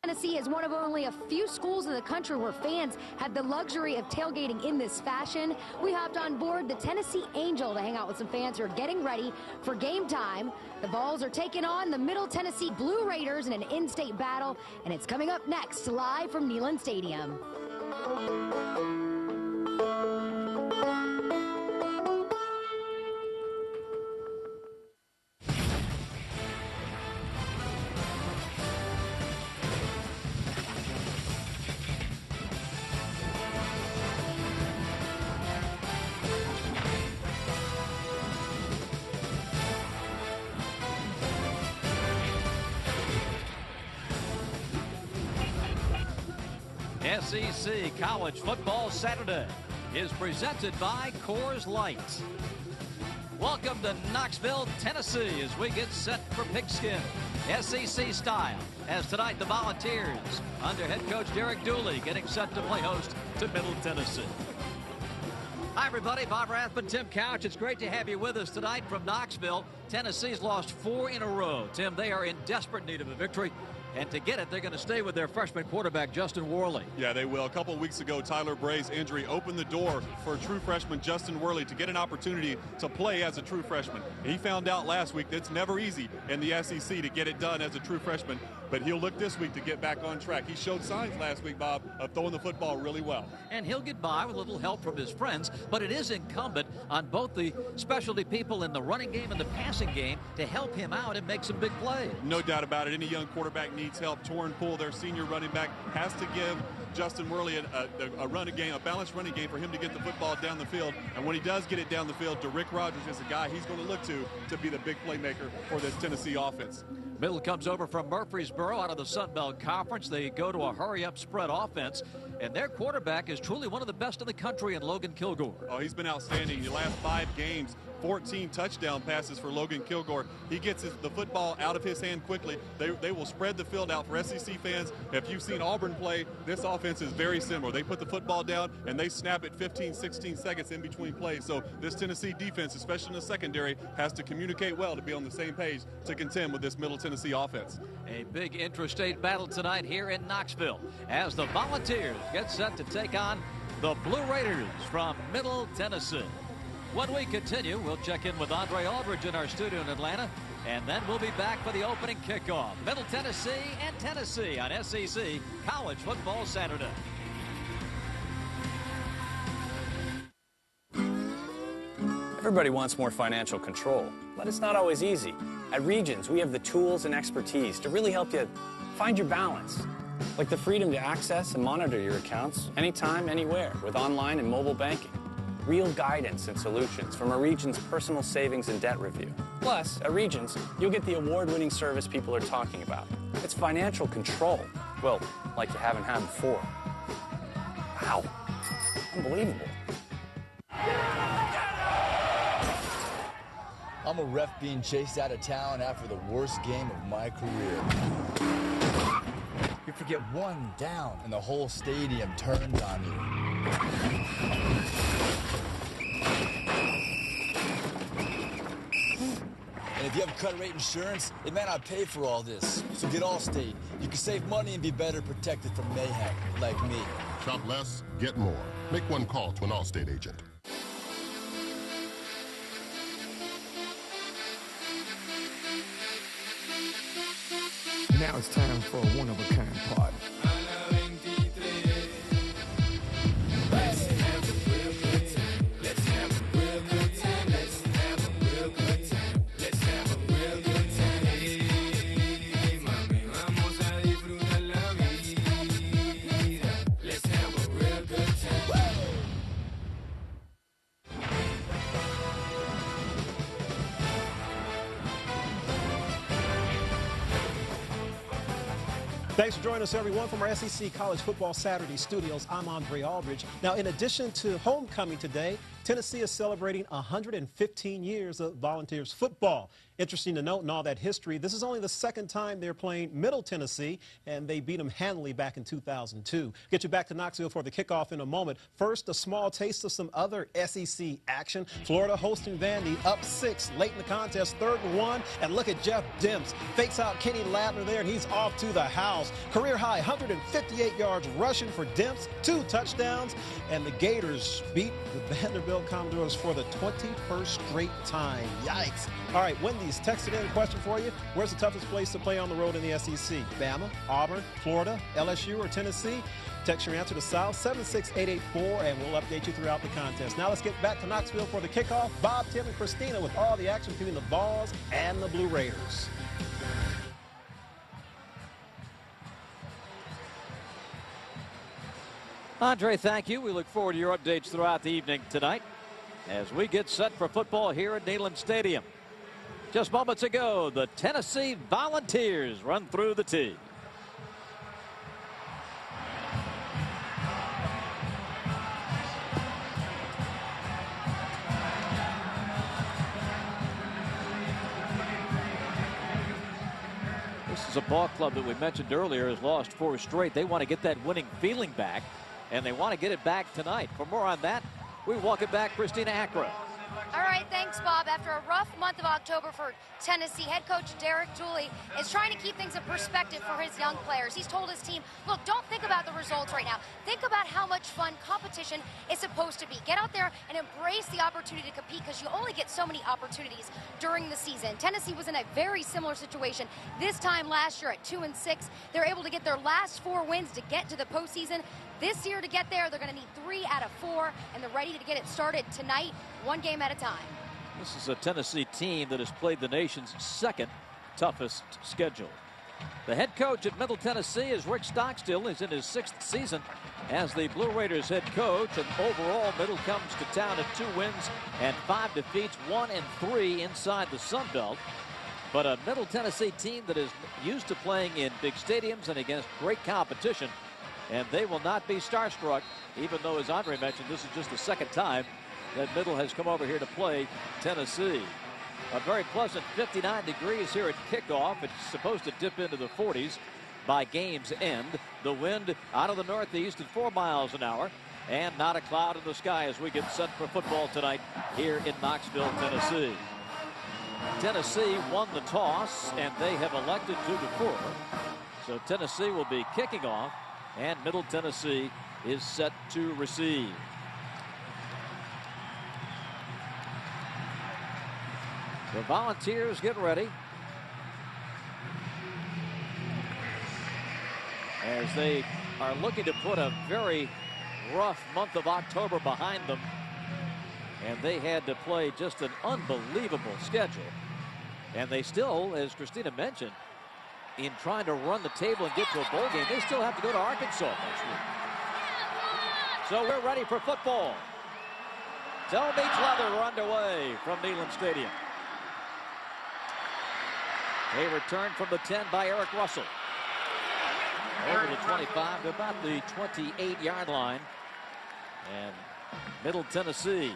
Tennessee is one of only a few schools in the country where fans have the luxury of tailgating in this fashion. We hopped on board the Tennessee Angel to hang out with some fans who are getting ready for game time. The Vols are taking on the Middle Tennessee Blue Raiders in an in-state battle, and it's coming up next live from Neyland Stadium. SEC College Football Saturday is presented by Coors Light. Welcome to Knoxville, Tennessee, as we get set for Pigskin, SEC style, as tonight the Volunteers, under head coach Derek Dooley, getting set to play host to Middle Tennessee. Hi, everybody. Bob Rathman, Tim Couch. It's great to have you with us tonight from Knoxville. Tennessee's lost 4 in a row. Tim, they are in desperate need of a victory. And to get it, they're going to stay with their freshman quarterback, Justin Worley. Yeah, they will. A couple of weeks ago, Tyler Bray's injury opened the door for true freshman Justin Worley to get an opportunity to play as a true freshman. He found out last week that it's never easy in the SEC to get it done as a true freshman, but he'll look this week to get back on track. He showed signs last week, Bob, of throwing the football really well. And he'll get by with a little help from his friends, but it is incumbent on both the specialty people in the running game and the passing game to help him out and make some big plays. No doubt about it. Any young quarterback needs help. Torrin Poole, their senior running back, has to give Justin Worley a running game, a balanced running game for him to get the football down the field. And when he does get it down the field, DeRick Rogers is a guy he's going to look to be the big playmaker for this Tennessee offense. Middle comes over from Murfreesboro out of the Sun Belt Conference. They go to a hurry-up spread offense, and their quarterback is truly one of the best in the country in Logan Kilgore. Oh, he's been outstanding. The last 5 games, 14 touchdown passes for Logan Kilgore. He gets the football out of his hand quickly. They will spread the field out for SEC fans. If you've seen Auburn play, this offense is very similar. They put the football down, and they snap it 15, 16 seconds in between plays. So this Tennessee defense, especially in the secondary, has to communicate well to be on the same page to contend with this Middle Tennessee offense. A big intrastate battle tonight here in Knoxville as the Volunteers get set to take on the Blue Raiders from Middle Tennessee. When we continue, we'll check in with Andre Aldridge in our studio in Atlanta, and then we'll be back for the opening kickoff. Middle Tennessee and Tennessee on SEC College Football Saturday. Everybody wants more financial control, but it's not always easy. At Regions, we have the tools and expertise to really help you find your balance, like the freedom to access and monitor your accounts anytime, anywhere, with online and mobile banking. Real guidance and solutions from a Regions personal savings and debt review. Plus, at Regions, you'll get the award-winning service people are talking about. It's financial control. Well, like you haven't had before. Wow. Unbelievable. I'm a ref being chased out of town after the worst game of my career. You forget one down, and the whole stadium turns on you. And if you have credit rate insurance, it may not pay for all this. So get Allstate. You can save money and be better protected from mayhem, like me. Shop less, get more. Make one call to an Allstate agent. Now it's time for a one-of-a-kind party. Thanks for joining us, everyone, from our SEC College Football Saturday studios. I'm Andre Aldridge. Now, in addition to homecoming today, Tennessee is celebrating 115 years of Volunteers football. Interesting to note in all that history, this is only the second time they're playing Middle Tennessee, and they beat them handily back in 2002. Get you back to Knoxville for the kickoff in a moment. First, a small taste of some other SEC action. Florida hosting Vandy, up 6 late in the contest, 3rd and 1. And look at Jeff Demps. Fakes out Kenny Ladner there, and he's off to the house. Career high, 158 yards rushing for Demps, 2 touchdowns. And the Gators beat the Vanderbilt Commodores for the 21st straight time. Yikes. All right, Wendy's texted in a question for you. Where's the toughest place to play on the road in the SEC? Bama, Auburn, Florida, LSU, or Tennessee? Text your answer to South 76884, and we'll update you throughout the contest. Now let's get back to Knoxville for the kickoff. Bob, Tim, and Christina with all the action between the Vols and the Blue Raiders. Andre, thank you. We look forward to your updates throughout the evening tonight as we get set for football here at Neyland Stadium. Just moments ago, the Tennessee Volunteers run through the tee. This is a ball club that we mentioned earlier has lost 4 straight. They want to get that winning feeling back, and they want to get it back tonight. For more on that, we welcome back Christina Acra. All right, thanks, Bob. After a rough month of October for Tennessee, head coach Derek Dooley is trying to keep things in perspective for his young players. He's told his team, look, don't think about the results right now. Think about how much fun competition is supposed to be. Get out there and embrace the opportunity to compete because you only get so many opportunities during the season. Tennessee was in a very similar situation this time last year at 2-6. They're able to get their last 4 wins to get to the postseason. This year to get there, they're going to need 3 out of 4, and they're ready to get it started tonight, 1 game at a time. This is a Tennessee team that has played the nation's 2nd toughest schedule. The head coach at Middle Tennessee is Rick Stockstill. He's in his 6th season as the Blue Raiders head coach, and overall Middle comes to town at 2 wins and 5 defeats, 1 and 3 inside the Sun Belt. But a Middle Tennessee team that is used to playing in big stadiums and against great competition, and they will not be starstruck, even though, as Andre mentioned, this is just the 2nd time that Middle has come over here to play Tennessee. A very pleasant 59 degrees here at kickoff. It's supposed to dip into the 40s by game's end. The wind out of the northeast at 4 miles an hour, and not a cloud in the sky as we get set for football tonight here in Knoxville, Tennessee. Tennessee won the toss, and they have elected to defer. So Tennessee will be kicking off, and Middle Tennessee is set to receive. The Volunteers get ready as they are looking to put a very rough month of October behind them, and they had to play just an unbelievable schedule, and they still, as Christina mentioned, in trying to run the table and get to a bowl game, they still have to go to Arkansas next week. So we're ready for football. Del Beach Leather are underway from Neyland Stadium. A return from the 10 by Eric Russell. Over the 25 to about the 28-yard line. And Middle Tennessee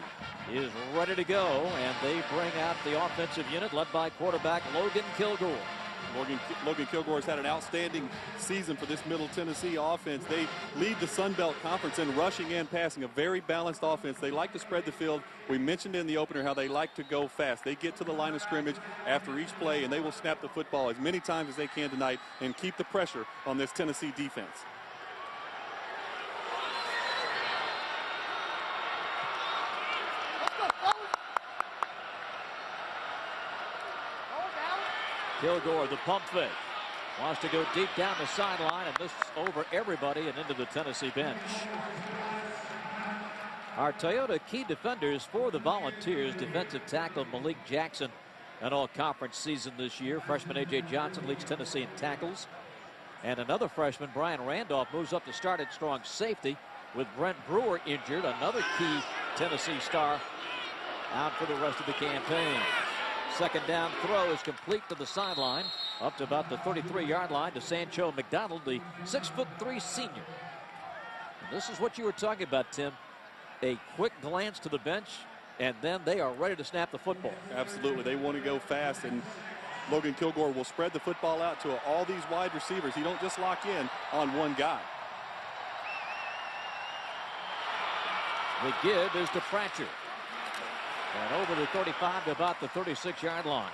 is ready to go, and they bring out the offensive unit led by quarterback Logan Kilgore. Logan Kilgore has had an outstanding season for this Middle Tennessee offense. They lead the Sun Belt Conference in rushing and passing, a very balanced offense. They like to spread the field. We mentioned in the opener how they like to go fast. They get to the line of scrimmage after each play, and they will snap the football as many times as they can tonight and keep the pressure on this Tennessee defense. Kilgore, the pump fake, wants to go deep down the sideline, and this over everybody and into the Tennessee bench. Our Toyota key defenders for the Volunteers: defensive tackle Malik Jackson, an all-conference season this year. Freshman A.J. Johnson leads Tennessee in tackles. And another freshman, Brian Randolph, moves up to start at strong safety with Brent Brewer injured. Another key Tennessee star out for the rest of the campaign. Second down throw is complete to the sideline, up to about the 33-yard line to Sancho McDonald, the 6'3" senior. And this is what you were talking about, Tim. a quick glance to the bench, and then they are ready to snap the football. Absolutely. They want to go fast, and Logan Kilgore will spread the football out to all these wide receivers. He don't just lock in on one guy. The give is to Pratcher. And over the 35 to about the 36-yard line.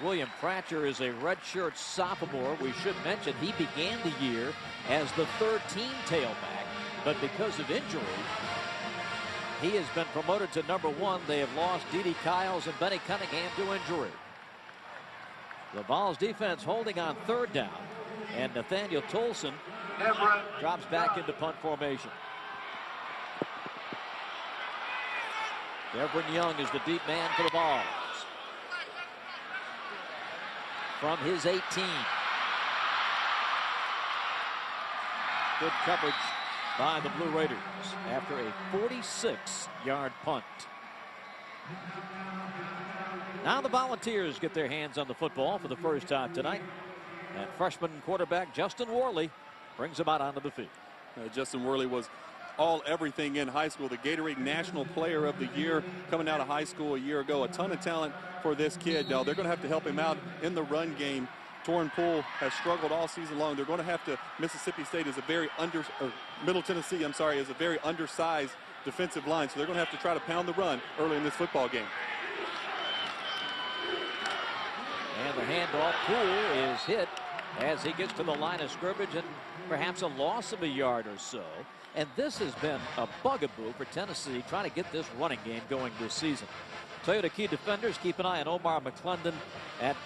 William Pratcher is a redshirt sophomore. We should mention he began the year as the third-team tailback, but because of injury, he has been promoted to number 1. They have lost D.D. Kiles and Benny Cunningham to injury. The Vols defense holding on third down, and Nathaniel Tolson drops back into punt formation. Devin Young is the deep man for the Vols. From his 18. Good coverage by the Blue Raiders after a 46-yard punt. Now the Volunteers get their hands on the football for the first time tonight. And freshman quarterback Justin Worley brings them out onto the field. Justin Worley was everything in high school. The Gatorade National Player of the Year coming out of high school a year ago. A ton of talent for this kid. Now they're going to have to help him out in the run game. Torrin Poole has struggled all season long. They're going to have to. Mississippi State is a very Middle Tennessee, is a very undersized defensive line. So they're going to have to try to pound the run early in this football game. And the handoff. Poole is hit as he gets to the line of scrimmage, and perhaps a loss of a yard or so. And this has been a bugaboo for Tennessee trying to get this running game going this season. Toyota key defenders, keep an eye on Omar McClendon at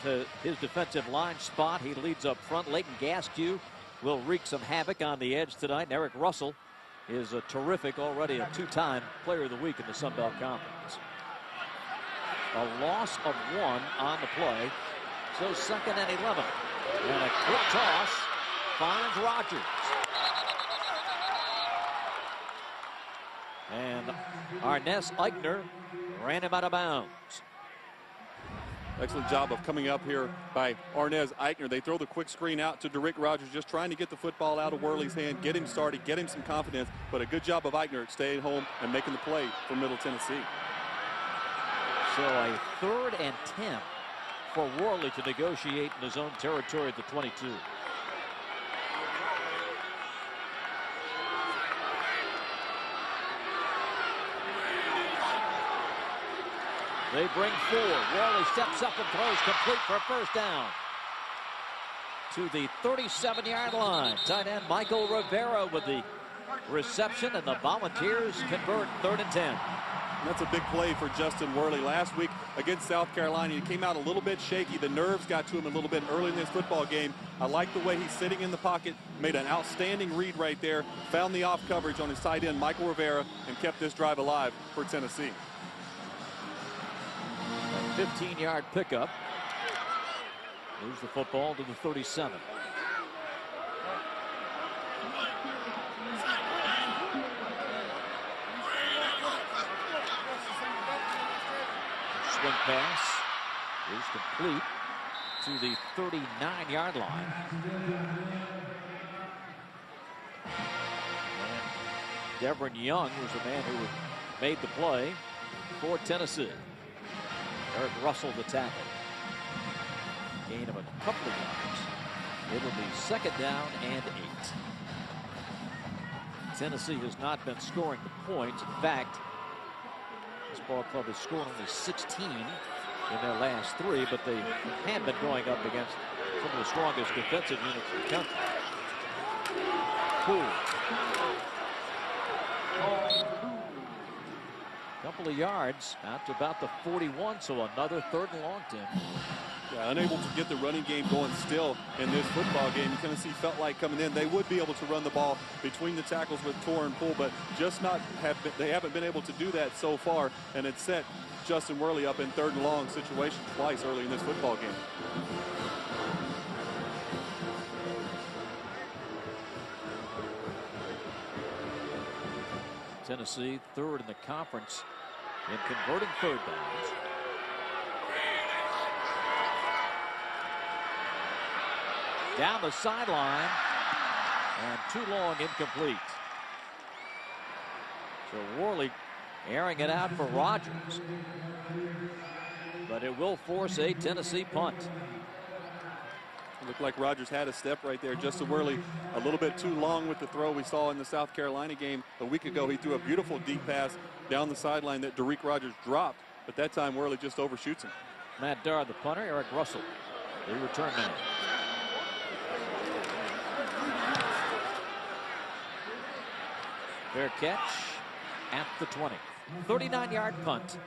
his defensive line spot. He leads up front. Leighton Gaskew will wreak some havoc on the edge tonight. And Eric Russell is a terrific, already a two-time Player of the Week in the Sun Belt Conference. A loss of 1 on the play. So 2nd and 11. And a quick toss finds Rogers. And Arness Eichner ran him out of bounds. Excellent job of coming up here by Arness Eichner. They throw the quick screen out to Derrick Rogers, just trying to get the football out of Worley's hand, get him started, get him some confidence. But a good job of Eichner staying home and making the play for Middle Tennessee. So a 3rd and 10 for Worley to negotiate in his own territory at the 22. They bring 4. Worley steps up and throws complete for a first down. To the 37-yard line. Tight end Michael Rivera with the reception, and the Volunteers convert 3rd and 10. And that's a big play for Justin Worley. Last week against South Carolina, he came out a little bit shaky. The nerves got to him a little bit early in this football game. I like the way he's sitting in the pocket, made an outstanding read right there, found the off coverage on his tight end, Michael Rivera, and kept this drive alive for Tennessee. 15-yard pickup. Moves the football to the 37. Swing pass is complete to the 39-yard line. And Devin Young was the man who made the play for Tennessee. Eric Russell the tackle. Gain of a couple of yards. It will be 2nd down and 8. Tennessee has not been scoring the points. In fact, this ball club has scored only 16 in their last 3, but they have been going up against some of the strongest defensive units in the country. Poole. Couple of yards out to about the 41, so another 3rd and long, Tim. Yeah, unable to get the running game going still in this football game. Tennessee felt like coming in they would be able to run the ball between the tackles with Torrin Poole, but they haven't been able to do that so far, and it set Justin Worley up in 3rd and long situation twice early in this football game. Tennessee 3rd in the conference in converting 3rd downs. Down the sideline, and too long, incomplete. So Worley airing it out for Rogers. But it will force a Tennessee punt. It looked like Rogers had a step right there. Justin Worley a little bit too long with the throw. We saw in the South Carolina game a week ago. He threw a beautiful deep pass down the sideline that Derek Rogers dropped. But that time Worley just overshoots him. Matt Darr, the punter. Eric Russell, the return man. Fair catch at the 20. 39-yard punt.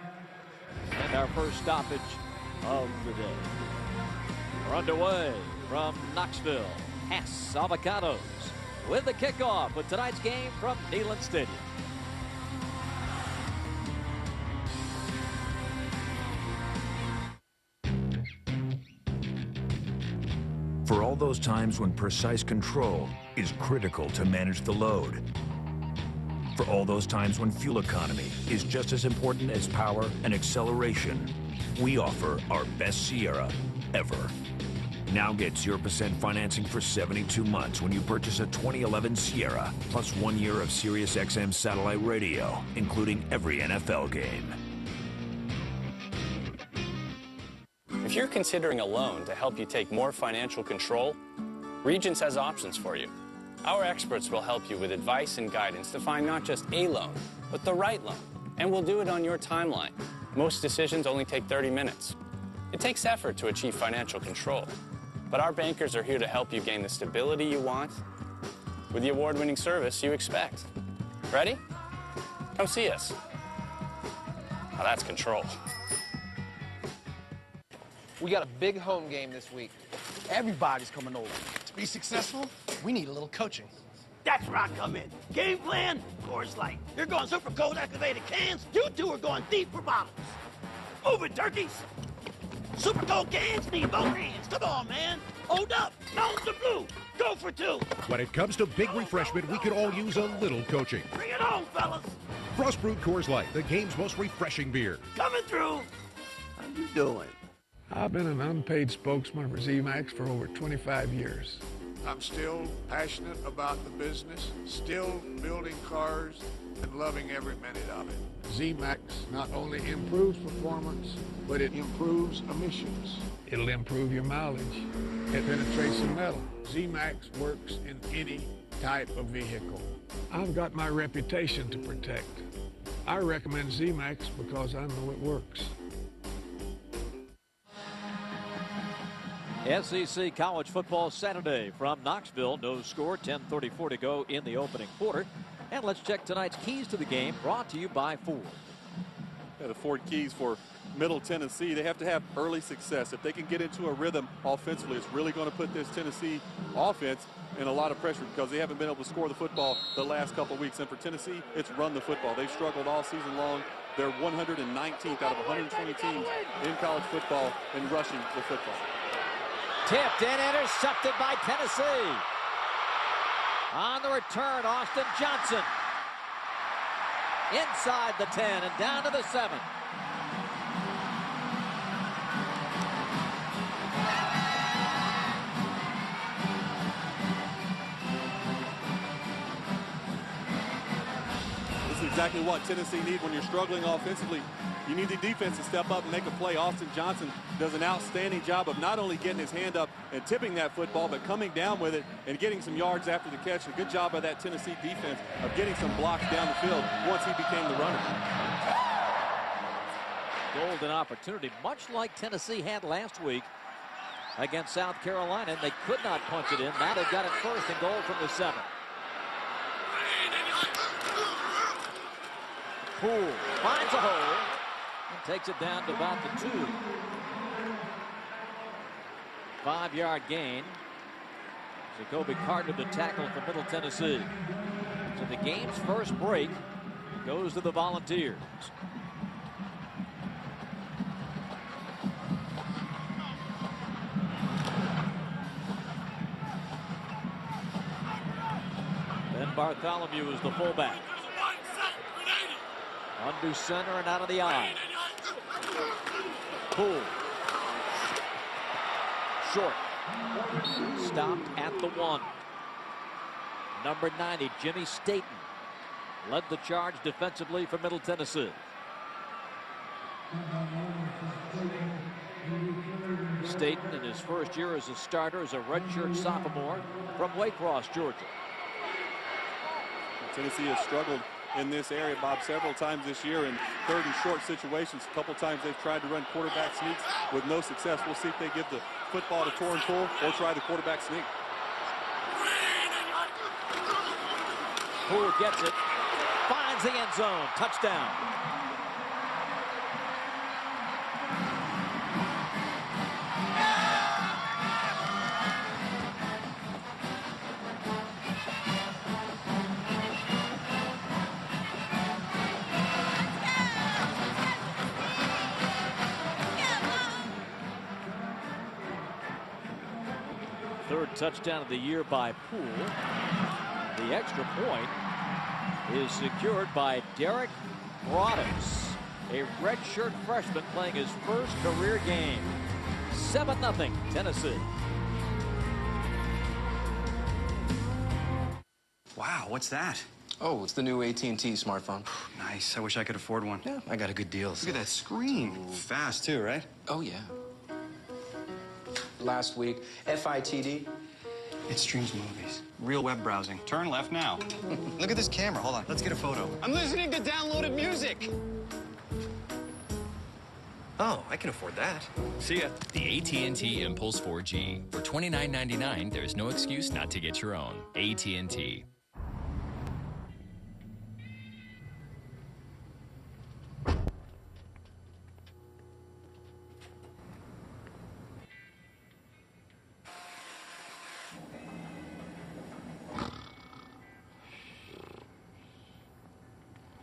And our first stoppage of the day. We're underway from Knoxville. Hess Avocados with the kickoff with tonight's game from Neyland Stadium. For all those times when precise control is critical to manage the load. For all those times when fuel economy is just as important as power and acceleration, we offer our best Sierra ever. Now get 0% financing for 72 months when you purchase a 2011 Sierra, plus 1 year of Sirius XM satellite radio, including every NFL game. If you're considering a loan to help you take more financial control, Regions has options for you. Our experts will help you with advice and guidance to find not just a loan, but the right loan. And we'll do it on your timeline. Most decisions only take 30 minutes. It takes effort to achieve financial control, but our bankers are here to help you gain the stability you want with the award-winning service you expect. Ready? Come see us. Now that's control. We got a big home game this week. Everybody's coming over. To be successful, we need a little coaching. That's where I come in. Game plan, Coors Light. You're going super cold activated cans. You two are going deep for bottles. Move it, turkeys. Super cold cans need both hands. Come on, man. Hold up. Nose to blue. Go for two. When it comes to big refreshment, we could all use a little coaching. Bring it on, fellas. Frost Brewed Coors Light, the game's most refreshing beer. Coming through. How you doing? I've been an unpaid spokesman for Z-Max for over 25 years. I'm still passionate about the business, still building cars, and loving every minute of it. Z-Max not only improves performance, but it improves emissions. It'll improve your mileage. It penetrates the metal. Z-Max works in any type of vehicle. I've got my reputation to protect. I recommend Z-Max because I know it works. SEC College Football Saturday from Knoxville. No score, 10:34 to go in the opening quarter. And let's check tonight's keys to the game, brought to you by Ford. Yeah, the Ford keys for Middle Tennessee. They have to have early success. If they can get into a rhythm offensively, it's really going to put this Tennessee offense in a lot of pressure because they haven't been able to score the football the last couple of weeks. And for Tennessee, it's run the football. They've struggled all season long. They're 119th out of 120 teams in college football in rushing the football. Tipped and intercepted by Tennessee. On the return, Austin Johnson. Inside the 10 and down to the 7. This is exactly what Tennessee needs when you're struggling offensively. You need the defense to step up and make a play. Austin Johnson does an outstanding job of not only getting his hand up and tipping that football, but coming down with it and getting some yards after the catch. A good job by that Tennessee defense of getting some blocks down the field once he became the runner. Golden opportunity, much like Tennessee had last week against South Carolina, and they could not punch it in. Now they've got it first and goal from the 7. Poole finds a hole and takes it down to about the 2. 5-yard gain. Jacoby Carter to tackle for Middle Tennessee. So the game's first break goes to the Volunteers. Ben Bartholomew is the fullback. Under center and out of the eye. Poole. Short. Stopped at the 1. Number 90, Jimmy Staten. led the charge defensively for Middle Tennessee. Staten, in his first year as a starter, is a redshirt sophomore from Waycross, Georgia. Tennessee has struggled in this area, Bob, several times this year in third and short situations. A couple times they've tried to run quarterback sneaks with no success. We'll see if they give the football to Torin Poole or try the quarterback sneak. Poole gets it, finds the end zone, touchdown. Third touchdown of the year by Poole. The extra point is secured by Derek Broaddus, a redshirt freshman playing his first career game. 7-0 Tennessee. Wow, what's that? Oh, it's the new AT&T smartphone. Nice. I wish I could afford one. Yeah, I got a good deal. Look at that screen. Fast, too, right? Oh, yeah. Last week, FITD. It streams movies. Real web browsing. Turn left now. Look at this camera. Hold on. Let's get a photo. I'm listening to downloaded music. Oh, I can afford that. See ya. The AT&T Impulse 4G. For $29.99, there's no excuse not to get your own. AT&T.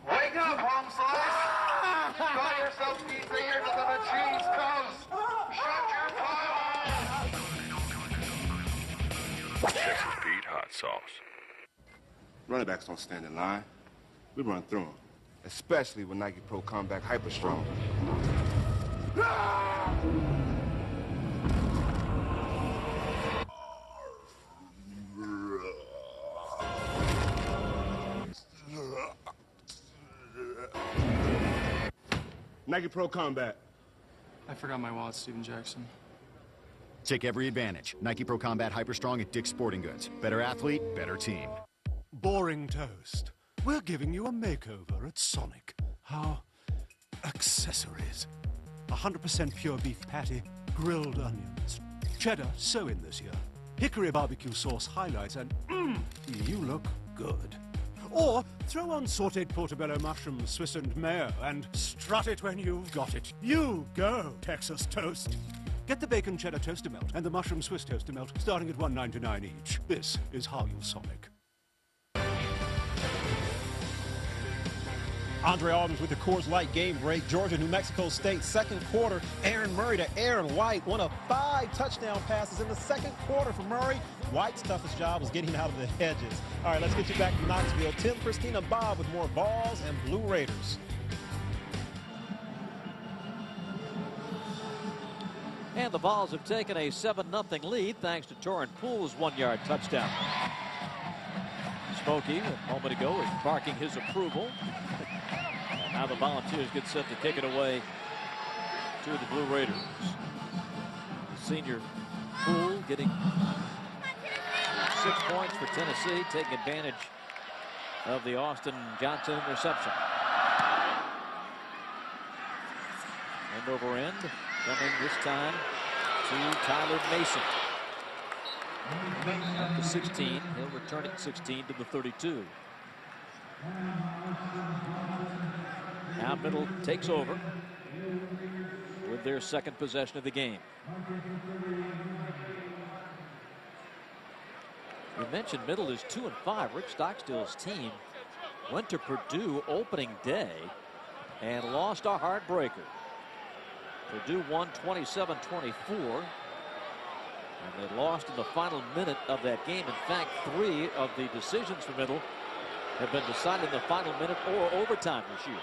Wake up, home slice! Got yourself pizza here to the cheese coast! Shut your pie Chesapeake hot sauce. Running backs don't stand in line. We run through them. Especially with Nike Pro Combat Hyper Strong. Nike Pro Combat. I forgot my wallet, Steven Jackson. Take every advantage. Nike Pro Combat Hyper Strong at Dick's Sporting Goods. Better athlete, better team. Boring toast. We're giving you a makeover at Sonic. How accessories. 100% pure beef patty, grilled onions, cheddar sew-in this year, hickory barbecue sauce highlights, and you look good. Or throw on sautéed portobello mushrooms, Swiss and mayo, and strut it when you've got it. You go, Texas toast. Get the bacon cheddar toaster melt and the mushroom Swiss toaster melt, starting at $1.99 each. This is how you Sonic. Andre Auburn's with the Coors Light game break. Georgia, New Mexico State, second quarter. Aaron Murray to Aaron White. One of 5 touchdown passes in the second quarter for Murray. White's toughest job was getting out of the hedges. All right, let's get you back to Knoxville. Tim, Christina, Bob with more Vols and Blue Raiders. And the Vols have taken a 7-0 lead thanks to Torin Poole's 1-yard touchdown. Smokey, a moment ago, is barking his approval. And now the Volunteers get set to kick it away to the Blue Raiders. Senior Poole getting 6 points for Tennessee, taking advantage of the Austin Johnson interception. End over end, coming this time to Tyler Mason. Up to 16, he'll return it 16 to the 32. Now Middle takes over with their second possession of the game. We mentioned Middle is 2-5. Rick Stockstill's team went to Purdue opening day and lost a heartbreaker. Purdue won 27-24. And they lost in the final minute of that game. In fact, 3 of the decisions for Middle have been decided in the final minute or overtime this year.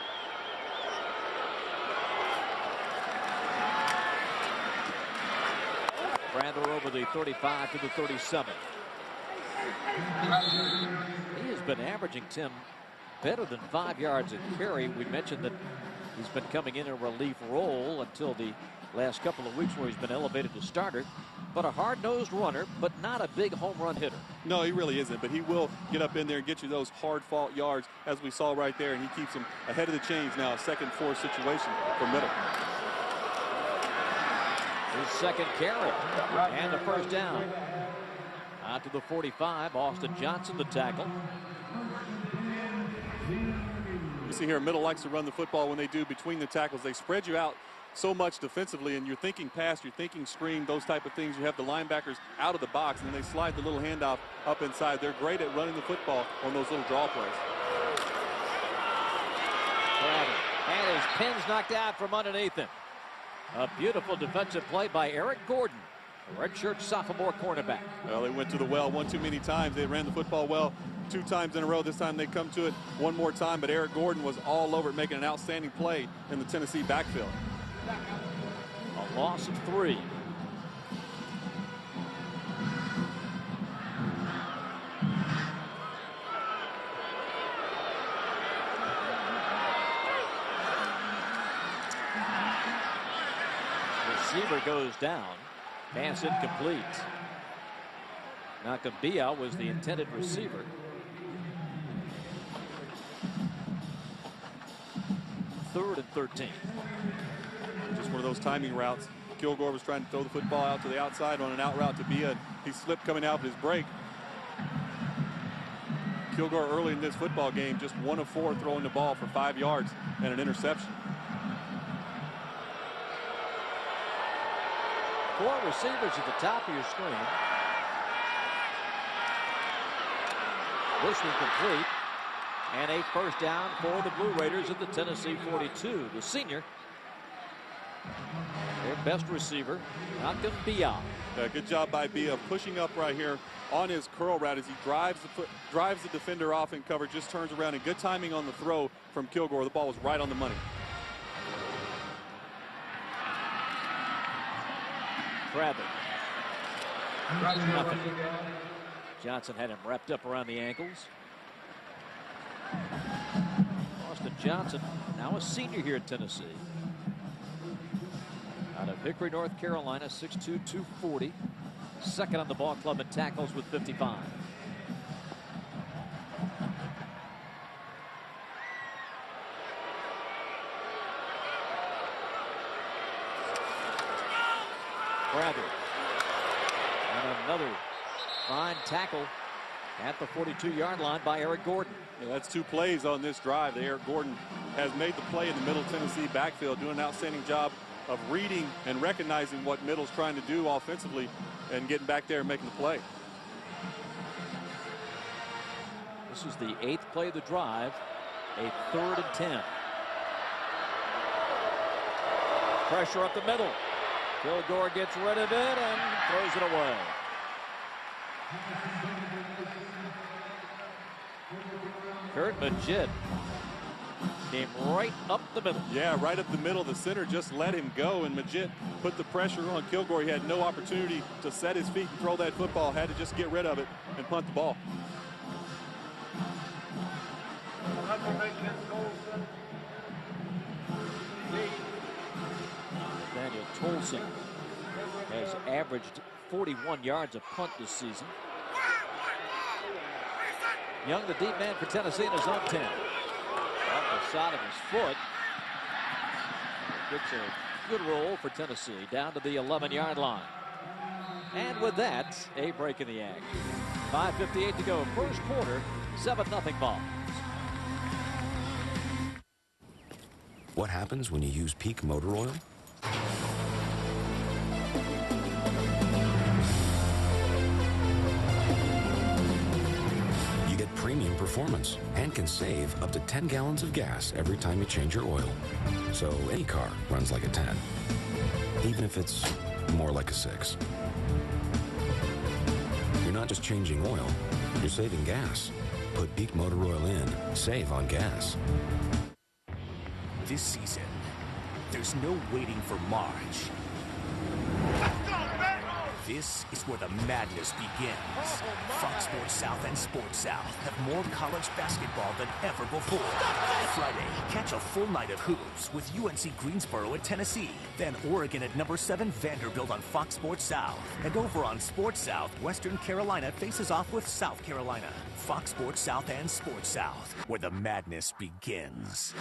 Brandler over the 35 to the 37. He has been averaging, Tim, better than 5 yards a carry. We mentioned that he's been coming in a relief role until the last couple of weeks where he's been elevated to starter. But a hard-nosed runner, but not a big home run hitter. No, he really isn't, but he will get up in there and get you those hard-fought yards, as we saw right there, and he keeps them ahead of the chains now, a 2nd-4 situation for Middle. His second carry, and a first down. Out to the 45, Austin Johnson, the tackle. You see here, Middle likes to run the football when they do between the tackles. They spread you out so much defensively, and you're thinking pass, you're thinking screen, those type of things. You have the linebackers out of the box, and then they slide the little handoff up inside. They're great at running the football on those little draw plays. And his pin's knocked out from underneath him. A beautiful defensive play by Eric Gordon, a redshirt sophomore cornerback. Well, they went to the well one too many times. They ran the football well 2 times in a row. This time they come to it one more time, but Eric Gordon was all over it, making an outstanding play in the Tennessee backfield. A loss of 3. Receiver goes down. Pass incomplete. Nakambia was the intended receiver. Third and 13. Just one of those timing routes. Kilgore was trying to throw the football out to the outside on an out route to Bia. He slipped coming out of his break. Kilgore early in this football game, just 1 of 4 throwing the ball for 5 yards and an interception. 4 receivers at the top of your screen. This one complete. And a first down for the Blue Raiders at the Tennessee 42. The senior, their best receiver, Nakambia. Good job by Bia pushing up right here on his curl route as he drives the defender off in cover, just turns around, and good timing on the throw from Kilgore. The ball was right on the money. Bradley. Nothing. Johnson had him wrapped up around the ankles. Austin Johnson, now a senior here at Tennessee. Out of Hickory, North Carolina, 6'2", 240. Second on the ball club in tackles with 55. Bradley. And another fine tackle at the 42-yard line by Eric Gordon. Yeah, that's 2 plays on this drive. Eric Gordon has made the play in the Middle Tennessee backfield, doing an outstanding job of reading and recognizing what Middle's trying to do offensively and getting back there and making the play. This is the 8th play of the drive, a 3rd and 10. Pressure up the middle. Kilgore gets rid of it and throws it away. Kurt Majid came right up the middle. Yeah, right up the middle. The center just let him go, and Majid put the pressure on Kilgore. He had no opportunity to set his feet and throw that football. Had to just get rid of it and punt the ball. Daniel Tolson has averaged 41 yards of punt this season. Young, the deep man for Tennessee in his own 10. Off the side of his foot. Gets a good roll for Tennessee down to the 11-yard line. And with that, a break in the action. 5:58 to go. First quarter, 7-0 ball. What happens when you use Peak Motor Oil? You get premium performance and can save up to 10 gallons of gas every time you change your oil. So any car runs like a 10, even if it's more like a 6. You're not just changing oil, you're saving gas. Put Peak Motor Oil in, save on gas. This season, there's no waiting for March. This is where the madness begins. Fox Sports South and Sports South have more college basketball than ever before. Friday, catch a full night of hoops with UNC Greensboro at Tennessee. Then Oregon at number 7 Vanderbilt on Fox Sports South. And over on Sports South, Western Carolina faces off with South Carolina. Fox Sports South and Sports South, where the madness begins.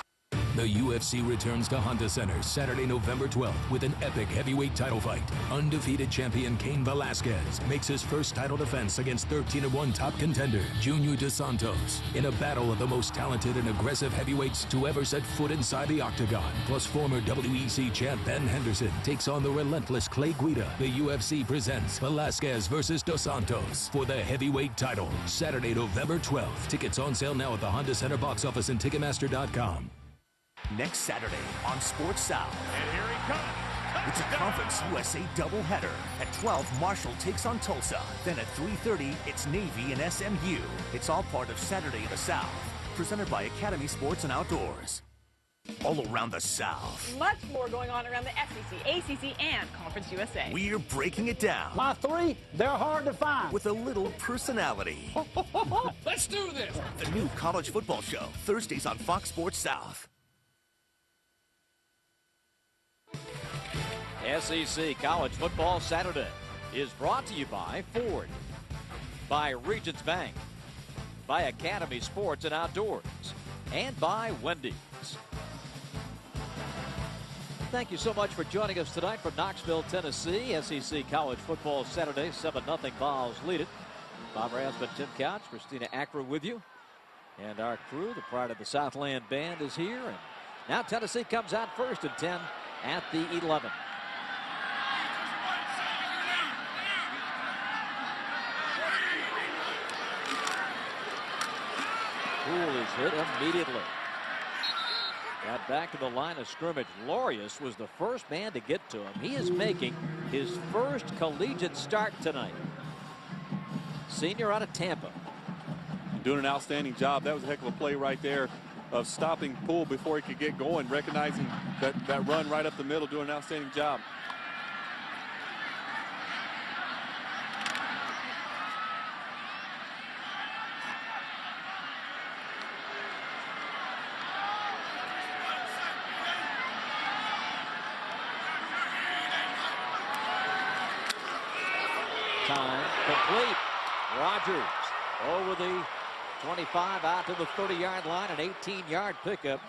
The UFC returns to Honda Center Saturday, November 12th with an epic heavyweight title fight. Undefeated champion Cain Velasquez makes his first title defense against 13-1 top contender Junior Dos Santos in a battle of the most talented and aggressive heavyweights to ever set foot inside the octagon. Plus former WEC champ Ben Henderson takes on the relentless Clay Guida. The UFC presents Velasquez versus Dos Santos for the heavyweight title. Saturday, November 12th. Tickets on sale now at the Honda Center box office and Ticketmaster.com. Next Saturday on Sports South. And here he comes. It's a Conference USA doubleheader. At 12, Marshall takes on Tulsa. Then at 3:30, it's Navy and SMU. It's all part of Saturday in the South. Presented by Academy Sports and Outdoors. All around the South. Much more going on around the SEC, ACC, and Conference USA. We're breaking it down. My 3, they're hard to find. With a little personality. Let's do this. The new college football show, Thursdays on Fox Sports South. SEC College Football Saturday is brought to you by Ford, by Regions Bank, by Academy Sports and Outdoors, and by Wendy's. Thank you so much for joining us tonight from Knoxville, Tennessee. SEC College Football Saturday, 7-0 Vols lead it. Bob Rasmussen, Tim Couch, Christina Acra with you. And our crew, the Pride of the Southland Band, is here. And now Tennessee comes out first and 10 at the 11. Poole is hit immediately. Got back to the line of scrimmage. Lorius was the first man to get to him. He is making his first collegiate start tonight. Senior out of Tampa. Doing an outstanding job. That was a heck of a play right there of stopping Poole before he could get going, recognizing that run right up the middle, doing an outstanding job. Time complete. Rogers over the 25 out to the 30-yard line, an 18-yard pickup.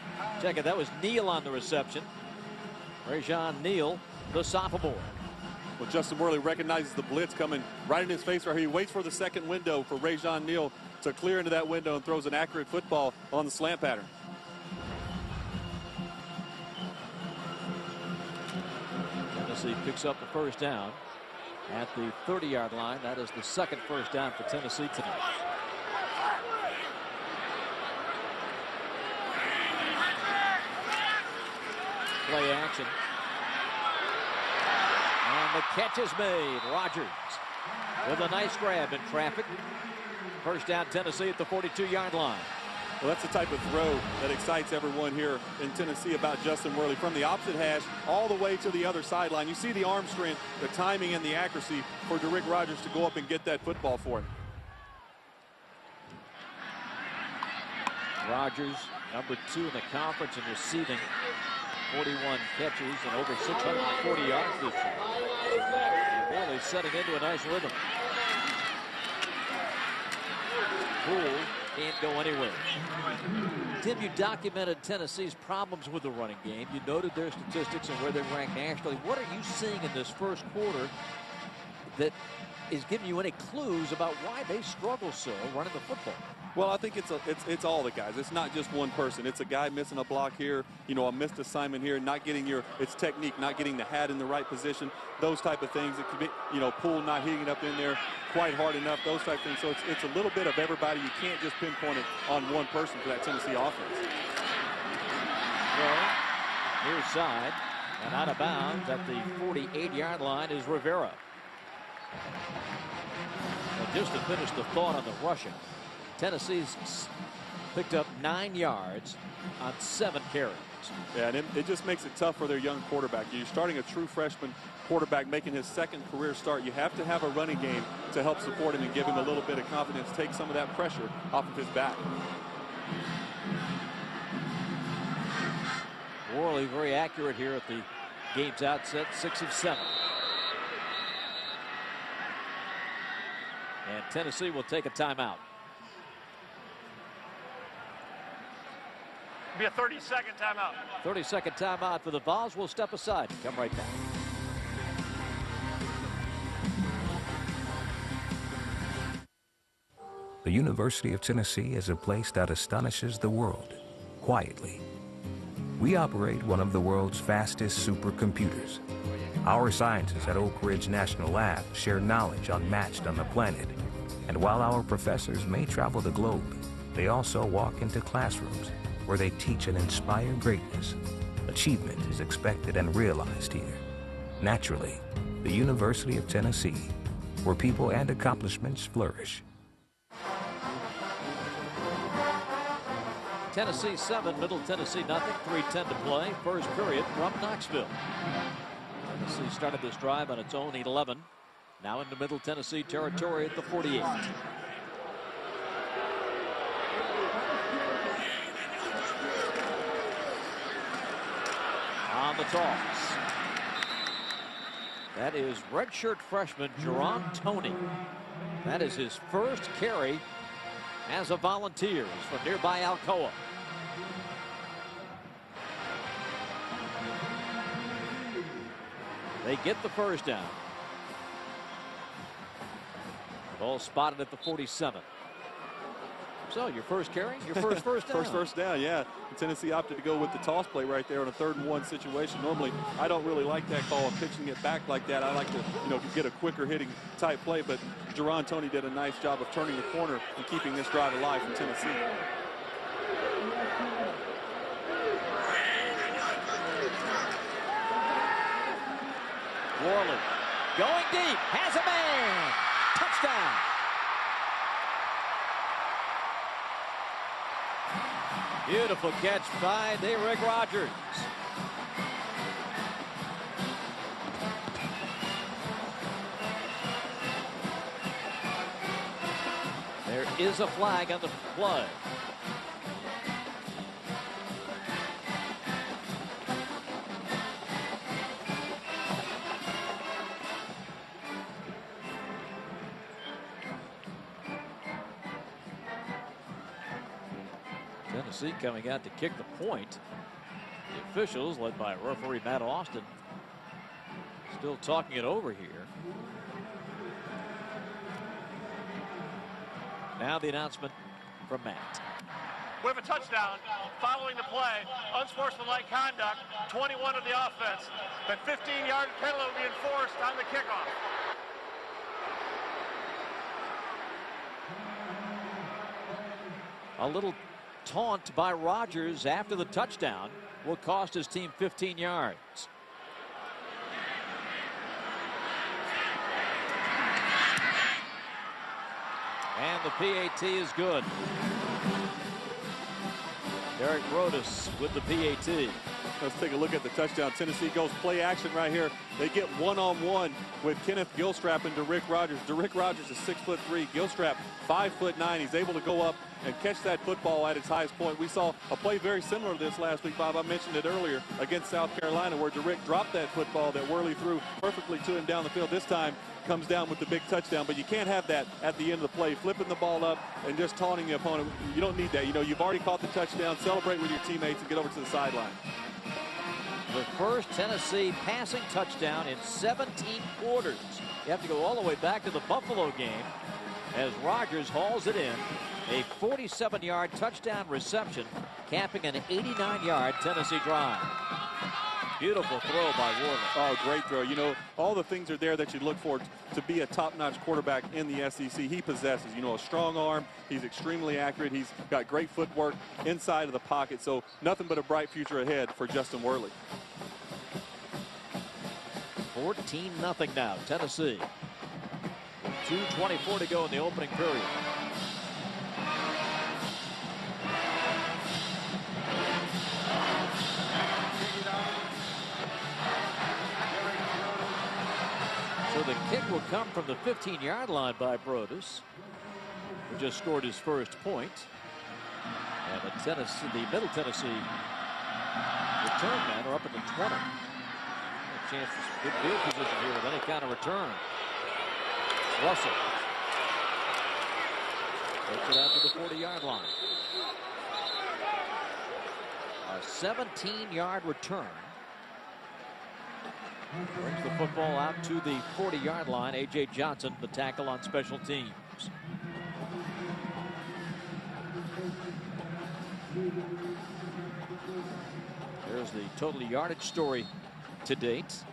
Check it, that was Neal on the reception. Rajon Neal, the sophomore. Well, Justin Worley recognizes the blitz coming right in his face right here. He waits for the second window for Rajon Neal to clear into that window and throws an accurate football on the slant pattern. Tennessee picks up the first down at the 30-yard line. That is the second first down for Tennessee tonight. Play action. And the catch is made. Rogers with a nice grab in traffic. First down Tennessee at the 42-yard line. Well, that's the type of throw that excites everyone here in Tennessee about Justin Worley. From the opposite hash all the way to the other sideline. You see the arm strength, the timing, and the accuracy for DeRick Rogers to go up and get that football for him. Rogers, number 2 in the conference in receiving, 41 catches and over 640 yards this year. Worley setting into a nice rhythm. Poole can't go anywhere. Tim, you documented Tennessee's problems with the running game. You noted their statistics and where they rank nationally. What are you seeing in this first quarter that is giving you any clues about why they struggle so running the football? Well, I think it's all the guys. It's not just one person. It's a guy missing a block here, you know, a missed assignment here, not getting it's technique, not getting the hat in the right position, those type of things. It could be, you know, Poole not hitting it up in there quite hard enough, those type of things. So it's a little bit of everybody. You can't just pinpoint it on one person for that Tennessee offense. Well, near side and out of bounds at the 48-yard line is Rivera. And just to finish the thought on the rushing, Tennessee's picked up 9 yards on 7 carries. Yeah, and it just makes it tough for their young quarterback. You're starting a true freshman quarterback making his second career start. You have to have a running game to help support him and give him a little bit of confidence, take some of that pressure off of his back. Worley very accurate here at the game's outset, 6 of 7. And Tennessee will take a timeout. Be a 30-second timeout. 30-second timeout for the Vols. We'll step aside and come right back. The University of Tennessee is a place that astonishes the world, quietly. We operate one of the world's fastest supercomputers. Our scientists at Oak Ridge National Lab share knowledge unmatched on the planet. And while our professors may travel the globe, they also walk into classrooms where they teach and inspire greatness. Achievement is expected and realized here. Naturally, the University of Tennessee, where people and accomplishments flourish. Tennessee 7, Middle Tennessee nothing. 3:10 to play. First period from Knoxville. Tennessee started this drive on its own 11. Now into Middle Tennessee territory at the 48. On the toss. That is redshirt freshman Jerron Toney. That is his first carry as a Volunteers from nearby Alcoa. They get the first down. Ball spotted at the 47. So your first carry, your first down. First down, yeah. Tennessee opted to go with the toss play right there on a 3rd and 1 situation. Normally, I don't really like that call of pitching it back like that. I like to, get a quicker hitting type play, but Jerron Toney did a nice job of turning the corner and keeping this drive alive for Tennessee. Worley going deep, has a man, touchdown. Beautiful catch by Rick Rogers. There is a flag on the play. Tennessee coming out to kick the point. The officials, led by referee Matt Austin, still talking it over here. Now the announcement from Matt. We have a touchdown following the play. Unsportsmanlike conduct, 21 of the offense. The 15-yard penalty will be enforced on the kickoff. A little taunt by Rogers after the touchdown will cost his team 15 yards. And the PAT is good. Derek Rodas with the PAT. Let's take a look at the touchdown. Tennessee goes play action right here. They get one-on-one with Kenneth Gilstrap and DeRick Rogers. DeRick Rogers is 6'3". Gilstrap 5'9". He's able to go up and catch that football at its highest point. We saw a play very similar to this last week, Bob. I mentioned it earlier against South Carolina, where DeRick dropped that football that Worley threw perfectly to him down the field. This time comes down with the big touchdown, but you can't have that at the end of the play, flipping the ball up and just taunting the opponent. You don't need that. You've already caught the touchdown. Celebrate with your teammates and get over to the sideline. The first Tennessee passing touchdown in 17 quarters. You have to go all the way back to the Buffalo game as Rogers hauls it in. A 47-yard touchdown reception, capping an 89-yard Tennessee drive. Beautiful throw by Worley. Oh, great throw. All the things are there that you look for to be a top-notch quarterback in the SEC. He possesses, a strong arm. He's extremely accurate. He's got great footwork inside of the pocket. So nothing but a bright future ahead for Justin Worley. 14-0 now, Tennessee. 2:24 to go in the opening period. the kick will come from the 15-yard line by Brodus, who just scored his first point. And the Middle Tennessee return men are up at the 20. A chance for some good field position here with any kind of return. Russell takes it out to the 40-yard line. A 17-yard return. Brings the football out to the 40-yard line. A.J. Johnson, the tackle on special teams. There's the total yardage story to date.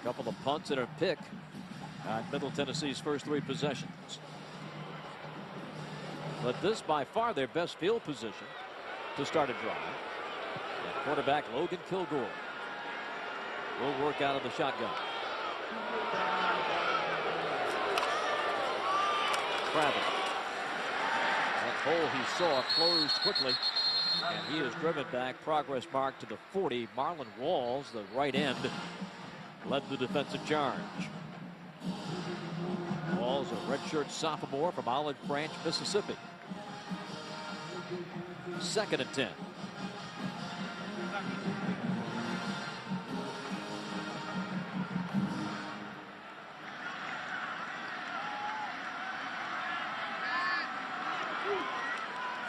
A couple of punts and a pick on Middle Tennessee's first 3 possessions. But this by far their best field position to start a drive. And quarterback Logan Kilgore will work out of the shotgun. Travis. That hole he saw closed quickly. And he is driven back. Progress mark to the 40. Marlon Walls, the right end, led the defensive charge. Walls, a redshirt sophomore from Olive Branch, Mississippi. 2nd and 10.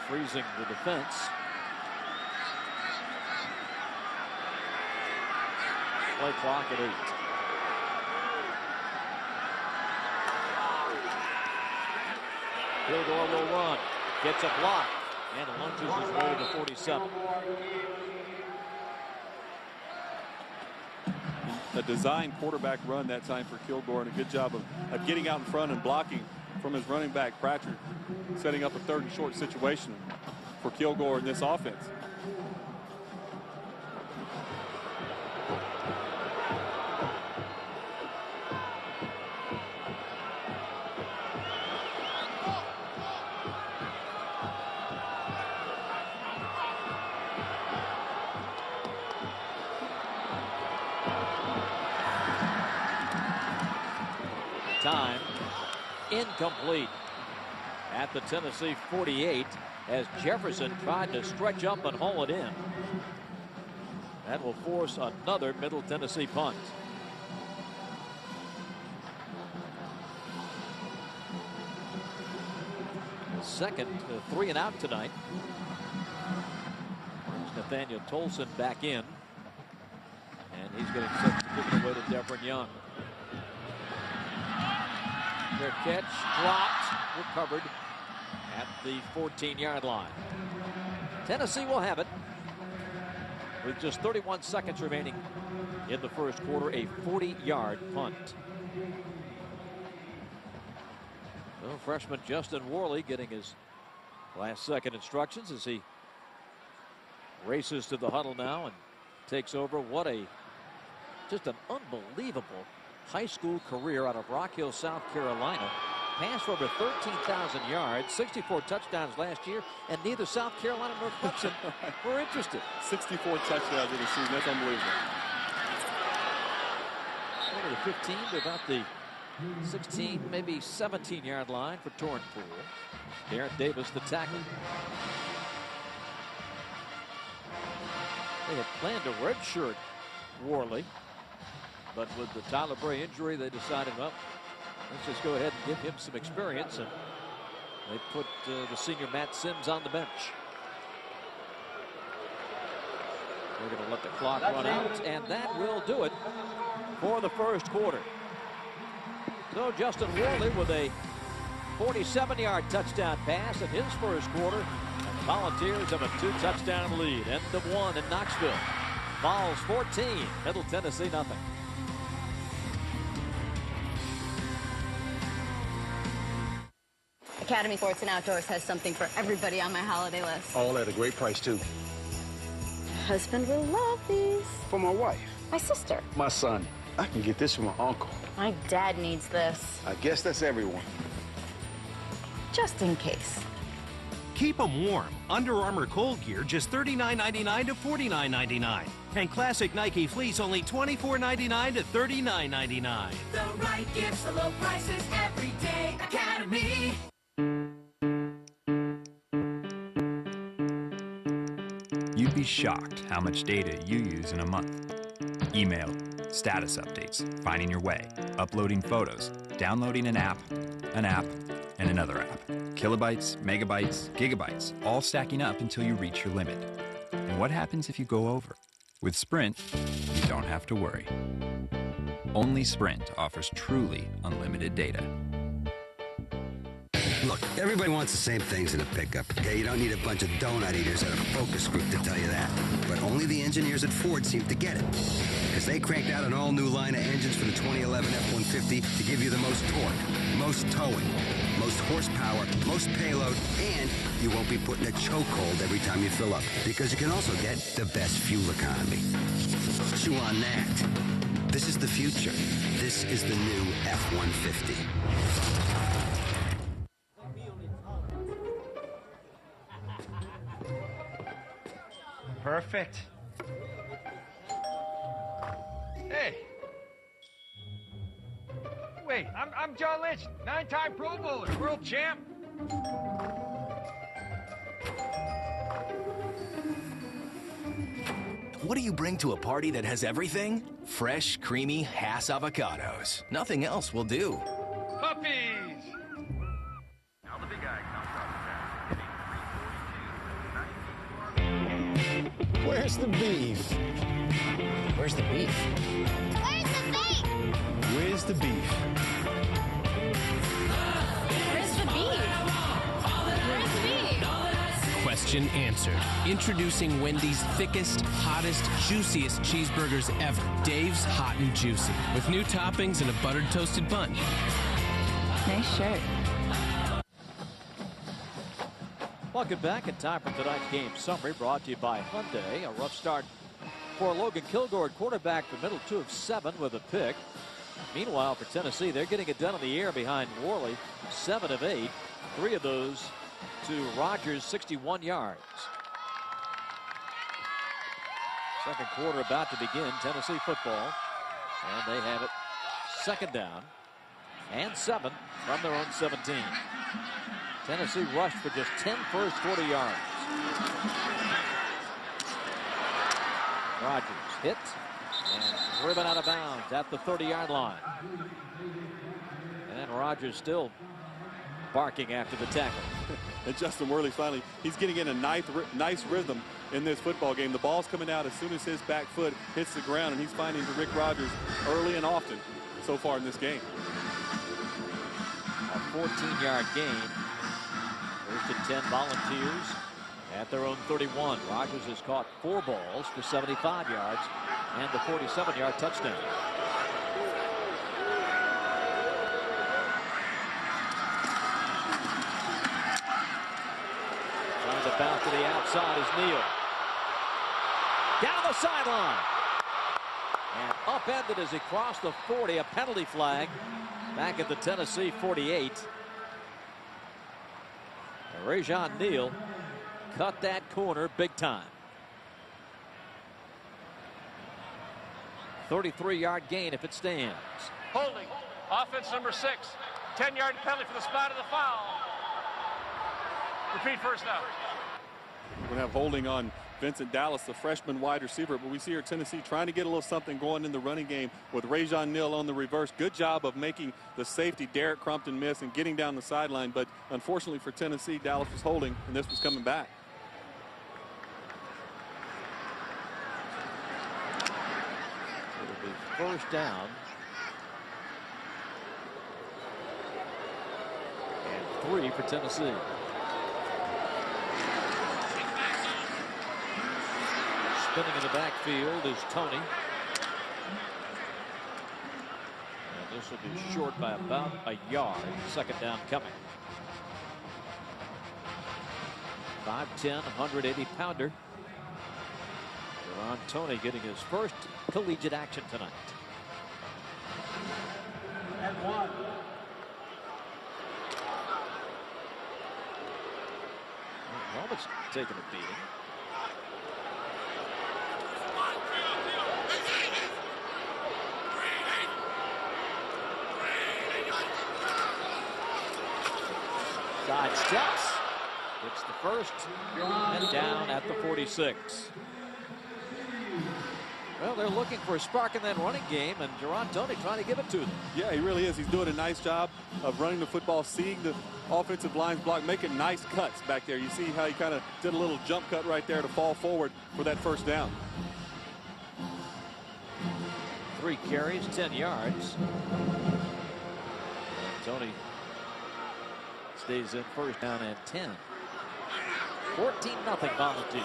Freezing the defense. Play clock at 8. Kilgore will run. Gets a block. And lunges his way to the 47. A design quarterback run that time for Kilgore, and a good job of getting out in front and blocking from his running back, Pratchard, setting up a 3rd and short situation for Kilgore in this offense. Time incomplete at the Tennessee 48 as Jefferson tried to stretch up and haul it in. That will force another Middle Tennessee punt. Second 3 and out tonight. Brings Nathaniel Tolson back in, and he's getting set to give it away to Devin Young. Their catch dropped, recovered at the 14-yard line. Tennessee will have it with just 31 seconds remaining in the first quarter, a 40-yard punt. So freshman Justin Worley getting his last-second instructions as he races to the huddle now and takes over. What just an unbelievable high school career out of Rock Hill, South Carolina. Passed for over 13,000 yards, 64 touchdowns last year, and neither South Carolina nor Clemson were interested. 64 touchdowns in the season. That's unbelievable. Over the 15 to about the 16, maybe 17-yard line for Tornpool. Darren Davis, the tackle. They had planned to redshirt Worley, but with the Tyler Bray injury, they decided, well, let's just go ahead and give him some experience, and they put the senior Matt Sims on the bench. We're going to let the clock run out, and that will do it for the first quarter. So Justin Worley with a 47-yard touchdown pass in his first quarter. And the Volunteers have a 2-touchdown lead. End of 1 in Knoxville. Vols 14, Middle Tennessee nothing. Academy Sports and Outdoors has something for everybody on my holiday list. All at a great price, too. My husband will love these. For my wife. My sister. My son. I can get this from my uncle. My dad needs this. I guess that's everyone. Just in case. Keep them warm. Under Armour cold gear, just $39.99 to $49.99. And classic Nike fleece only $24.99 to $39.99. The right gives the low prices every day. Academy. You'd be shocked how much data you use in a month. Email, status updates, finding your way, uploading photos, downloading an app, and another app. Kilobytes, megabytes, gigabytes, all stacking up until you reach your limit. And what happens if you go over? With Sprint, you don't have to worry. Only Sprint offers truly unlimited data. Look, everybody wants the same things in a pickup, okay? You don't need a bunch of donut eaters at a focus group to tell you that. But only the engineers at Ford seem to get it. Because they cranked out an all-new line of engines for the 2011 F-150 to give you the most torque, most towing, most horsepower, most payload, and you won't be put in a chokehold every time you fill up. Because you can also get the best fuel economy. Chew on that. This is the future. This is the new F-150. Perfect. Hey. Wait, I'm John Lynch, 9-time Pro Bowler, world champ. What do you bring to a party that has everything? Fresh, creamy Hass avocados. Nothing else will do. Puppies! Now the big guy comes up. Where's the beef? Where's the beef? Where's the beef? Where's the beef? Where's the beef? Where's the beef? Question answered. Introducing Wendy's thickest, hottest, juiciest cheeseburgers ever. Dave's Hot and Juicy. With new toppings and a buttered toasted bun. Nice shirt. Welcome back in time for tonight's game summary brought to you by Hyundai. A rough start for Logan Kilgore, quarterback, the middle 2 of 7 with a pick. Meanwhile, for Tennessee, they're getting it done in the air behind Worley, 7 of 8. 3 of those to Rogers, 61 yards. Second quarter about to begin. Tennessee football. And they have it second down and 7 from their own 17. Tennessee rushed for just 10 first 40 yards. Rogers hit and driven out of bounds at the 30-yard line. And Rogers still barking after the tackle. And Justin Worley finally, he's getting in a nice rhythm in this football game. The ball's coming out as soon as his back foot hits the ground, and he's finding Rick Rogers early and often so far in this game. A 14-yard gain. First and 10 Volunteers at their own 31. Rogers has caught 4 balls for 75 yards and the 47-yard touchdown. Trying to bounce to the outside is Neal. Down the sideline. And upended as he crossed the 40. A penalty flag back at the Tennessee 48. Rajon Neal cut that corner big time. 33-yard gain if it stands. Holding. Offense number 6. 10-yard penalty for the spot of the foul. Repeat first down. We're going to have holding on Vincent Dallas, the freshman wide receiver, but we see here Tennessee trying to get a little something going in the running game with Rajon Neal on the reverse. Good job of making the safety Derek Crumpton miss and getting down the sideline, but unfortunately for Tennessee, Dallas was holding and this was coming back. It'll be first down. And 3 for Tennessee. Spinning in the backfield is Tony. And this will be short by about a yard. Second down coming. 5'10", 180-pounder. Ron Tony getting his first collegiate action tonight. And 1. Helmet's taking a beating. Side steps. It's the first and down at the 46. Well, they're looking for a spark in that running game, and Jaron Toney trying to give it to them. Yeah, he really is. He's doing a nice job of running the football, seeing the offensive lines block, making nice cuts back there. You see how he kind of did a little jump cut right there to fall forward for that first down. 3 carries, 10 yards. Toney stays in first down and 10. 14-0 Volunteers.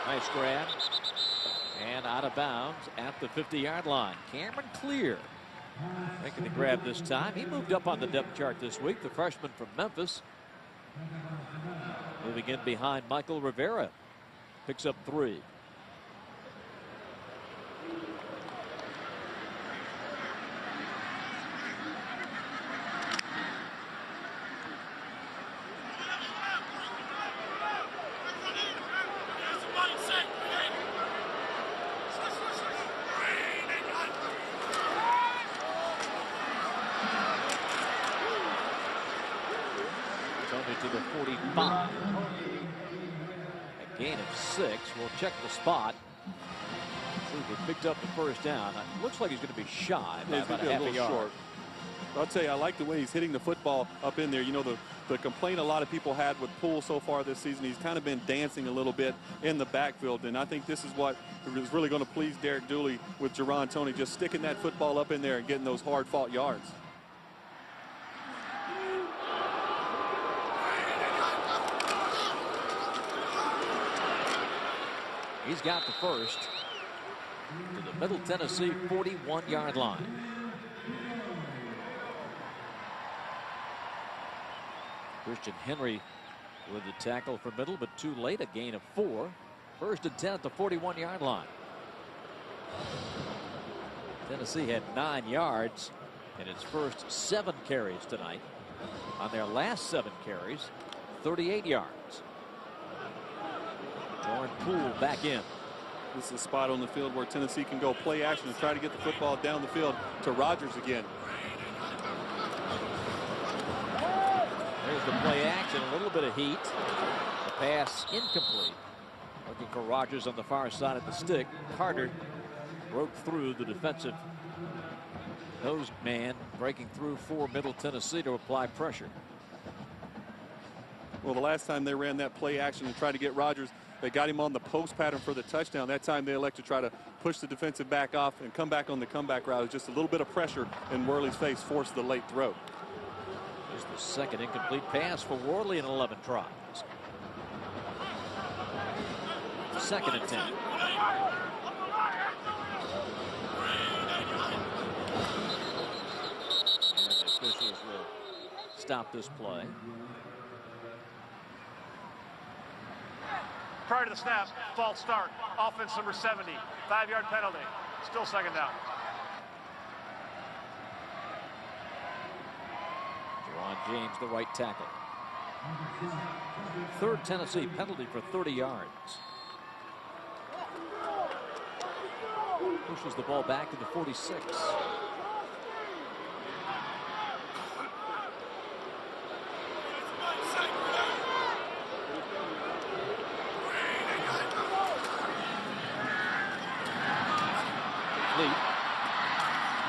Nice grab. And out of bounds at the 50-yard line. Cameron Clear making the grab this time. He moved up on the depth chart this week. The freshman from Memphis. Moving in behind Michael Rivera. Picks up 3. To the 45. A gain of 6. We'll check the spot. See if he picked up the first down. It looks like he's going to be shy by about a half a yard. Short. I'll tell you, I like the way he's hitting the football up in there. You know, the complaint a lot of people had with Poole so far this season, he's kind of been dancing a little bit in the backfield, and I think this is what is really going to please Derek Dooley with Jaron Toney, just sticking that football up in there and getting those hard-fought yards. He's got the first to the Middle Tennessee 41-yard line. Christian Henry with the tackle for Middle, but too late. A gain of 4. First and 10 at the 41-yard line. Tennessee had 9 yards in its first 7 carries tonight. On their last 7 carries, 38 yards. Jordan Poole back in. This is a spot on the field where Tennessee can go play action and try to get the football down the field to Rogers again. There's the play action, a little bit of heat. The pass incomplete. Looking for Rogers on the far side of the stick. Carter broke through the defensive nose man, breaking through for Middle Tennessee to apply pressure. Well, the last time they ran that play action and tried to get Rogers, they got him on the post pattern for the touchdown. That time they elect to try to push the defensive back off and come back on the comeback route. It's just a little bit of pressure in Worley's face forced the late throw. Here's the second incomplete pass for Worley in 11 tries. Second and 10. And the officials will stop this play. Prior to the snap, false start. Offense number 70. 5-yard penalty. Still second down. Jaron James, the right tackle. Third Tennessee penalty for 30 yards. Pushes the ball back to the 46.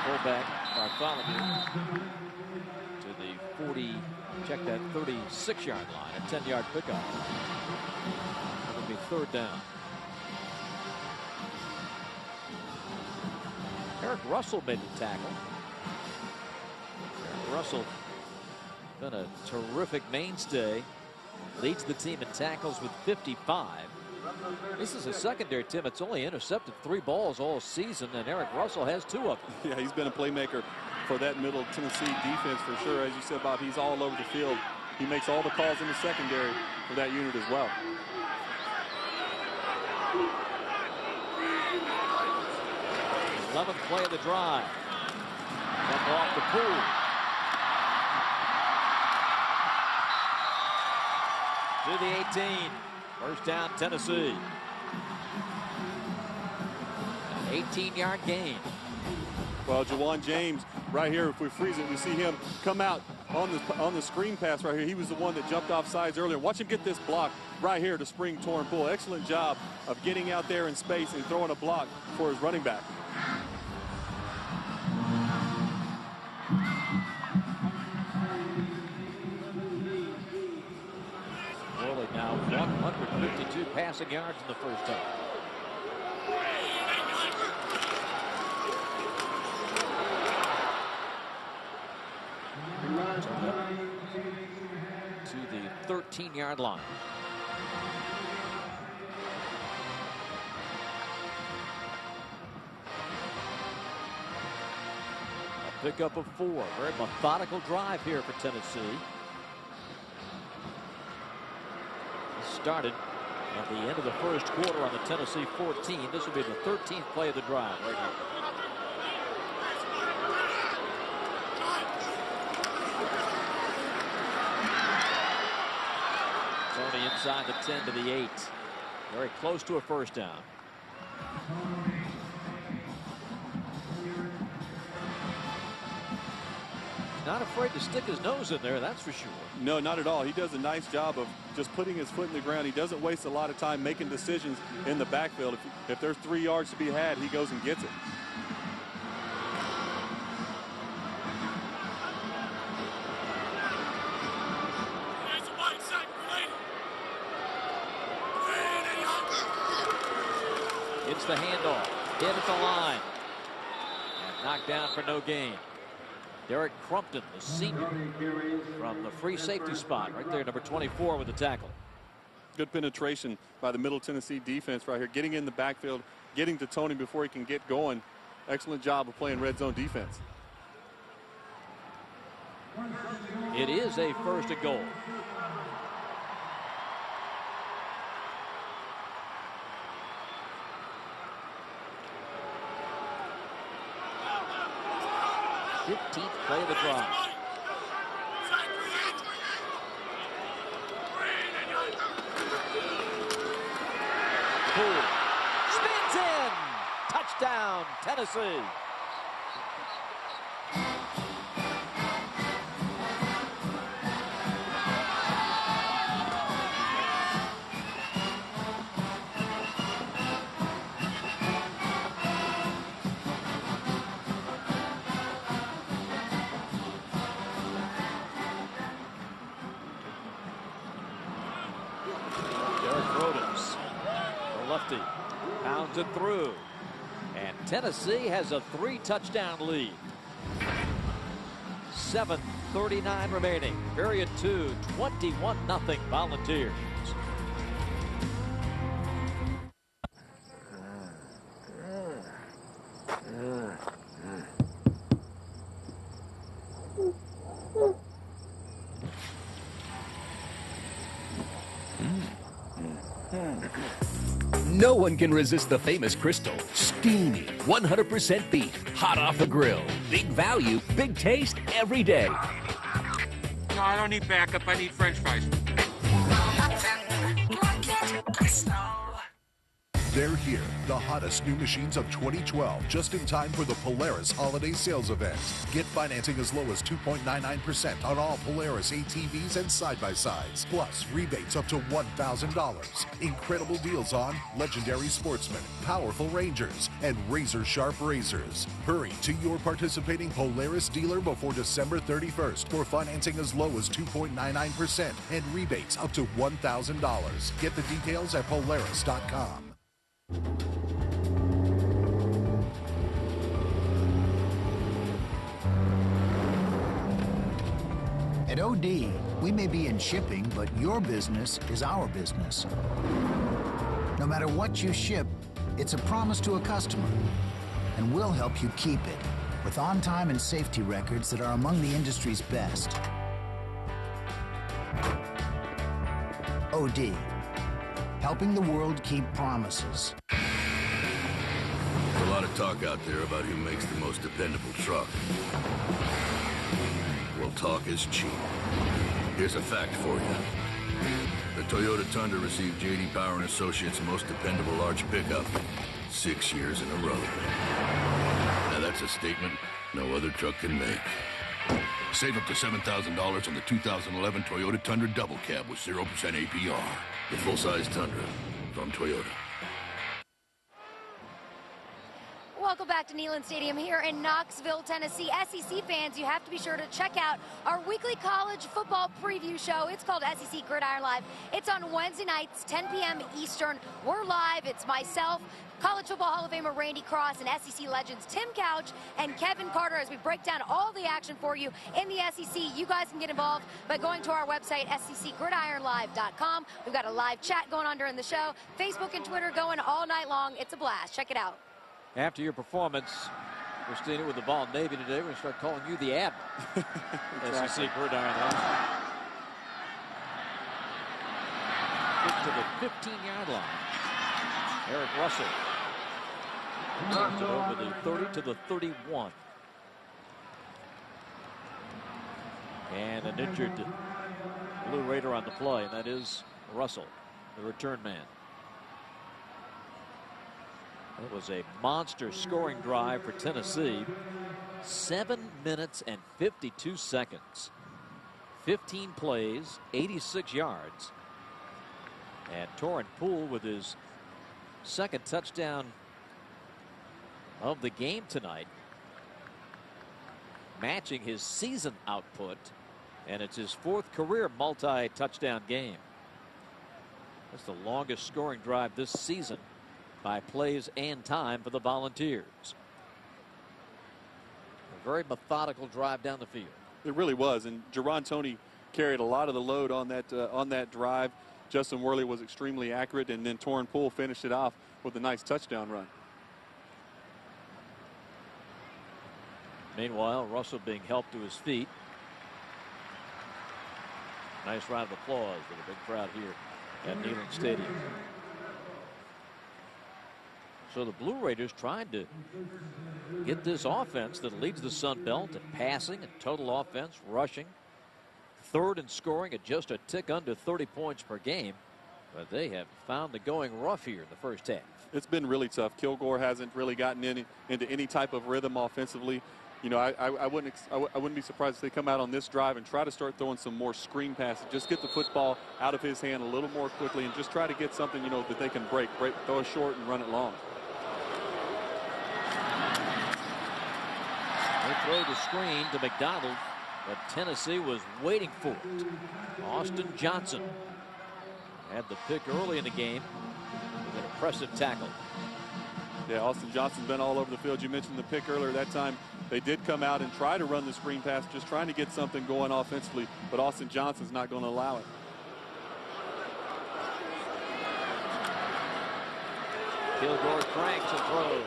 Fullback Bartholomew to the 40, check that 36-yard line, a 10-yard pickup. It'll be third down. Eric Russell made the tackle. Eric Russell been a terrific mainstay. Leads the team in tackles with 55. This is a secondary, Tim. It's only intercepted 3 balls all season, and Eric Russell has 2 of them. Yeah, he's been a playmaker for that Middle Tennessee defense for sure. As you said, Bob, he's all over the field. He makes all the calls in the secondary for that unit as well. The 11th play of the drive. Then off the Poole. To the 18. First down, Tennessee. 18-yard gain. Well, Jawan James right here, if we freeze it, we see him come out on the screen pass right here. He was the one that jumped off sides earlier. Watch him get this block right here to spring Torin Poole. Excellent job of getting out there in space and throwing a block for his running back. Worley now 152 passing yards in the first half. To the 13-yard line. A pickup of 4. Very methodical drive here for Tennessee. Started at the end of the first quarter on the Tennessee 14. This will be the 13th play of the drive right here. Tony inside the 10 to the 8. Very close to a first down. Not afraid to stick his nose in there, that's for sure. No, not at all. He does a nice job of just putting his foot in the ground. He doesn't waste a lot of time making decisions in the backfield. If there's 3 yards to be had, he goes and gets it. It's the handoff. Hit at the line. And knocked down for no gain. Derek Crumpton, the senior, from the free safety spot right there, number 24 with the tackle. Good penetration by the Middle Tennessee defense right here, getting in the backfield, getting to Tony before he can get going. Excellent job of playing red zone defense. It is a first and goal. Play of the drive. Poole spins in. Touchdown, Tennessee. Pounds it through. And Tennessee has a 3-touchdown lead. 7:39 remaining. Period 2, 21-0 Volunteers. No one can resist the famous Crystal. Steamy, 100% beef, hot off the grill. Big value, big taste every day. No, I don't need backup. I need French fries. They're here, the hottest new machines of 2012, just in time for the Polaris Holiday Sales Event. Get financing as low as 2.99% on all Polaris ATVs and side-by-sides, plus rebates up to $1,000. Incredible deals on legendary Sportsman, powerful Rangers, and razor-sharp razors. Hurry to your participating Polaris dealer before December 31st for financing as low as 2.99% and rebates up to $1,000. Get the details at Polaris.com. At OD, we may be in shipping, but your business is our business. No matter what you ship, it's a promise to a customer, and we'll help you keep it with on-time and safety records that are among the industry's best. OD, helping the world keep promises. There's a lot of talk out there about who makes the most dependable truck. Well, talk is cheap. Here's a fact for you. The Toyota Tundra received J.D. Power & Associates' most dependable large pickup 6 years in a row. Now that's a statement no other truck can make. Save up to $7,000 on the 2011 Toyota Tundra Double Cab with 0% APR. The full-size Tundra from Toyota. Welcome back to Neyland Stadium here in Knoxville, Tennessee. SEC fans, you have to be sure to check out our weekly college football preview show. It's called SEC Gridiron Live. It's on Wednesday nights, 10 p.m. Eastern. We're live. It's myself, College Football Hall of Famer Randy Cross, and SEC legends Tim Couch and Kevin Carter as we break down all the action for you in the SEC. You guys can get involved by going to our website, SECGridironLive.com. We've got a live chat going on during the show. Facebook and Twitter going all night long. It's a blast. Check it out. After your performance, Christina, with the ball in Navy today, we're going to start calling you the Admiral. SEC Gridiron Live. Kick to the 15-yard line. Eric Russell turns it over the 30 to the 31. And an injured Blue Raider on the play, and that is Russell, the return man. It was a monster scoring drive for Tennessee. 7 minutes and 52 seconds. 15 plays, 86 yards. And Torrent Poole with his second touchdown of the game tonight, matching his season output, and it's his 4th career multi-touchdown game. That's the longest scoring drive this season by plays and time for the Volunteers. A very methodical drive down the field. It really was, and Jerron Toney carried a lot of the load on that drive. Justin Worley was extremely accurate, and then Torrent Poole finished it off with a nice touchdown run. Meanwhile, Russell being helped to his feet. Nice round of applause with a big crowd here at Neyland Stadium. So the Blue Raiders tried to get this offense that leads the Sun Belt in passing and total offense, rushing, 3rd in scoring at just a tick under 30 points per game. But they have found the going rough here in the first half. It's been really tough. Kilgore hasn't really gotten into any type of rhythm offensively. You know, I wouldn't be surprised if they come out on this drive and try to start throwing some more screen passes. Just get the football out of his hand a little more quickly and just try to get something, you know, that they can break, throw it short and run it long. They throw the screen to McDonald, but Tennessee was waiting for it. Austin Johnson had the pick early in the game with an impressive tackle. Yeah, Austin Johnson's been all over the field. You mentioned the pick earlier. That time they did come out and try to run the screen pass, just trying to get something going offensively, but Austin Johnson's not going to allow it. Kilgore cranks and throws.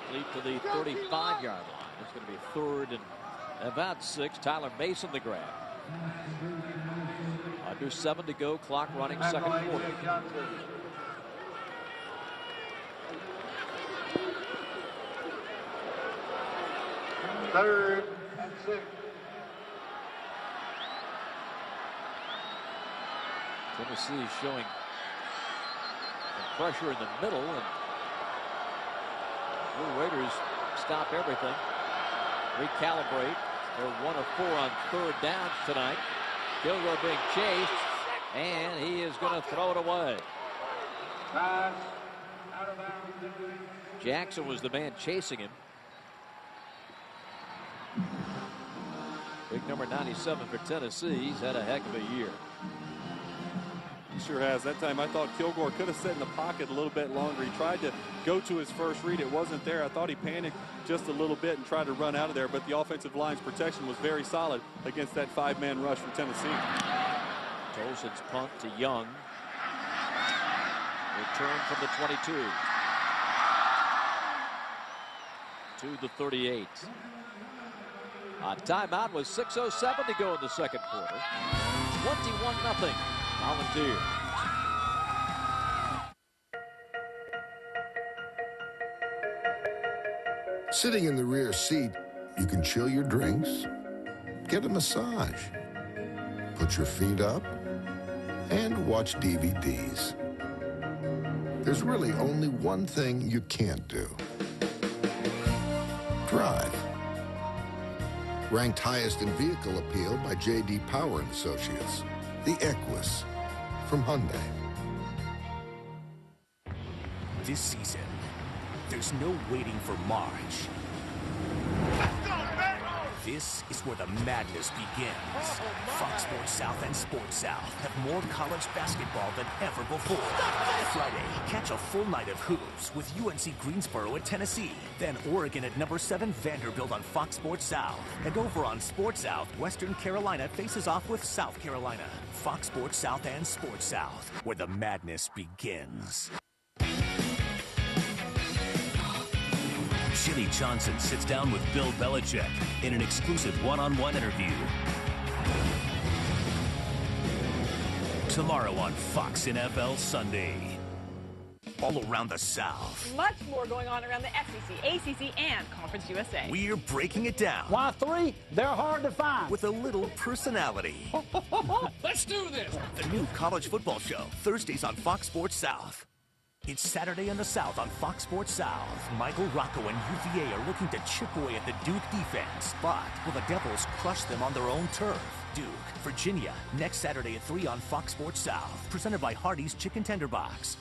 Complete to the 35-yard line. It's going to be 3rd and about 6. Tyler Mason the grab. Under 7 to go. Clock running, second quarter. Third and 6. Tennessee is showing some pressure in the middle, and Blue Raiders stop everything, recalibrate. They're 1 of 4 on 3rd down tonight. Kilgore being chased, and he is going to throw it away. Pass out of bounds. Jackson was the man chasing him. Big number 97 for Tennessee. He's had a heck of a year. He sure has. That time I thought Kilgore could have sat in the pocket a little bit longer. He tried to go to his first read. It wasn't there. I thought he panicked just a little bit and tried to run out of there, but the offensive line's protection was very solid against that 5-man rush from Tennessee. Tolson's punt to Young. Return from the 22. To the 38. A timeout with 6:07 to go in the second quarter. 21-0 Volunteers. Sitting in the rear seat, you can chill your drinks, get a massage, put your feet up, and watch DVDs. There's really only one thing you can't do. Drive. Ranked highest in vehicle appeal by J.D. Power & Associates. The Equus from Hyundai. This season, there's no waiting for March. This is where the madness begins. Fox Sports South and Sports South have more college basketball than ever before. Friday, catch a full night of hoops with UNC Greensboro at Tennessee. Then Oregon at number 7 Vanderbilt on Fox Sports South. And over on Sports South, Western Carolina faces off with South Carolina. Fox Sports South and Sports South, where the madness begins. Jimmy Johnson sits down with Bill Belichick in an exclusive one-on-one interview. Tomorrow on Fox NFL Sunday. All around the South. Much more going on around the SEC, ACC, and Conference USA. We're breaking it down. Why 3? They're hard to find. With a little personality. Let's do this. The new college football show, Thursdays on Fox Sports South. It's Saturday in the South on Fox Sports South. Michael Rocco and UVA are looking to chip away at the Duke defense, but will the Devils crush them on their own turf? Duke, Virginia, next Saturday at 3 on Fox Sports South. Presented by Hardee's Chicken Tender Box.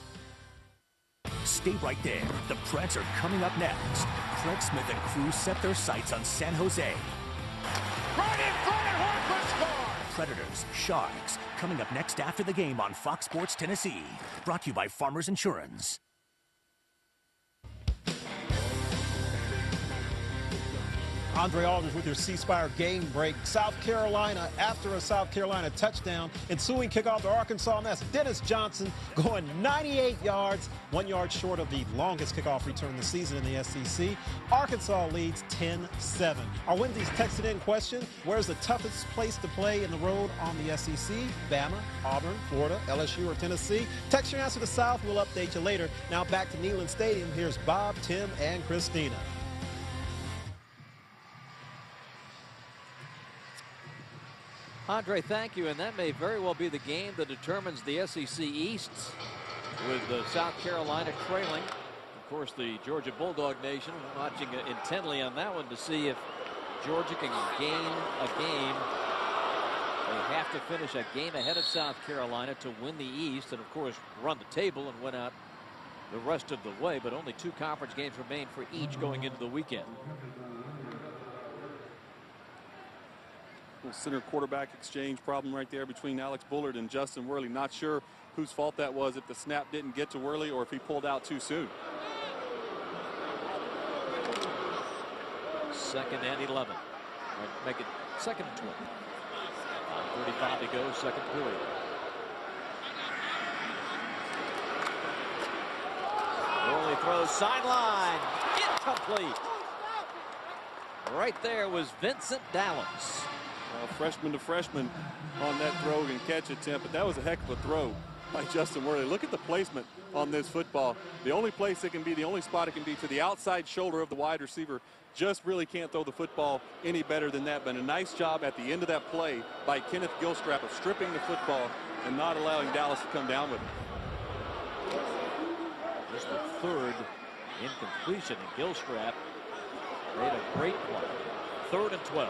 Stay right there. The Preds are coming up next. Craig Smith and crew set their sights on San Jose. Right in front of Horford scores! Predators, Sharks, coming up next after the game on Fox Sports Tennessee. Brought to you by Farmers Insurance. Andre Aldridge with your C Spire game break. South Carolina after a South Carolina touchdown. Ensuing kickoff to Arkansas, and that's Dennis Johnson going 98 yards, 1 yard short of the longest kickoff return this season in the SEC. Arkansas leads 10-7. Our Wednesday's texted in question: where's the toughest place to play in the road on the SEC? Bama, Auburn, Florida, LSU, or Tennessee? Text your answer to South. We'll update you later. Now back to Neyland Stadium. Here's Bob, Tim, and Christina. Andre, thank you, and that may very well be the game that determines the SEC East, with South Carolina trailing. Of course, the Georgia Bulldog Nation watching intently on that one to see if Georgia can gain a game. They have to finish a game ahead of South Carolina to win the East and, of course, run the table and win out the rest of the way, but only 2 conference games remain for each going into the weekend. Little center quarterback exchange problem right there between Alex Bullard and Justin Worley. Not sure whose fault that was, if the snap didn't get to Worley or if he pulled out too soon. 2nd and 11. Make it 2nd and 20. 35 to go, second period. Worley throws sideline. Incomplete. Right there was Vincent Dallas. Freshman to freshman on that throw and catch attempt, but that was a heck of a throw by Justin Worley. Look at the placement on this football. The only place it can be, the only spot it can be, to the outside shoulder of the wide receiver. Just really can't throw the football any better than that. But a nice job at the end of that play by Kenneth Gilstrap of stripping the football and not allowing Dallas to come down with it. Just the 3rd incompletion, and Gilstrap made a great play. 3rd and 12.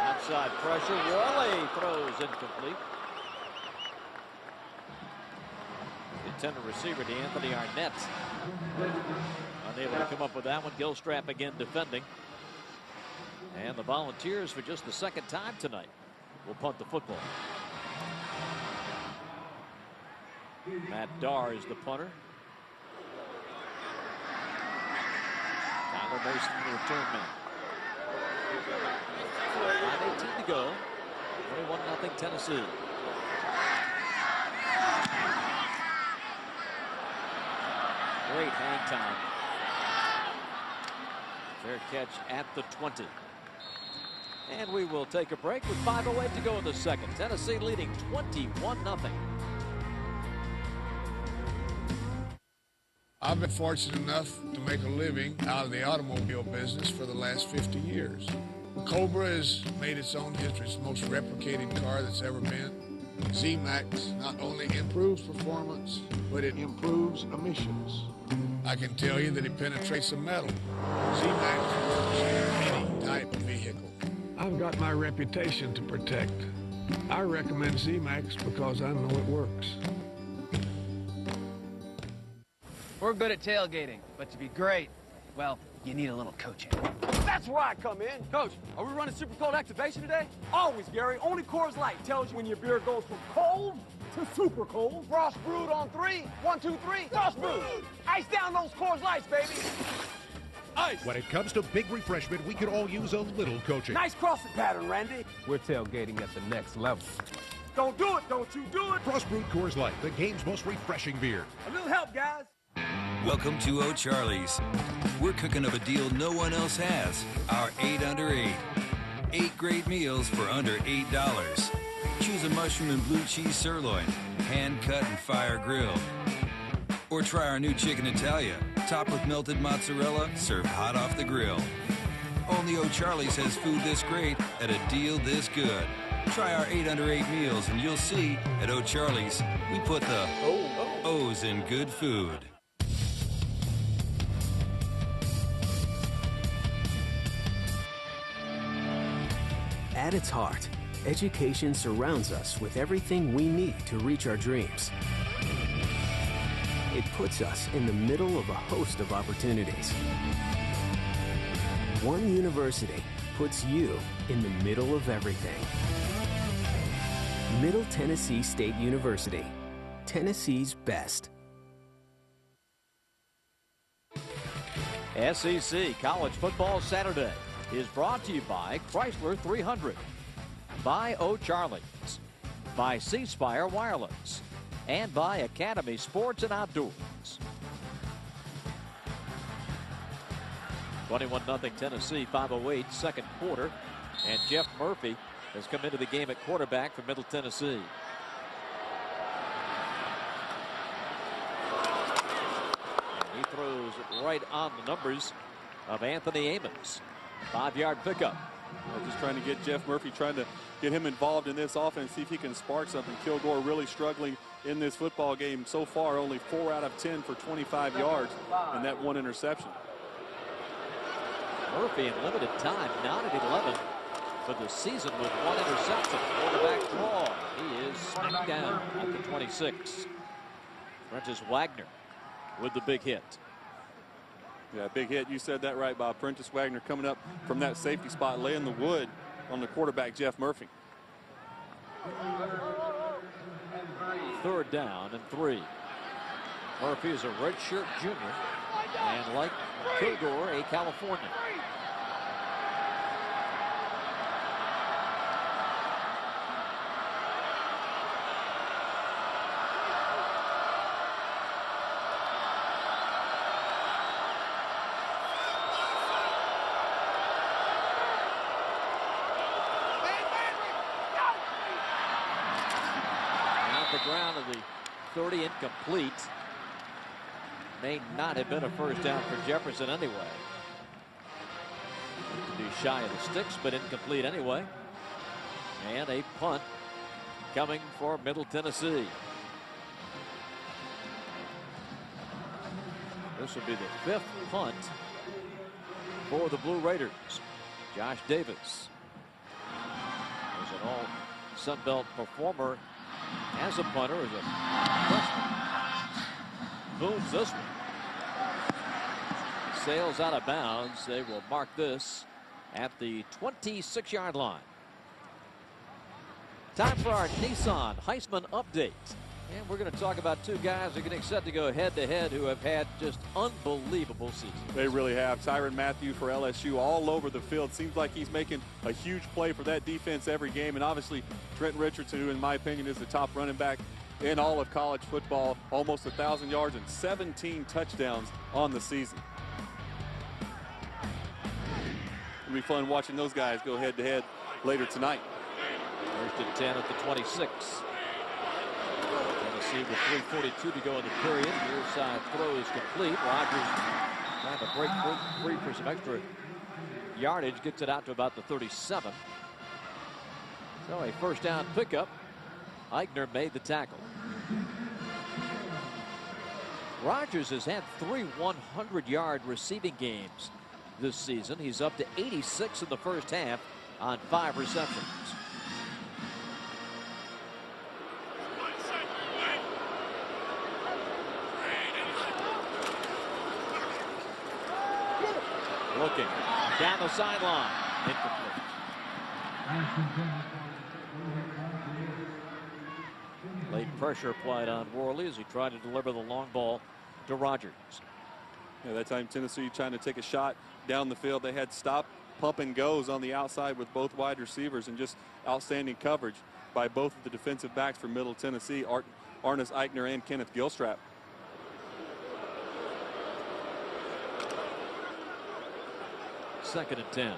Outside pressure. Worley throws incomplete. The intended receiver to Anthony Arnett. Unable to come up with that one. Gilstrap again defending. And the Volunteers, for just the 2nd time tonight, will punt the football. Matt Darr is the punter. Tyler Mason, the return man. 5:18 to go. 21-0 Tennessee. Great hang time. Fair catch at the 20. And we will take a break with 5:08 to go in the 2nd. Tennessee leading 21-0. I've been fortunate enough to make a living out of the automobile business for the last 50 years. Cobra has made its own history. It's the most replicated car that's ever been. Z-Max not only improves performance, but it improves emissions. I can tell you that it penetrates the metal. Z-Max works in any type of vehicle. I've got my reputation to protect. I recommend Z-Max because I know it works. We're good at tailgating, but to be great, well, you need a little coaching. That's where I come in. Coach, are we running super cold activation today? Always, Gary. Only Coors Light tells you when your beer goes from cold to super cold. Frost brewed on 3. 1, 2, 3. Frost brewed. Ice down those Coors Lights, baby. Ice. When it comes to big refreshment, we could all use a little coaching. Nice crossing pattern, Randy. We're tailgating at the next level. Don't do it. Don't you do it. Frost brewed Coors Light, the game's most refreshing beer. A little help, guys. Welcome to O'Charlie's. We're cooking up a deal no one else has. Our 8 under 8. 8 great meals for under $8. Choose a mushroom and blue cheese sirloin, hand cut and fire grilled. Or try our new chicken Italia, topped with melted mozzarella, served hot off the grill. Only O'Charlie's has food this great at a deal this good. Try our 8 under 8 meals and you'll see at O'Charlie's we put the O's in good food. At its heart, education surrounds us with everything we need to reach our dreams. It puts us in the middle of a host of opportunities. One university puts you in the middle of everything. Middle Tennessee State University, Tennessee's best. SEC College Football Saturday is brought to you by Chrysler 300, by O'Charlie's, by C Spire Wireless, and by Academy Sports and Outdoors. 21-0 Tennessee, 5:08 second quarter, and Jeff Murphy has come into the game at quarterback for Middle Tennessee. And he throws right on the numbers of Anthony Amos. 5-yard pickup. Just trying to get Jeff Murphy, trying to get him involved in this offense, see if he can spark something. Kilgore really struggling in this football game so far, only 4 out of 10 for 25 yards and that 1 interception. Murphy in limited time, not at 11 for the season with 1 interception. Quarterback draw. He is smacked down at the 26. Prentice Wagner with the big hit. Yeah, big hit. You said that right, Bob. Prentice Wagner coming up from that safety spot, laying the wood on the quarterback, Jeff Murphy. 3rd down and 3. Murphy is a redshirt junior, and like Kilgore, a Californian. Ground of the 30, incomplete. May not have been a first down for Jefferson anyway. To be shy of the sticks, but incomplete anyway. And a punt coming for Middle Tennessee. This will be the 5th punt for the Blue Raiders. Josh Davis is an all Sun Belt performer as a punter, as a freshman. Moves this one. Sails out of bounds. They will mark this at the 26-yard line. Time for our Nissan Heisman update. And we're going to talk about 2 guys who are getting set to go head-to-head who have had just unbelievable seasons. They really have. Tyrann Mathieu for LSU all over the field. Seems like he's making a huge play for that defense every game. And obviously, Trenton Richardson, who in my opinion is the top running back in all of college football. Almost 1,000 yards and 17 touchdowns on the season. It'll be fun watching those guys go head-to-head later tonight. 1st and 10 at the 26. Tennessee with 3:42 to go in the period. Near side throw is complete. Rogers trying to break free for some extra yardage, gets it out to about the 37. So a first down pickup. Eichner made the tackle. Rodgers has had 3 100-yard receiving games this season. He's up to 86 in the first half on 5 receptions. Looking down the sideline. Incomplete. Late pressure applied on Worley as he tried to deliver the long ball to Rodgers. Yeah, that time Tennessee trying to take a shot down the field. They had stop, pump, and goes on the outside with both wide receivers, and just outstanding coverage by both of the defensive backs from Middle Tennessee, Arnis Eichner and Kenneth Gilstrap. Second and 10.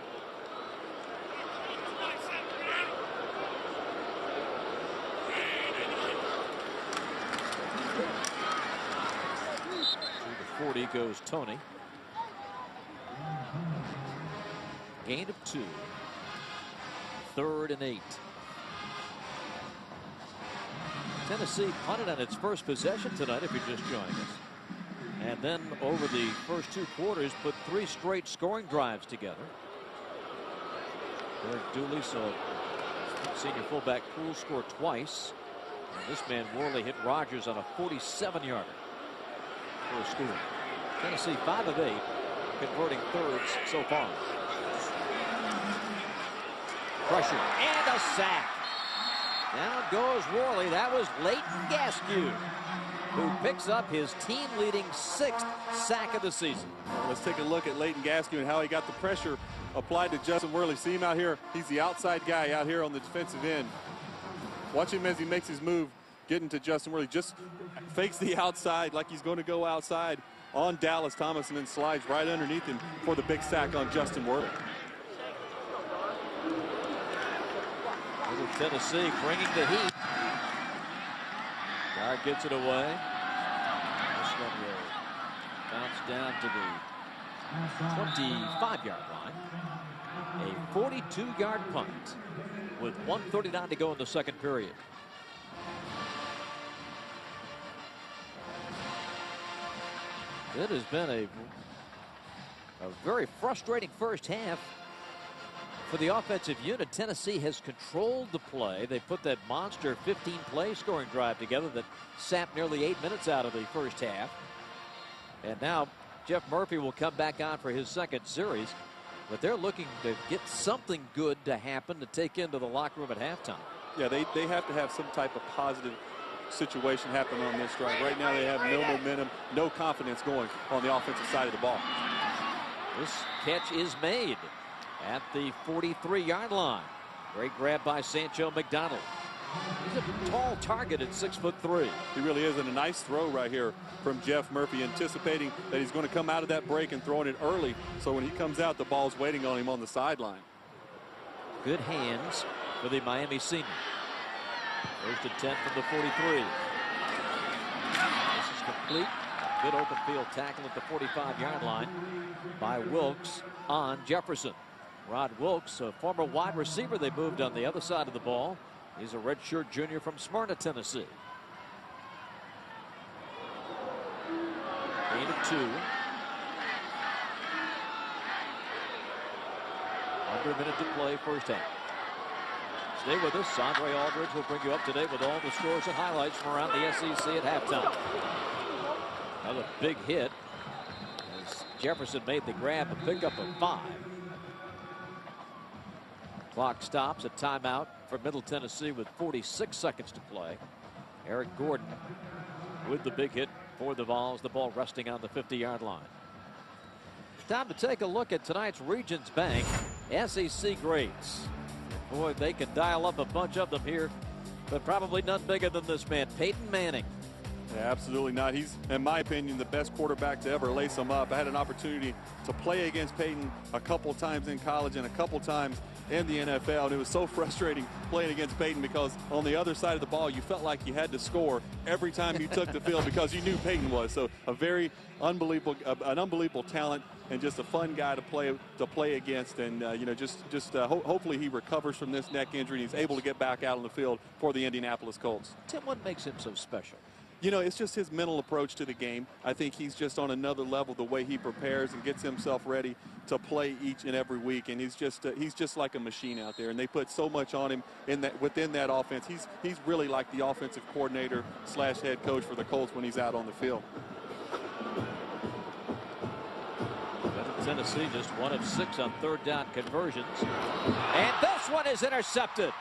To the 40 goes Tony. Gain of 2. 3rd and 8. Tennessee punted on its first possession tonight, if you're just joining us. And then over the first 2 quarters, put 3 straight scoring drives together. Derek Dooley saw senior fullback Poole score twice. And this man Worley hit Rodgers on a 47-yarder for a score. Tennessee 5 of 8, converting thirds so far. Pressure and a sack. Down goes Worley. That was Leighton Gaskew, who picks up his team-leading 6th sack of the season. Well, let's take a look at Leighton Gaskew and how he got the pressure applied to Justin Worley. See him out here. He's the outside guy out here on the defensive end. Watch him as he makes his move, getting to Justin Worley. Just fakes the outside like he's going to go outside on Dallas Thomas and then slides right underneath him for the big sack on Justin Worley. Middle Tennessee bringing the heat. Guard gets it away. This one will bounce down to the 25-yard line. A 42-yard punt with 1:39 to go in the second period. It has been a very frustrating first half for the offensive unit. Tennessee has controlled the play. They put that monster 15-play scoring drive together that sapped nearly 8 minutes out of the first half. And now Jeff Murphy will come back on for his second series. But they're looking to get something good to happen to take into the locker room at halftime. Yeah, they have to have some type of positive situation happen on this drive. Right now they have no momentum, no confidence going on the offensive side of the ball. This catch is made at the 43-yard line. Great grab by Sancho McDonald. He's a tall target at 6'3". He really is, and a nice throw right here from Jeff Murphy, anticipating that he's going to come out of that break and throwing it early, so when he comes out, the ball's waiting on him on the sideline. Good hands for the Miami senior. First and 10 from the 43. This is complete. Good open field tackle at the 45-yard line by Wilkes on Jefferson. Rod Wilkes, a former wide receiver they moved on the other side of the ball. He's a redshirt junior from Smyrna, Tennessee. Gain of 2. Under a minute to play, first half. Stay with us. Andre Aldridge will bring you up to date with all the scores and highlights from around the SEC at halftime. Another big hit as Jefferson made the grab, a pickup of 5. Clock stops, a timeout for Middle Tennessee with 46 seconds to play. Eric Gordon with the big hit for the Vols, the ball resting on the 50-yard line. Time to take a look at tonight's Regions Bank SEC grades. Boy, they could dial up a bunch of them here, but probably none bigger than this man, Peyton Manning. Yeah, absolutely not. He's, in my opinion, the best quarterback to ever lace them up. I had an opportunity to play against Peyton a couple times in college and a couple times in the NFL, and it was so frustrating playing against Peyton because on the other side of the ball, you felt like you had to score every time you took the field because you knew Peyton was. So an unbelievable talent and just a fun guy to play against. And hopefully he recovers from this neck injury and he's able to get back out on the field for the Indianapolis Colts. Tim, what makes him so special? You know, it's just his mental approach to the game. I think he's just on another level, the way he prepares and gets himself ready to play each and every week. And he's just like a machine out there. And they put so much on him within that offense. He's really like the offensive coordinator / head coach for the Colts when he's out on the field. Tennessee just 1 of 6 on third down conversions. And this one is intercepted.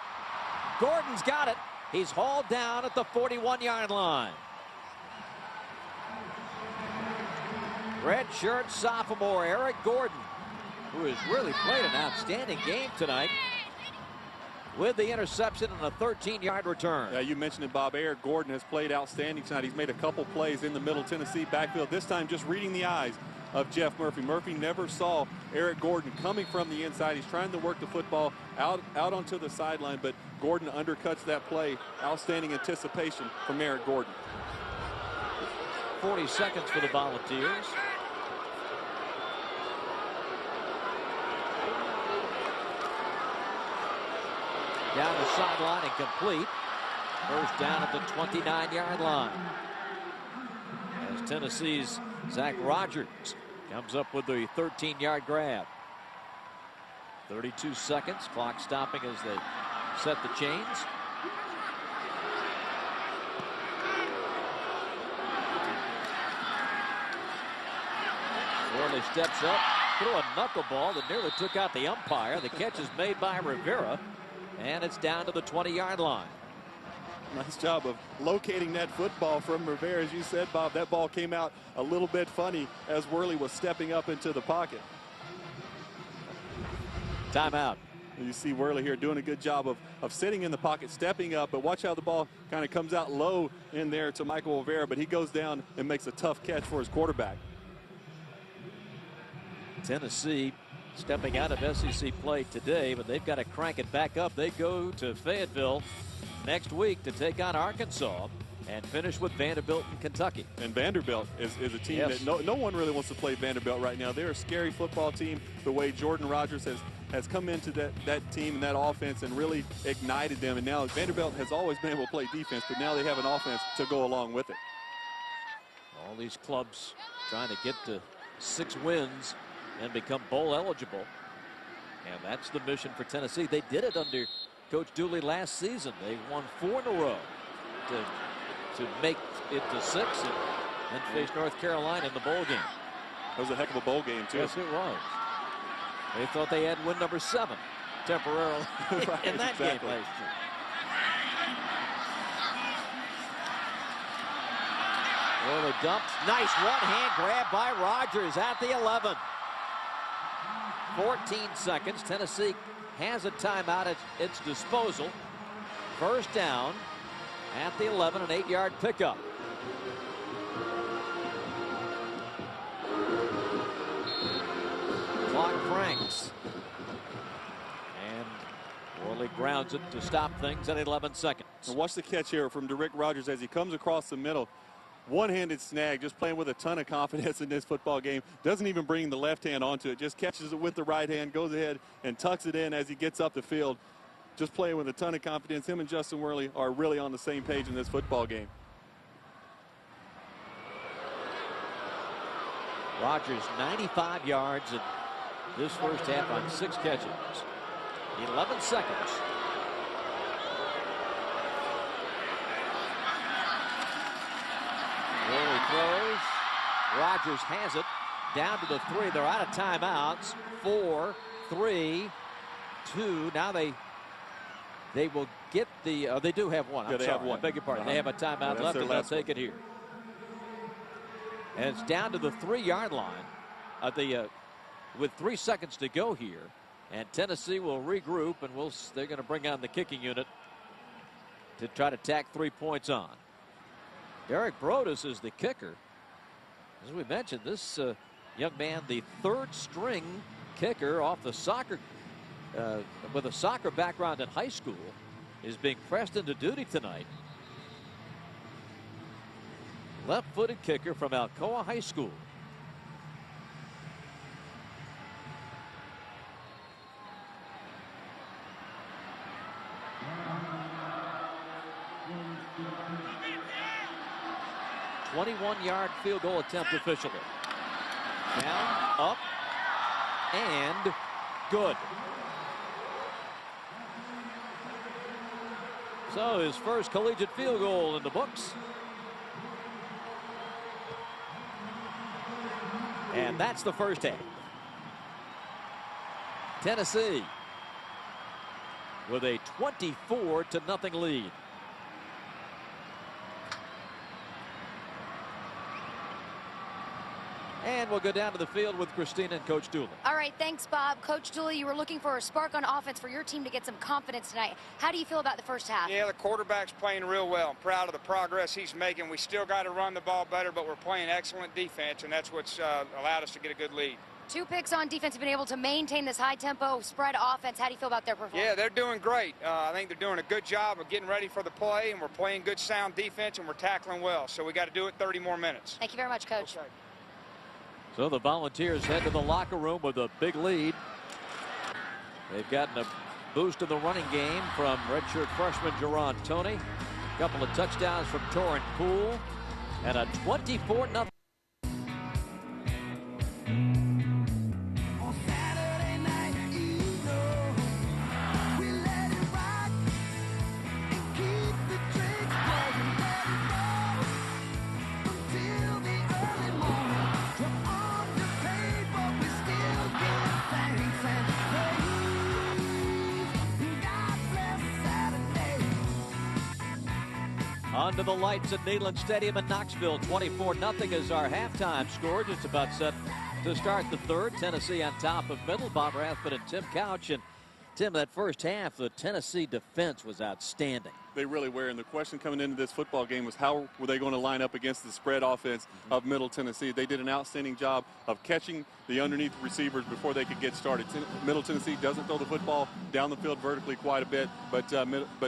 Gordon's got it. He's hauled down at the 41-yard line. Redshirt sophomore Eric Gordon, who has really played an outstanding game tonight, with the interception and a 13-yard return. Yeah, you mentioned it, Bob. Eric Gordon has played outstanding tonight. He's made a couple plays in the Middle Tennessee backfield, this time just reading the eyes of Jeff Murphy. Murphy never saw Eric Gordon coming from the inside. He's trying to work the football out onto the sideline, but Gordon undercuts that play. Outstanding anticipation from Eric Gordon. 40 seconds for the Volunteers. Down the sideline and complete. First down at the 29-yard line. As Tennessee's Zach Rogers comes up with the 13-yard grab. 32 seconds. Clock stopping as they set the chains. Worley steps up, threw a knuckleball that nearly took out the umpire. The catch is made by Rivera, and it's down to the 20-yard line. Nice job of locating that football from Rivera. As you said, Bob, that ball came out a little bit funny as Worley was stepping up into the pocket. Timeout. You see Worley here doing a good job of sitting in the pocket, stepping up, but watch how the ball kind of comes out low in there to Michael Rivera, but he goes down and makes a tough catch for his quarterback. Tennessee stepping out of SEC play today, but they've got to crank it back up. They go to Fayetteville next week to take on Arkansas and finish with Vanderbilt in Kentucky. And Vanderbilt is a team that no one really wants to play Vanderbilt right now. They're a scary football team. The way Jordan Rogers has come into that team and that offense and really ignited them. And now Vanderbilt has always been able to play defense, but now they have an offense to go along with it. All these clubs trying to get to 6 wins and become bowl eligible. And that's the mission for Tennessee. They did it under Coach Dooley last season. They won 4 in a row to make it to 6 and face North Carolina in the bowl game. That was a heck of a bowl game, too. Yes, it was. They thought they had win number 7 temporarily right, in that game last year. Worley dumps. Nice one-hand grab by Rogers at the 11. 14 seconds. Tennessee has a timeout at its disposal. First down at the 11, an 8-yard pickup. Clock cranks. And Worley grounds it to stop things at 11 seconds. And watch the catch here from DeRick Rogers as he comes across the middle. One-handed snag, just playing with a ton of confidence in this football game. Doesn't even bring the left hand onto it. Just catches it with the right hand, goes ahead and tucks it in as he gets up the field. Just playing with a ton of confidence. Him and Justin Worley are really on the same page in this football game. Rogers 95 yards in this first half on 6 catches. 11 seconds. Worley throws. Rogers has it down to the 3. They're out of timeouts. 4, 3, 2. Now they will get the. They do have one. Yeah, they have one. I beg your pardon. They have a timeout left, and they'll take it here. And it's down to the 3-yard line. With 3 seconds to go here, and Tennessee will regroup, and they're going to bring on the kicking unit to try to tack 3 points on. Derek Brodus is the kicker. As we mentioned, this young man, the third string kicker off the soccer, with a soccer background in high school, is being pressed into duty tonight. Left-footed kicker from Alcoa High School. A 21-yard field goal attempt officially. Down, up, and good. So his first collegiate field goal in the books. And that's the first half. Tennessee with a 24-0 lead. And we'll go down to the field with Christina and Coach Dooley. All right, thanks, Bob. Coach Dooley, you were looking for a spark on offense for your team to get some confidence tonight. How do you feel about the first half? Yeah, the quarterback's playing real well. I'm proud of the progress he's making. We still got to run the ball better, but we're playing excellent defense, and that's what's allowed us to get a good lead. 2 picks on defense, have been able to maintain this high-tempo spread offense. How do you feel about their performance? Yeah, they're doing great. I think they're doing a good job of getting ready for the play, and we're playing good, sound defense, and we're tackling well. So we got to do it 30 more minutes. Thank you very much, Coach. Okay. So the Volunteers head to the locker room with a big lead. They've gotten a boost in the running game from redshirt freshman Jerron Toney. A couple of touchdowns from Torrent Poole. And a 24-0. Under the lights at Neyland Stadium in Knoxville. 24-0 is our halftime score. Just about set to start the third. Tennessee on top of middle. Bob Rathman and Tim Couch. And Tim, that first half, the Tennessee defense was outstanding. They really were, and the question coming into this football game was how were they going to line up against the spread offense of Middle Tennessee. They did an outstanding job of catching the underneath receivers before they could get started. Middle Tennessee doesn't throw the football down the field vertically quite a bit, but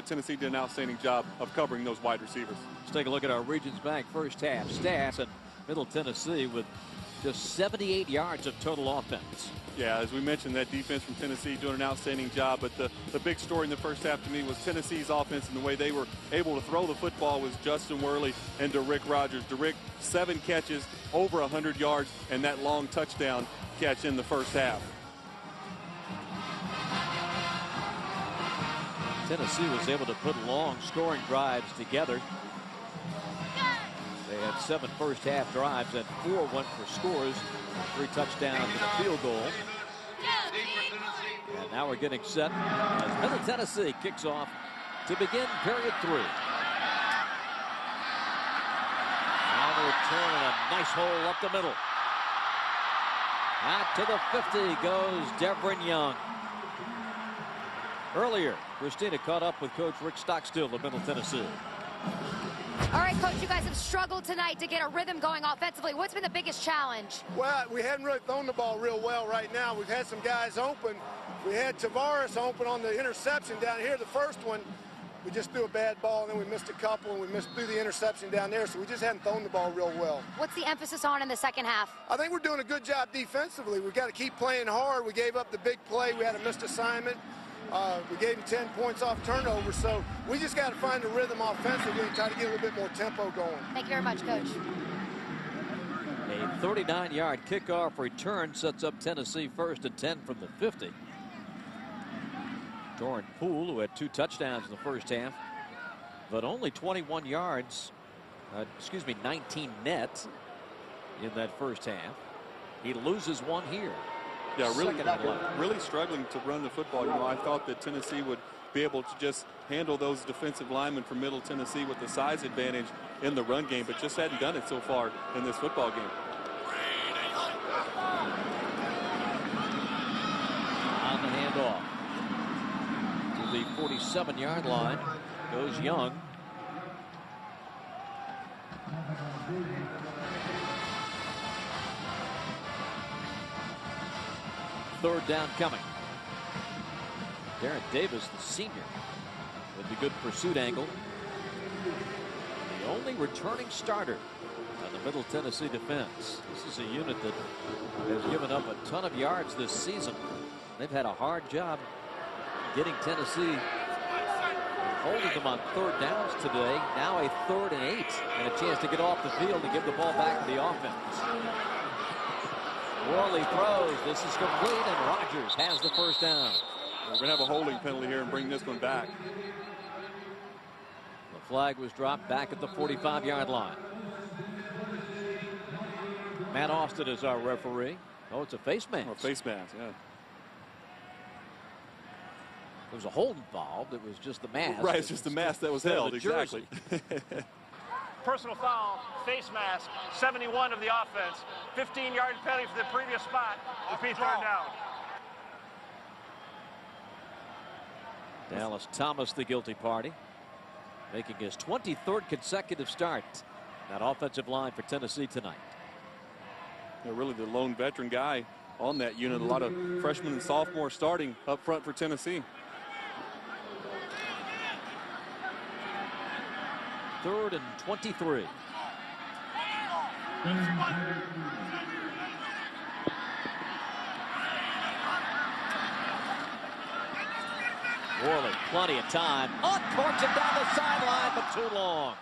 Tennessee did an outstanding job of covering those wide receivers. Let's take a look at our Regions Bank first half stats, and Middle Tennessee with just 78 yards of total offense. Yeah, as we mentioned, that defense from Tennessee doing an outstanding job. But the big story in the first half to me was Tennessee's offense, and the way they were able to throw the football was Justin Worley and DeRick Rogers. DeRick, 7 catches, over 100 yards, and that long touchdown catch in the first half. Tennessee was able to put long scoring drives together. They had 7 first half drives and 4 went for scores, 3 touchdowns and a field goal. And now we're getting set as Middle Tennessee kicks off to begin period 3. On the return, and a nice hole up the middle. Out to the 50 goes Devrin Young. Earlier, Christina caught up with Coach Rick Stockstill of Middle Tennessee. All right, Coach, you guys have struggled tonight to get a rhythm going offensively. What's been the biggest challenge? Well, we haven't really thrown the ball real well right now. We've had some guys open. We had Tavares open on the interception down here, the first one. We just threw a bad ball, and then we missed a couple, and we threw the interception down there, so we just haven't thrown the ball real well. What's the emphasis on in the second half? I think we're doing a good job defensively. We've got to keep playing hard. We gave up the big play. We had a missed assignment. We gave them 10 points off turnover, so we just got to find a rhythm offensively and try to get a little bit more tempo going. Thank you very much, Coach. A 39-yard kickoff return sets up Tennessee first and 10 from the 50. Torrent Poole, who had 2 touchdowns in the first half, but only 21 yards, 19 net in that first half. He loses 1 here. Yeah, really struggling to run the football. You know, I thought that Tennessee would be able to just handle those defensive linemen from Middle Tennessee with the size advantage in the run game, but just hadn't done it so far in this football game. On the handoff to the 47-yard line goes Young. Third down coming. Darren Davis, the senior, with the good pursuit angle. The only returning starter on the Middle Tennessee defense. This is a unit that has given up a ton of yards this season. They've had a hard job getting Tennessee, holding them on third downs today. Now a 3rd and 8 and a chance to get off the field to give the ball back to the offense. Worley throws. This is complete, and Rogers has the first down. We're going to have a holding penalty here and bring this one back. The flag was dropped back at the 45-yard line. Matt Austin is our referee. Oh, it's a face mask. Oh, face mask, yeah. There was a hold involved. It was just the mask. Right, it's just the mask that was held, exactly. Personal foul, face mask, 71 of the offense. 15-yard penalty for the previous spot. Repeat third down. Dallas Thomas, the guilty party, making his 23rd consecutive start. That offensive line for Tennessee tonight. They're really the lone veteran guy on that unit. A lot of freshmen and sophomores starting up front for Tennessee. 3rd and 23. Worley, plenty of time. Uncorks it down the sideline, but too long.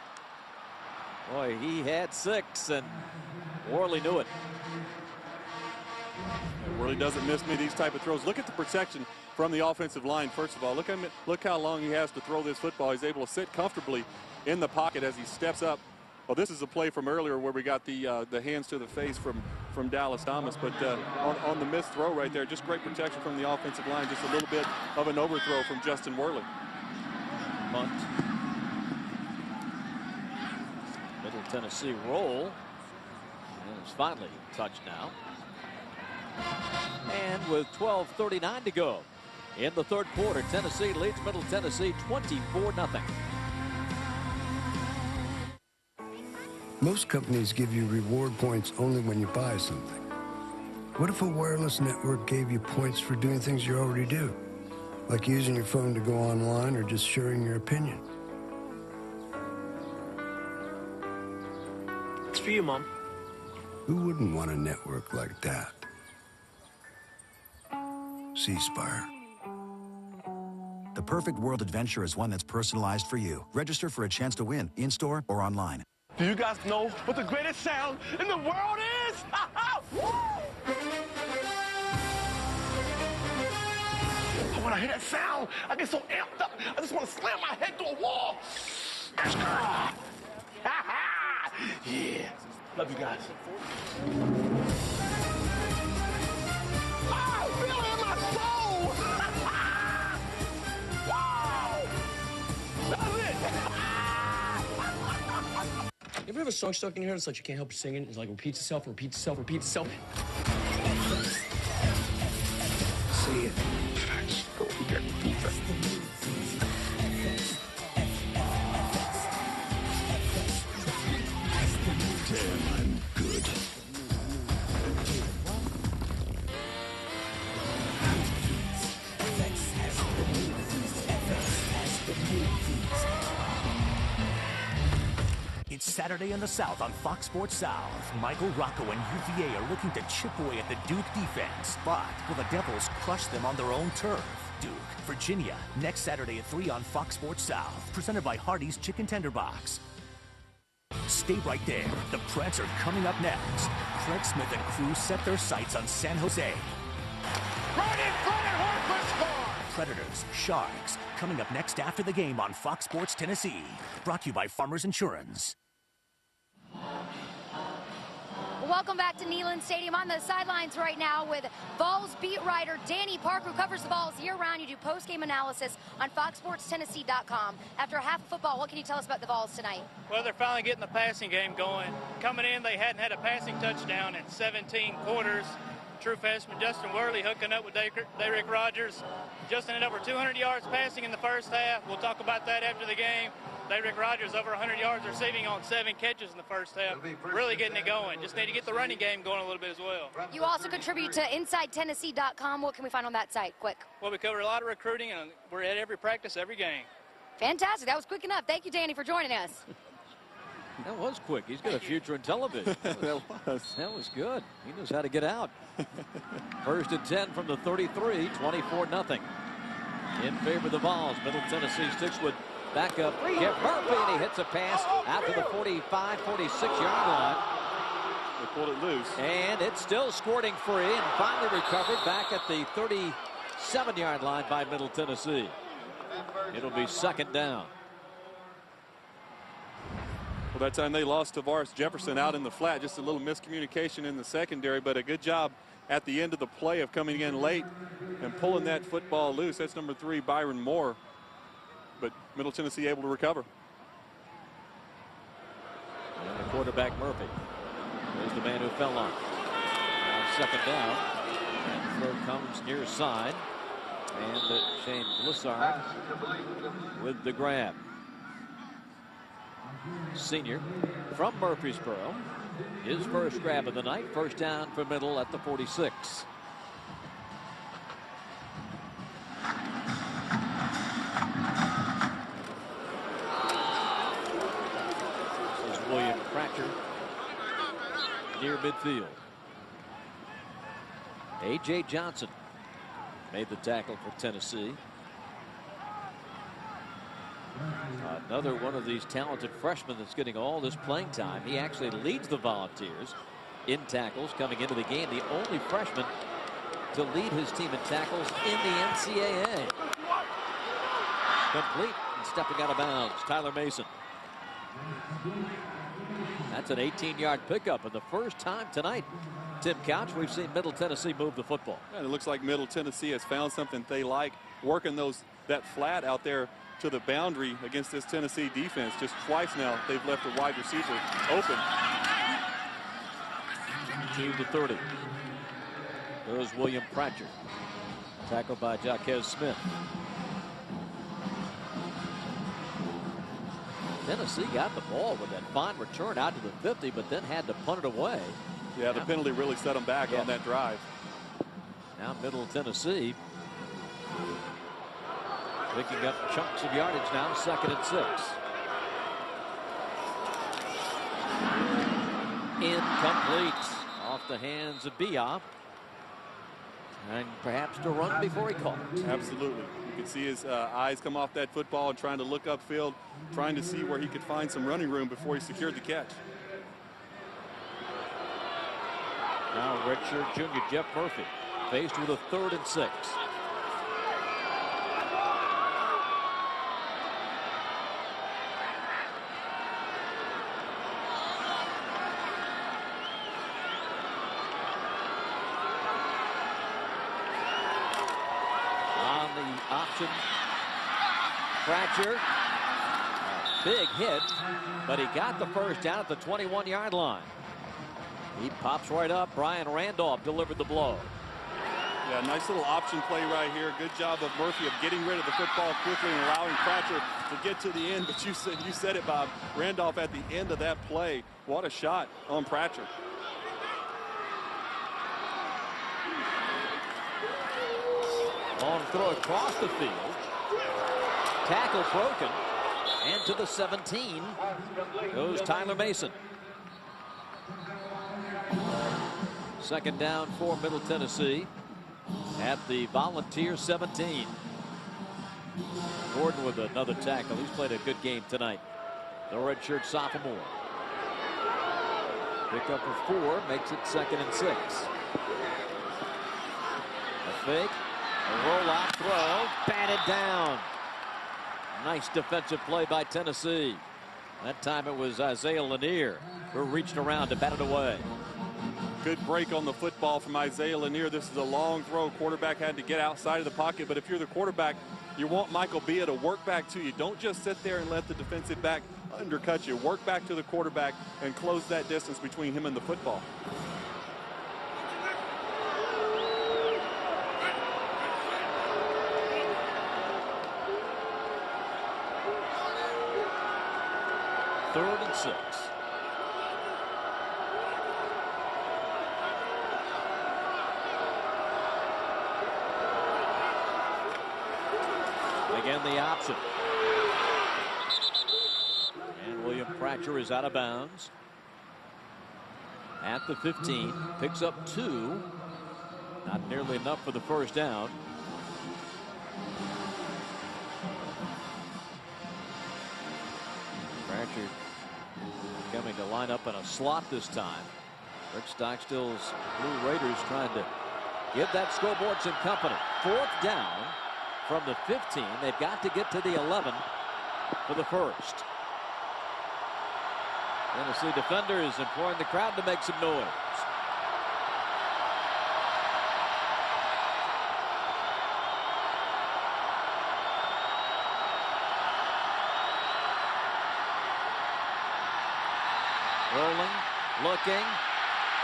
Boy, he had 6, and Worley knew it. Worley doesn't miss me these type of throws. Look at the protection from the offensive line. First of all, look how long he has to throw this football. He's able to sit comfortably in the pocket as he steps up. Well, this is a play from earlier where we got the hands to the face from Dallas Thomas, but on the missed throw right there, just great protection from the offensive line. Just a little bit of an overthrow from Justin Worley. Punt. Middle Tennessee roll, and it's finally touched now. And with 12:39 to go in the third quarter, Tennessee leads Middle Tennessee 24-0. Most companies give you reward points only when you buy something. What if a wireless network gave you points for doing things you already do? Like using your phone to go online or just sharing your opinion? It's for you, Mom. Who wouldn't want a network like that? C-Spire. The perfect world adventure is one that's personalized for you. Register for a chance to win in-store or online. Do you guys know what the greatest sound in the world is? When I hear that sound, I get so amped up. I just want to slam my head to a wall. Yeah. Love you guys. I feel it in my soul. Wow. That's it. You ever have a song stuck in your head? It's like you can't help singing. It's like repeats itself, repeats itself, repeats itself. See it. Let's go get defense. Damn, I'm good. It's Saturday in the South on Fox Sports South. Michael Rocco and UVA are looking to chip away at the Duke defense, but will the Devils crush them on their own turf? Duke, Virginia, next Saturday at 3 on Fox Sports South, presented by Hardee's Chicken Tender Box. Stay right there. The Preds are coming up next. Craig Smith and crew set their sights on San Jose. Right in front and Hornquist scores! Predators, Sharks, coming up next after the game on Fox Sports Tennessee. Brought to you by Farmers Insurance. Welcome back to Neyland Stadium. On the sidelines right now with Vols beat writer Danny Park, who covers the Vols year-round. You do post-game analysis on FoxSportsTennessee.com. After half of football, what can you tell us about the Vols tonight? Well, they're finally getting the passing game going. Coming in, they hadn't had a passing touchdown in 17 quarters. True freshman Justin Worley hooking up with Derek Rogers. Justin had over 200 yards passing in the first half. We'll talk about that after the game. Rick Rogers over 100 yards receiving on 7 catches in the first half. Really getting it going. Just need to get the running game going a little bit as well. You also contribute to InsideTennessee.com. What can we find on that site? Quick. Well, we cover a lot of recruiting, and we're at every practice, every game. Fantastic. That was quick enough. Thank you, Danny, for joining us. That was quick. He's got a future in television. That was good. He knows how to get out. 1st and 10 from the 33, 24-0. In favor of the Vols. Middle Tennessee sticks with backup Jeff Murphy, and he hits a pass out to the 45, 46-yard line. They pulled it loose. And it's still squirting free and finally recovered back at the 37-yard line by Middle Tennessee. It'll be 2nd down. Well, that time they lost Tavares Jefferson out in the flat. Just a little miscommunication in the secondary, but a good job at the end of the play of coming in late and pulling that football loose. That's number 3, Byron Moore. But Middle Tennessee able to recover. And the quarterback Murphy is the man who fell on. Now 2nd down. And throw comes near side. And Shane Blissard with the grab. Senior from Murfreesboro. His first grab of the night. 1st down for Middle at the 46. This is William Pratcher near midfield. A.J. Johnson made the tackle for Tennessee. Another one of these talented freshmen that's getting all this playing time. He actually leads the Volunteers in tackles coming into the game. The only freshman to lead his team in tackles in the NCAA. Complete and stepping out of bounds. Tyler Mason. That's an 18-yard pickup, and the first time tonight, Tim Couch, we've seen Middle Tennessee move the football. And it looks like Middle Tennessee has found something they like, working that flat out there to the boundary against this Tennessee defense. Just twice now they've left a wide receiver open. To the 30. There's William Pratcher. Tackled by Jaquez Smith. Tennessee got the ball with that fine return out to the 50, but then had to punt it away. Yeah, the penalty really set them back on that drive. Now Middle Tennessee picking up chunks of yardage now, 2nd and 6. Incomplete. Off the hands of Bia. And perhaps to run before he caught it. Absolutely. You could see his eyes come off that football and trying to look upfield, trying to see where he could find some running room before he secured the catch. Now redshirt junior Jeff Murphy faced with a 3rd and 6. Option. Pratcher. Big hit, but he got the first down at the 21-yard line. He pops right up. Brian Randolph delivered the blow. Yeah, nice little option play right here. Good job of Murphy of getting rid of the football quickly and allowing Pratcher to get to the end. But you said it, Bob. Randolph at the end of that play. What a shot on Pratcher. On throw across the field. Tackle broken. And to the 17 goes Tyler Mason. 2nd down for Middle Tennessee at the Volunteer 17. Gordon with another tackle. He's played a good game tonight. The redshirt sophomore. Pick up for 4, makes it 2nd and 6. A fake. A rollout throw, batted down. Nice defensive play by Tennessee. That time it was Isaiah Lanier who reached around to bat it away. Good break on the football from Isaiah Lanier. This is a long throw. Quarterback had to get outside of the pocket, but if you're the quarterback, you want Michael Bia to work back to you. Don't just sit there and let the defensive back undercut you. Work back to the quarterback and close that distance between him and the football. 3rd and 6. Again, the option. And William Pratcher is out of bounds. At the 15, picks up 2. Not nearly enough for the first down. Pratcher coming to line up in a slot this time. Rick Stockstill's Blue Raiders trying to give that scoreboard some company. 4th down from the 15. They've got to get to the 11 for the first. Tennessee defenders imploring the crowd to make some noise. Rolling, looking,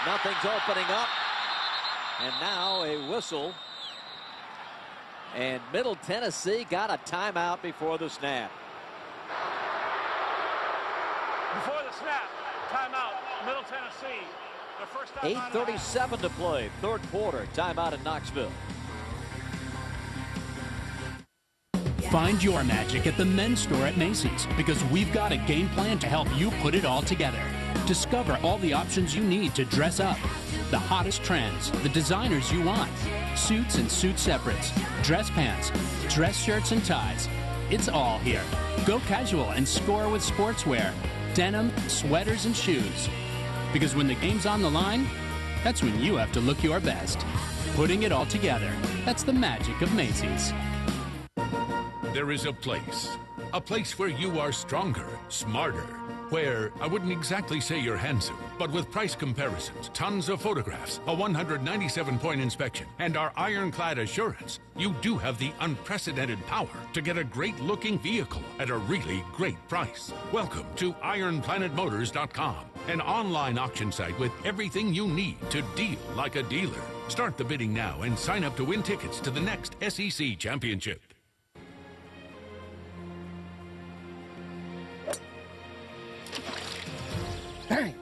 nothing's opening up, and now a whistle. And Middle Tennessee got a timeout before the snap. Before the snap, timeout, Middle Tennessee. Their first time 8:37 to play, 3rd quarter, timeout in Knoxville. Find your magic at the men's store at Macy's, because we've got a game plan to help you put it all together. Discover all the options you need to dress up. The hottest trends, the designers you want. Suits and suit separates, dress pants, dress shirts and ties. It's all here. Go casual and score with sportswear, denim, sweaters, and shoes. Because when the game's on the line, that's when you have to look your best. Putting it all together, that's the magic of Macy's. There is a place where you are stronger, smarter, where I wouldn't exactly say you're handsome, but with price comparisons, tons of photographs, a 197-point inspection, and our ironclad assurance, you do have the unprecedented power to get a great-looking vehicle at a really great price. Welcome to IronPlanetMotors.com, an online auction site with everything you need to deal like a dealer. Start the bidding now and sign up to win tickets to the next SEC Championship. Dang!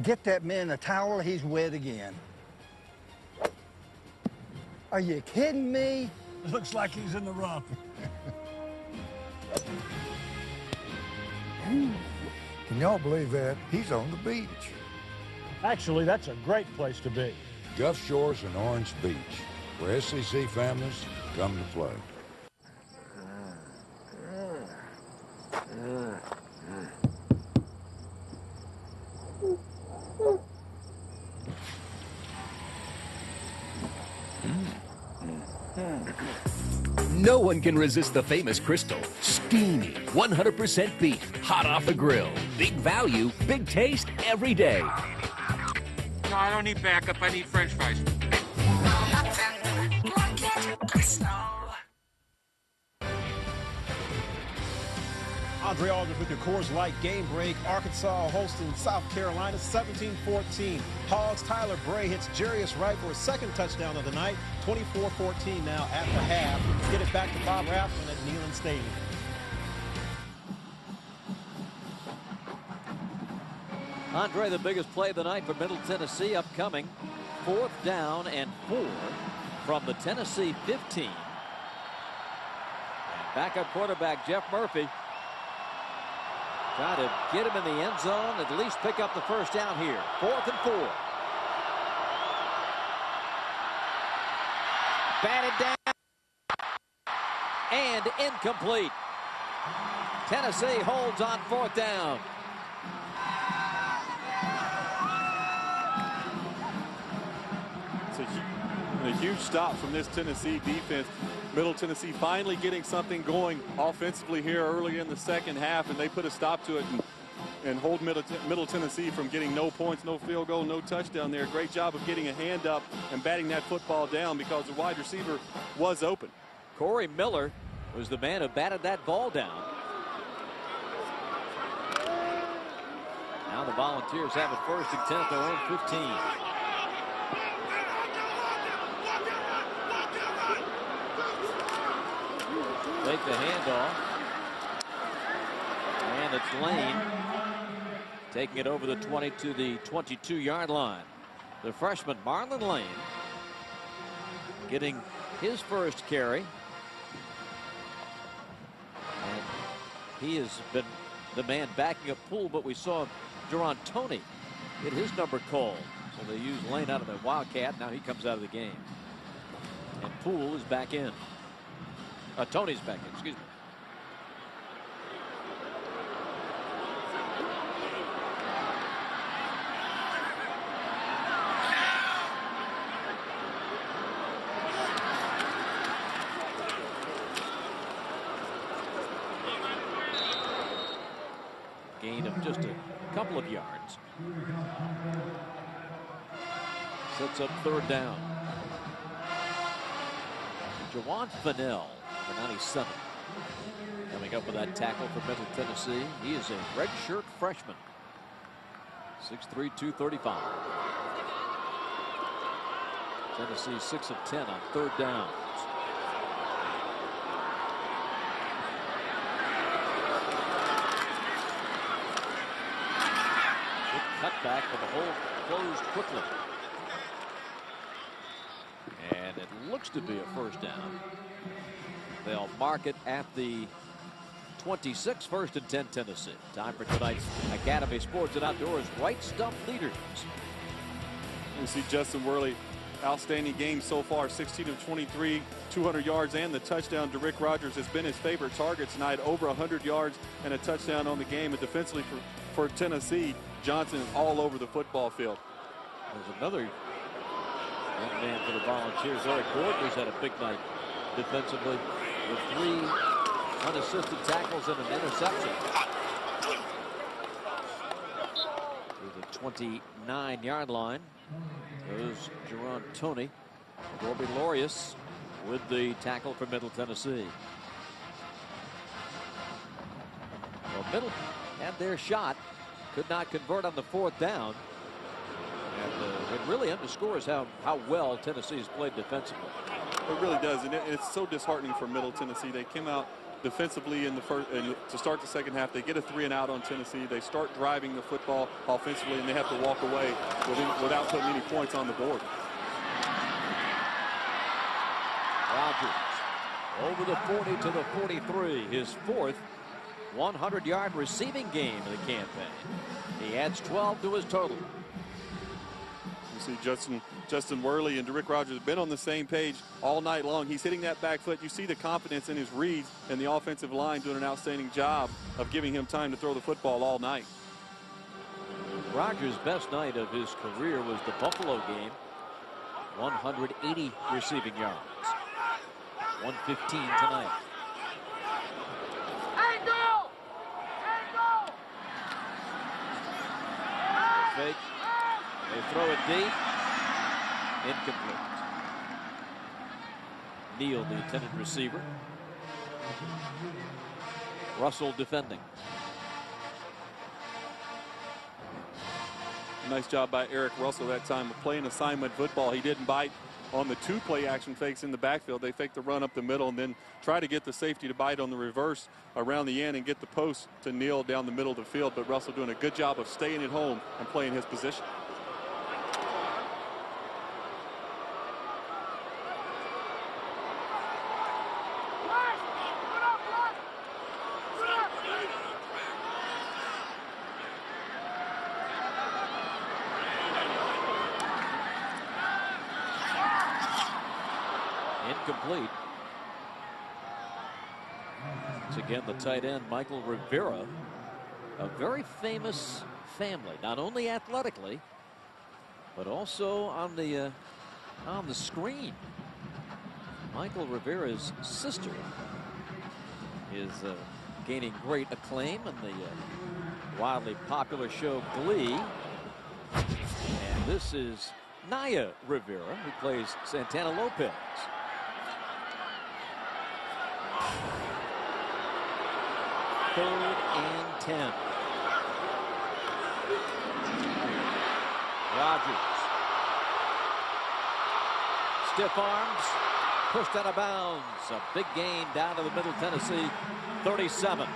Get that man a towel, he's wet again. Are you kidding me? Looks like he's in the rough. Can y'all believe that? He's on the beach. Actually, that's a great place to be. Gulf Shores and Orange Beach, where SEC families come to play. No one can resist the famous Crystal. Steamy, 100% beef, hot off the grill. Big value, big taste every day. No, I don't need backup. I need French fries. Andre Aldridge with your Coors Light game break. Arkansas hosting South Carolina 17-14. Hogs Tyler Bray hits Jarius Wright for his 2nd touchdown of the night. 24-14 now after half. Get it back to Bob Rathman at Neyland Stadium. Andre, the biggest play of the night for Middle Tennessee upcoming. 4th down and 4 from the Tennessee 15. And backup quarterback Jeff Murphy trying to get him in the end zone, at least pick up the first down here. 4th and 4. Batted down and incomplete. Tennessee holds on 4th down. It's a huge stop from this Tennessee defense. Middle Tennessee finally getting something going offensively here early in the 2nd half, and they put a stop to it and hold Middle Tennessee from getting no points, no field goal, no touchdown there. Great job of getting a hand up and batting that football down because the wide receiver was open. Corey Miller was the man who batted that ball down. Now the Volunteers have it 1st and 10 at their own 15. Take the handoff. And it's Lane taking it over the 20 to the 22-yard line. The freshman Marlon Lane getting his first carry. And he has been the man backing up Poole, but we saw Jaron Toney get his number called. So they use Lane out of the Wildcat. Now he comes out of the game. And Poole is back in. Toney's back in, excuse me. Gain of just a couple of yards. Sets up third down. Jawan Fennell, for 97. Coming up with that tackle for Middle Tennessee. He is a redshirt freshman. 6'3", 235. Tennessee 6 of 10 on third downs. Good cutback, but the hole closed quickly. And it looks to be a first down. They'll mark it at the 26, 1st and 10 Tennessee. Time for tonight's Academy Sports and Outdoors Right Stump Leaders. We see Justin Worley, outstanding game so far, 16 of 23, 200 yards and the touchdown. Rick Rogers has been his favorite target tonight, over 100 yards and a touchdown on the game. And defensively for Tennessee, Johnson is all over the football field. There's another young man for the Volunteers. Eric Gordner's had a big night defensively with 3 unassisted tackles and an interception. To the 29-yard line goes Jaron Toney. Corby Lorius with the tackle for Middle Tennessee. Well, Middle had their shot, could not convert on the 4th down. And it really underscores how well Tennessee has played defensively. It really does, and it's so disheartening for Middle Tennessee. They came out defensively in the first, and to start the second half, they get a 3-and-out on Tennessee. They start driving the football offensively, and they have to walk away without putting any points on the board. Rogers over the 40 to the 43, his 4th 100-yard receiving game of the campaign. He adds 12 to his total. You see Justin Worley and Rick Rogers have been on the same page all night long. He's hitting that back foot. You see the confidence in his reads, and the offensive line doing an outstanding job of giving him time to throw the football all night. Rogers' best night of his career was the Buffalo game. 180 receiving yards. 115 tonight. Angle! Angle! Fake. They throw it deep. Incomplete. Neal, the intended receiver. Russell defending. Nice job by Eric Russell that time of playing assignment football. He didn't bite on the 2 play action fakes in the backfield. They fake the run up the middle and then try to get the safety to bite on the reverse around the end and get the post to Neal down the middle of the field. But Russell doing a good job of staying at home and playing his position. Incomplete. Once again, the tight end, Michael Rivera, a very famous family, not only athletically, but also on the screen. Michael Rivera's sister is gaining great acclaim in the wildly popular show Glee. And this is Naya Rivera, who plays Santana Lopez. Third and 10. Rogers. Stiff arms. Pushed out of bounds. A big gain down to the Middle Tennessee 37.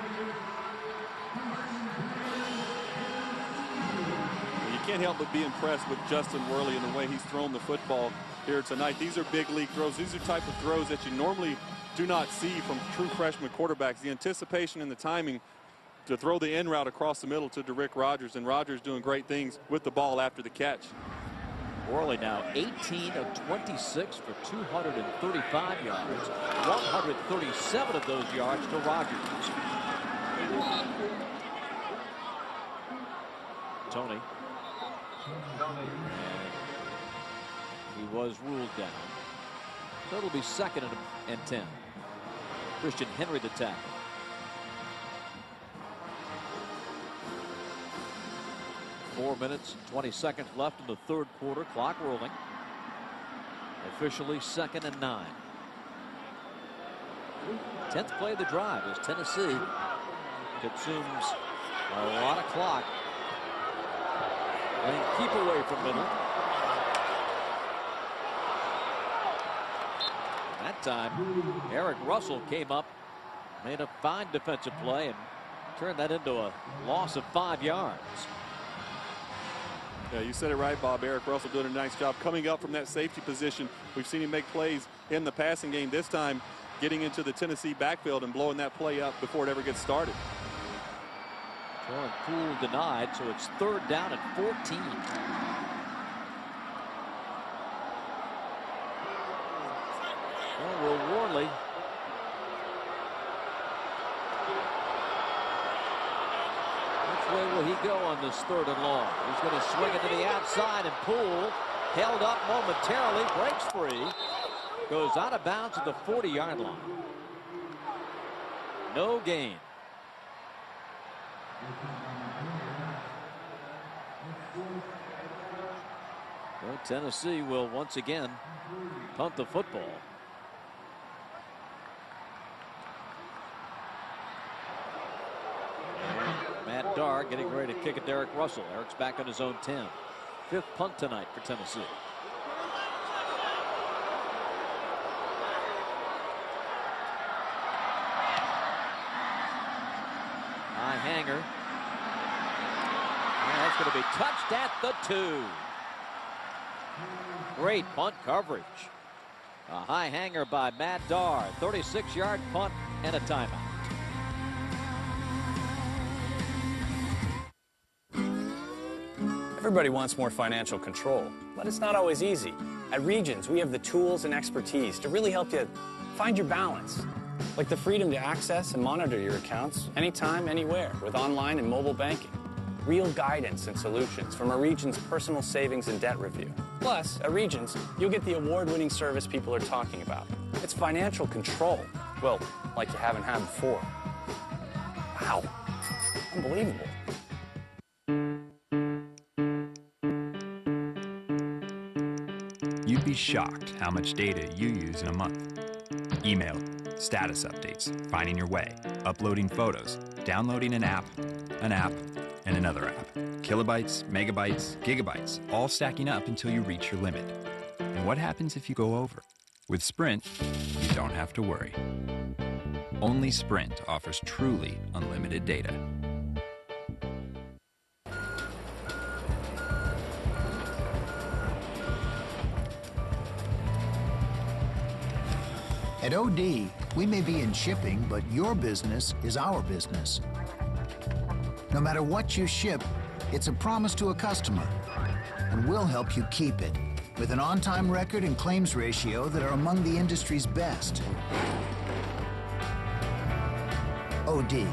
can't help but be impressed with Justin Worley and the way he's thrown the football here tonight. These are big league throws. These are type of throws that you normally do not see from true freshman quarterbacks. The anticipation and the timing to throw the end route across the middle to Rick Rogers, and Rogers doing great things with the ball after the catch. Worley now 18 of 26 for 235 yards, 137 of those yards to Rogers. Tony. He was ruled down. So it'll be 2nd and 10. Christian Henry the tackle. Four minutes, 20 seconds left in the third quarter. Clock rolling. Officially 2nd and 9. 10th play of the drive as Tennessee consumes a lot of clock. And keep away from middle. That time, Eric Russell came up, made a fine defensive play, and turned that into a loss of 5 yards. Yeah, you said it right, Bob. Eric Russell doing a nice job coming up from that safety position. We've seen him make plays in the passing game. This time, getting into the Tennessee backfield and blowing that play up before it ever gets started. Jordan Poole denied, so it's 3rd down and 14. Well, Will Worley which way will he go on this 3rd and long? He's going to swing it to the outside, and Poole held up momentarily, breaks free, goes out of bounds at the 40-yard line. No gain. Well, Tennessee will once again punt the football. Matt Darr getting ready to kick at Derek Russell. Eric's back on his own 10. 5th punt tonight for Tennessee. High hanger. And that's going to be touched at the 2. Great punt coverage. A high hanger by Matt Darr. 36-yard punt and a timeout. Everybody wants more financial control, but it's not always easy. At Regions, we have the tools and expertise to really help you find your balance. Like the freedom to access and monitor your accounts anytime, anywhere, with online and mobile banking. Real guidance and solutions from a Regions personal savings and debt review. Plus, at Regions, you'll get the award-winning service people are talking about. It's financial control. Well, like you haven't had before. Wow. Unbelievable. You'd be shocked how much data you use in a month. Email, status updates, finding your way, uploading photos, downloading an app, and another app. Kilobytes, megabytes, gigabytes, all stacking up until you reach your limit. And what happens if you go over? With Sprint, you don't have to worry. Only Sprint offers truly unlimited data. At OD, we may be in shipping, but your business is our business. No matter what you ship, it's a promise to a customer, and we'll help you keep it with an on-time record and claims ratio that are among the industry's best. OD,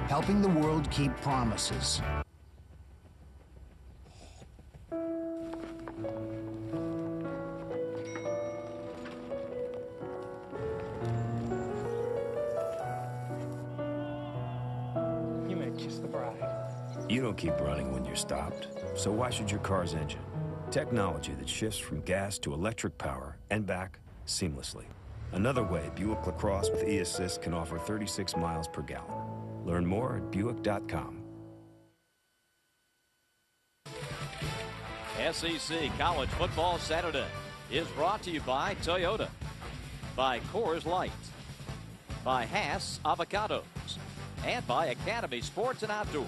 helping the world keep promises. You don't keep running when you're stopped, so why should your car's engine? Technology that shifts from gas to electric power and back seamlessly. Another way Buick LaCrosse with eAssist can offer 36 miles per gallon. Learn more at Buick.com. SEC College Football Saturday is brought to you by Toyota, by Coors Light, by Hass Avocados, and by Academy Sports and Outdoors.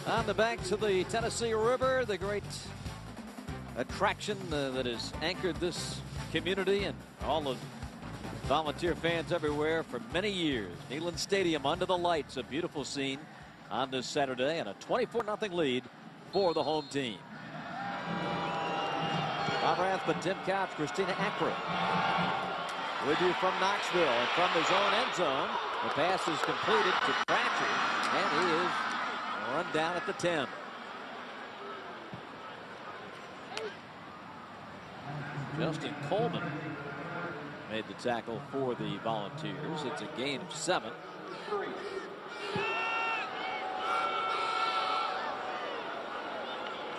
On the banks of the Tennessee River, the great attraction that has anchored this community and all of volunteer fans everywhere for many years. Neyland Stadium under the lights, a beautiful scene on this Saturday, and a 24-0 lead for the home team. Bob Rathman, Tim Couch, Christina Akron with you from Knoxville, and from his own end zone, the pass is completed to Pratchett, and he is run down at the 10. Justin Coleman made the tackle for the Volunteers. It's a gain of 7.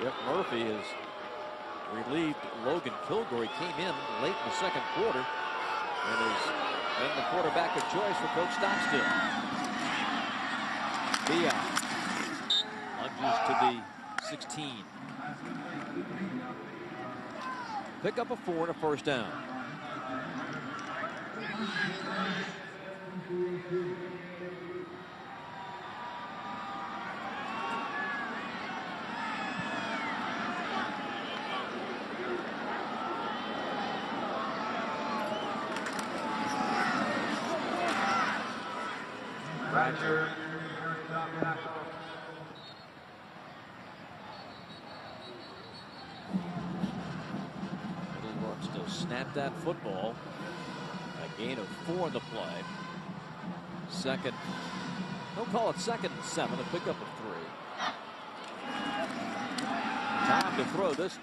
Jeff Murphy has relieved Logan Kilgore. He came in late in the second quarter and has been the quarterback of choice for Coach Stockstill. Dion lunges to the 16. Pick up a 4 and a first down. Roger. Still snapped that football. A gain of 4 in the play. Second, don't call it 2nd and 7, a pickup of 3. Time to throw this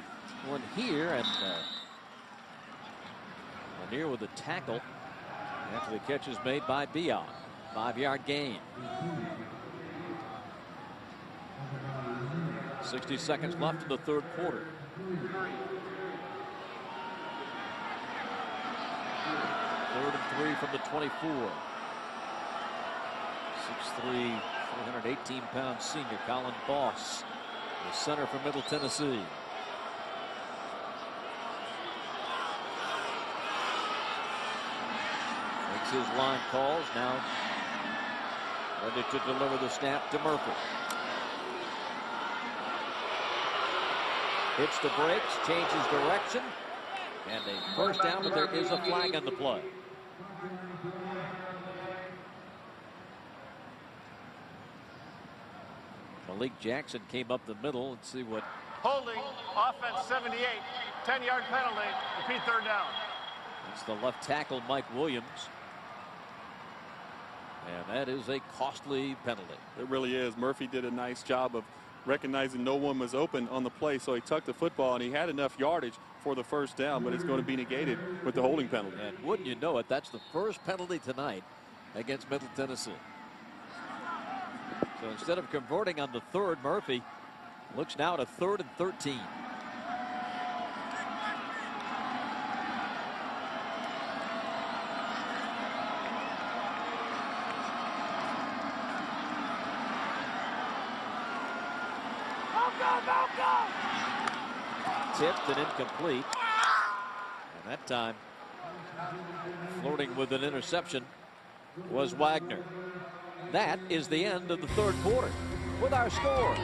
one here, and Lanier with a tackle after the catch is made by Bion. 5-yard gain. 60 seconds left in the third quarter. Third and 3 from the 24. 6'3", 418-pound senior Colin Boss, the center for Middle Tennessee. Makes his line calls. Now ready to deliver the snap to Murphy. Hits the brakes, changes direction, and a first down, but there is a flag on the play. Malik Jackson came up the middle. Let's see what. Holding, offense 78, 10-yard penalty, repeat third down. It's the left tackle, Mike Williams. And that is a costly penalty. It really is. Murphy did a nice job of recognizing no one was open on the play, so he tucked the football, and he had enough yardage for the first down, but it's going to be negated with the holding penalty. And wouldn't you know it, that's the first penalty tonight against Middle Tennessee. So instead of converting on the third, Murphy looks now at a 3rd and 13. Tipped and incomplete. And that time, flirting with an interception was Wagner. That is the end of the third quarter. With our score,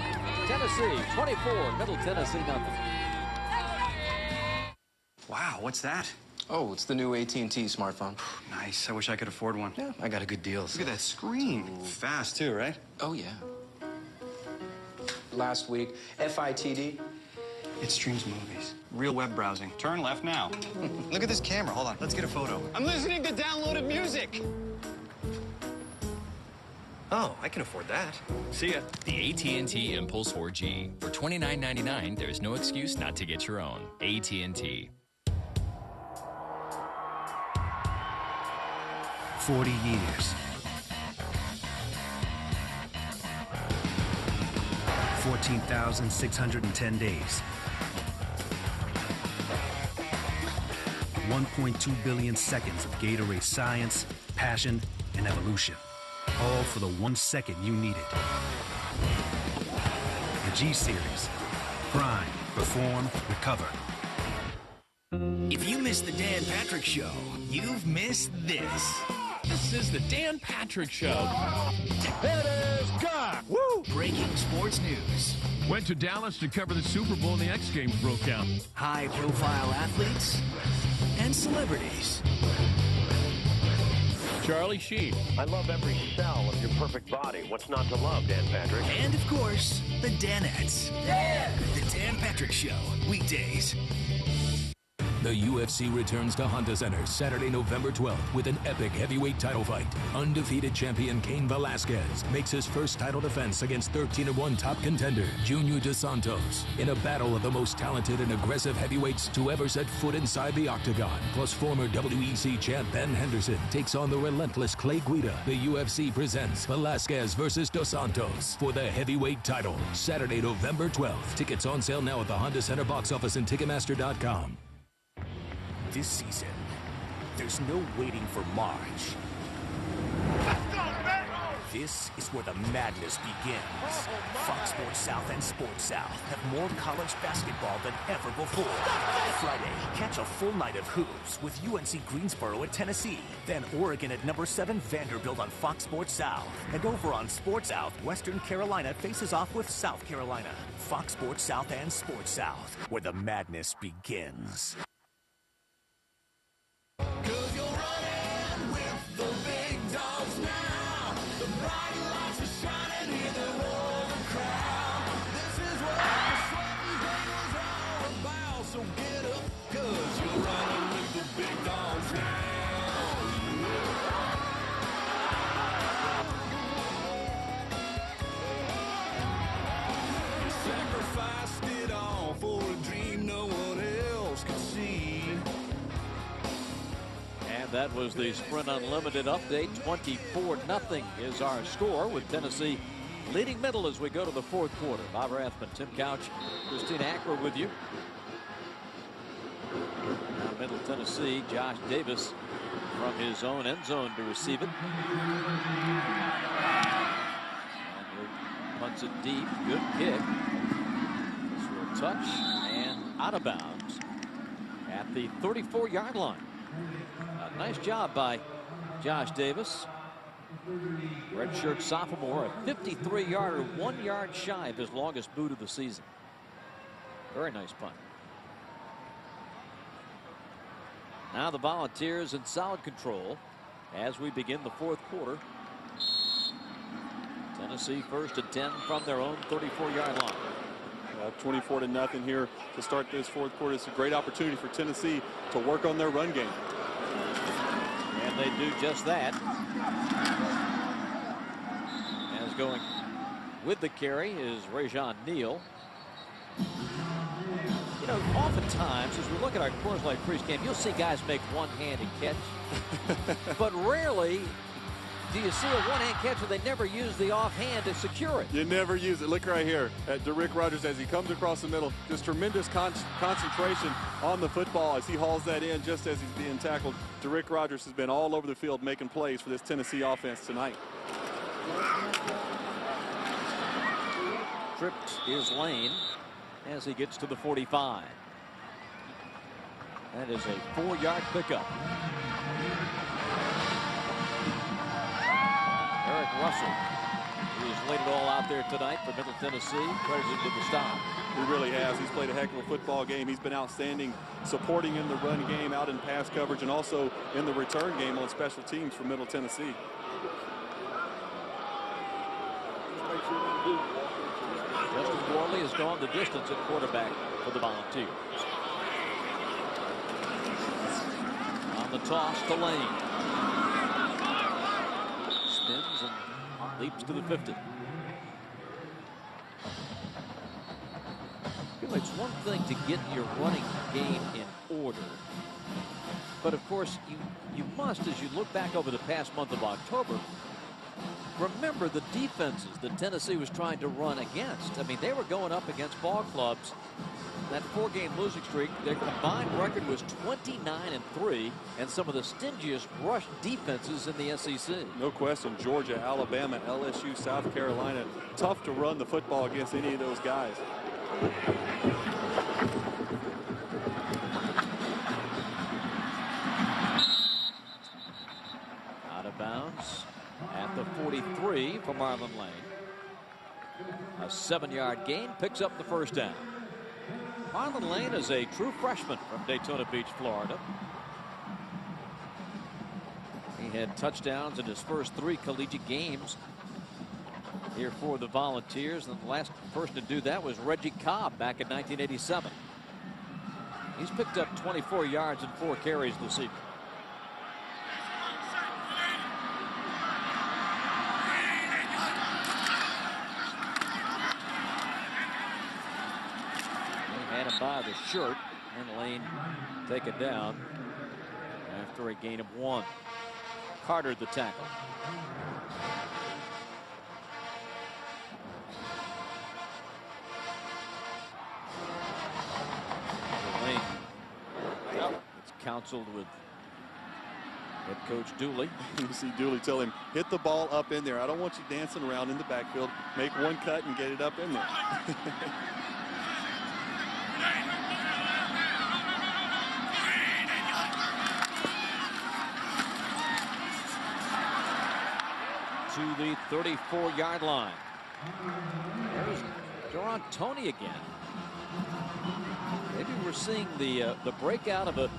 Tennessee 24, Middle Tennessee nothing. Wow, what's that? Oh, it's the new AT&T smartphone. Nice. I wish I could afford one. Yeah, I got a good deal. So. Look at that screen. Ooh. Fast too, right? Oh, yeah. Last week, FITD. It streams movies. Real web browsing. Turn left now. Look at this camera. Hold on. Let's get a photo. I'm listening to downloaded music. Oh, I can afford that. See ya. The AT&T Impulse 4G. For $29.99, there's no excuse not to get your own. AT&T. 40 years. 14,610 days. 1.2 billion seconds of Gatorade science, passion, and evolution. All for the 1 second you needed. The G-Series. Grind, perform, recover. If you missed the Dan Patrick Show, you've missed this. This is the Dan Patrick Show. It is gone. Woo! breaking sports news. Went to Dallas to cover the Super Bowl and the X Games broke out. High-profile athletes and celebrities. Charlie Sheen. I love every cell of your perfect body. What's not to love, Dan Patrick? And, of course, the Danettes. Yeah! The Dan Patrick Show, weekdays. The UFC returns to Honda Center Saturday, November 12th with an epic heavyweight title fight. Undefeated champion Cain Velasquez makes his first title defense against 13-1 top contender Junior Dos Santos in a battle of the most talented and aggressive heavyweights to ever set foot inside the octagon. Plus, former WEC champ Ben Henderson takes on the relentless Clay Guida. The UFC presents Velasquez versus Dos Santos for the heavyweight title. Saturday, November 12th. Tickets on sale now at the Honda Center box office and Ticketmaster.com. This season, there's no waiting for March. This is where the madness begins. Fox Sports South and Sports South have more college basketball than ever before. Friday, catch a full night of hoops with UNC Greensboro at Tennessee. Then Oregon at number 7 Vanderbilt on Fox Sports South. And over on Sports South, Western Carolina faces off with South Carolina. Fox Sports South and Sports South, where the madness begins. That was the Sprint Unlimited update. 24-0 is our score, with Tennessee leading middle as we go to the fourth quarter. Bob Rathman, Tim Couch, Christina Ackler with you. Now Middle Tennessee, Josh Davis from his own end zone to receive it. And punts it deep. Good kick. This will touch and out of bounds at the 34-yard line. Nice job by Josh Davis. Redshirt sophomore, a 53-yarder, 1 yard shy of his longest boot of the season. Very nice punt. Now the Volunteers in solid control as we begin the fourth quarter. Tennessee first and 10 from their own 34-yard line. 24-0 here to start this fourth quarter. It's a great opportunity for Tennessee to work on their run game. And they do just that. As going with the carry is Rajon Neal. You know, oftentimes as we look at our Coors Light pregame, you'll see guys make one-handed catch. But rarely do you see a one-hand catch where they never use the offhand to secure it. You never use it. Look right here at DeRick Rogers as he comes across the middle. Just tremendous concentration on the football as he hauls that in just as he's being tackled. DeRick Rogers has been all over the field making plays for this Tennessee offense tonight. Tripped is Lane as he gets to the 45. That is a 4-yard pickup. Eric Russell, who's laid it all out there tonight for Middle Tennessee, credited to the stop. He really has. He's played a heck of a football game. He's been outstanding supporting in the run game, out in pass coverage, and also in the return game on special teams for Middle Tennessee. Justin Worley has gone the distance at quarterback for the Volunteers. On the toss to Lane. Spins and leaps to the 50. It's one thing to get your running game in order, but of course you must, as you look back over the past month of October, remember the defenses that Tennessee was trying to run against. I mean, they were going up against ball clubs. That 4-game losing streak, their combined record was 29-3, and some of the stingiest rush defenses in the SEC. No question. Georgia, Alabama, LSU, South Carolina. Tough to run the football against any of those guys. Out of bounds at the 43 for Marlon Lane. A 7-yard gain picks up the first down. Marlon Lane is a true freshman from Daytona Beach, Florida. He had touchdowns in his first 3 collegiate games here for the Volunteers, and the last person to do that was Reggie Cobb back in 1987. He's picked up 24 yards and 4 carries this evening. They had him by the shirt, and Lane taken down after a gain of 1. Carter the tackle. Lane it's counseled with head coach Dooley. You see Dooley tell him, hit the ball up in there. I don't want you dancing around in the backfield. Make one cut and get it up in there. To the 34-yard line. There's Jaron Toney again. Maybe we're seeing the breakout of a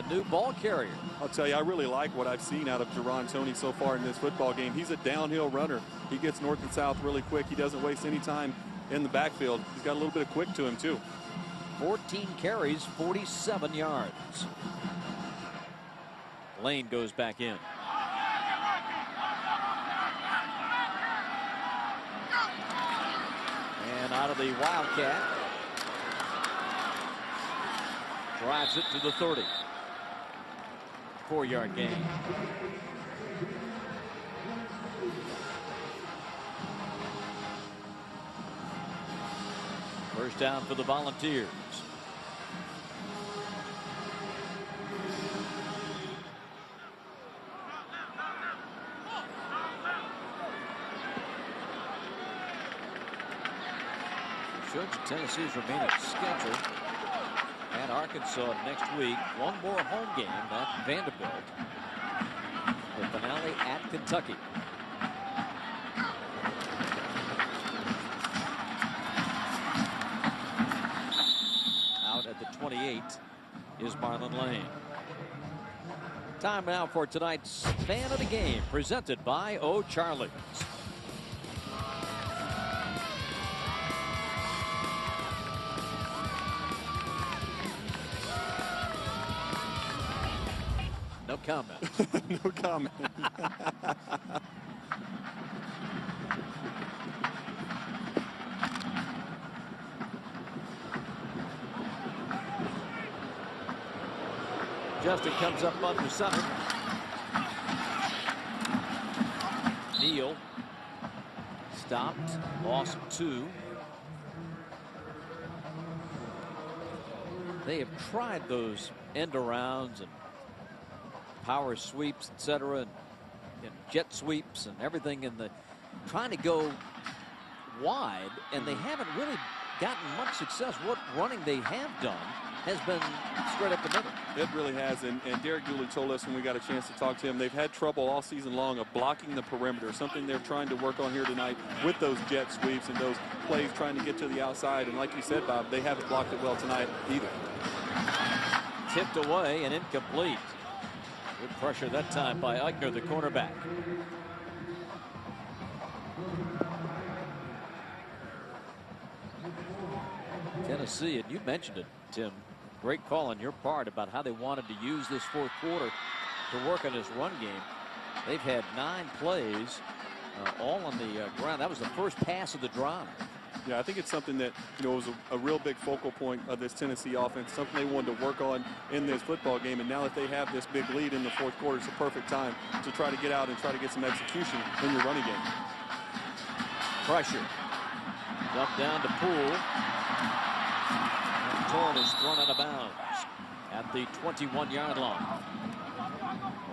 new ball carrier. I'll tell you, I really like what I've seen out of Jaron Toney so far in this football game. He's a downhill runner. He gets north and south really quick. He doesn't waste any time in the backfield. He's got a little bit of quick to him, too. 14 carries, 47 yards. Lane goes back in. And out of the Wildcat. Drives it to the 30. 4-yard gain. First down for the Volunteers. Shows Tennessee's remaining schedule at Arkansas next week. One more home game at Vanderbilt. The finale at Kentucky. Out at the 28 is Marlon Lane. Time now for tonight's Fan of the Game, presented by O'Charley's. No comment. No comment. Justin comes up under center. Neal stopped, lost 2. They have tried those end arounds and power sweeps, etc., and jet sweeps and everything in the trying to go wide, and they haven't really gotten much success. What running they have done has been straight up the middle. It really has, and Derek Dooley told us when we got a chance to talk to him, they've had trouble all season long of blocking the perimeter, something they're trying to work on here tonight with those jet sweeps and those plays trying to get to the outside. And like you said, Bob, they haven't blocked it well tonight either. Tipped away and incomplete. Good pressure that time by Eigner, the cornerback. Tennessee, and you mentioned it, Tim, great call on your part about how they wanted to use this fourth quarter to work on this run game. They've had 9 plays all on the ground. That was the first pass of the drive. Yeah, I think it's something that, was a real big focal point of this Tennessee offense, something they wanted to work on in this football game. And now that they have this big lead in the fourth quarter, it's a perfect time to try to get out and try to get some execution in your running game. Pressure. Dump down to Poole. And Torn is thrown out of bounds at the 21-yard line.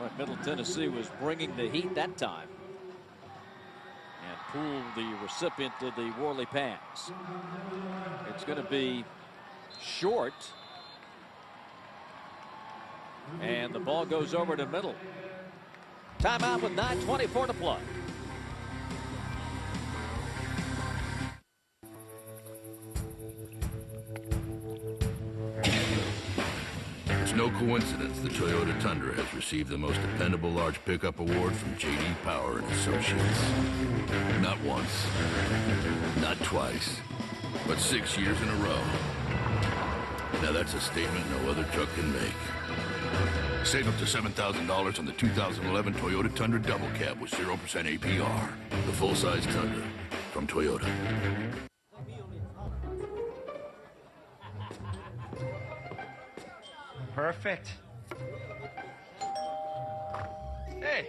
Well, Middle Tennessee was bringing the heat that time. Poole, the recipient of the Worley pass. It's going to be short. And the ball goes over to middle. Timeout with 9:24 to play. It's no coincidence the Toyota Tundra has received the most dependable large pickup award from J.D. Power and Associates. Not once, not twice, but 6 years in a row. Now that's a statement no other truck can make. Save up to $7,000 on the 2011 Toyota Tundra Double Cab with 0% APR. The full-size Tundra from Toyota. Perfect. Hey.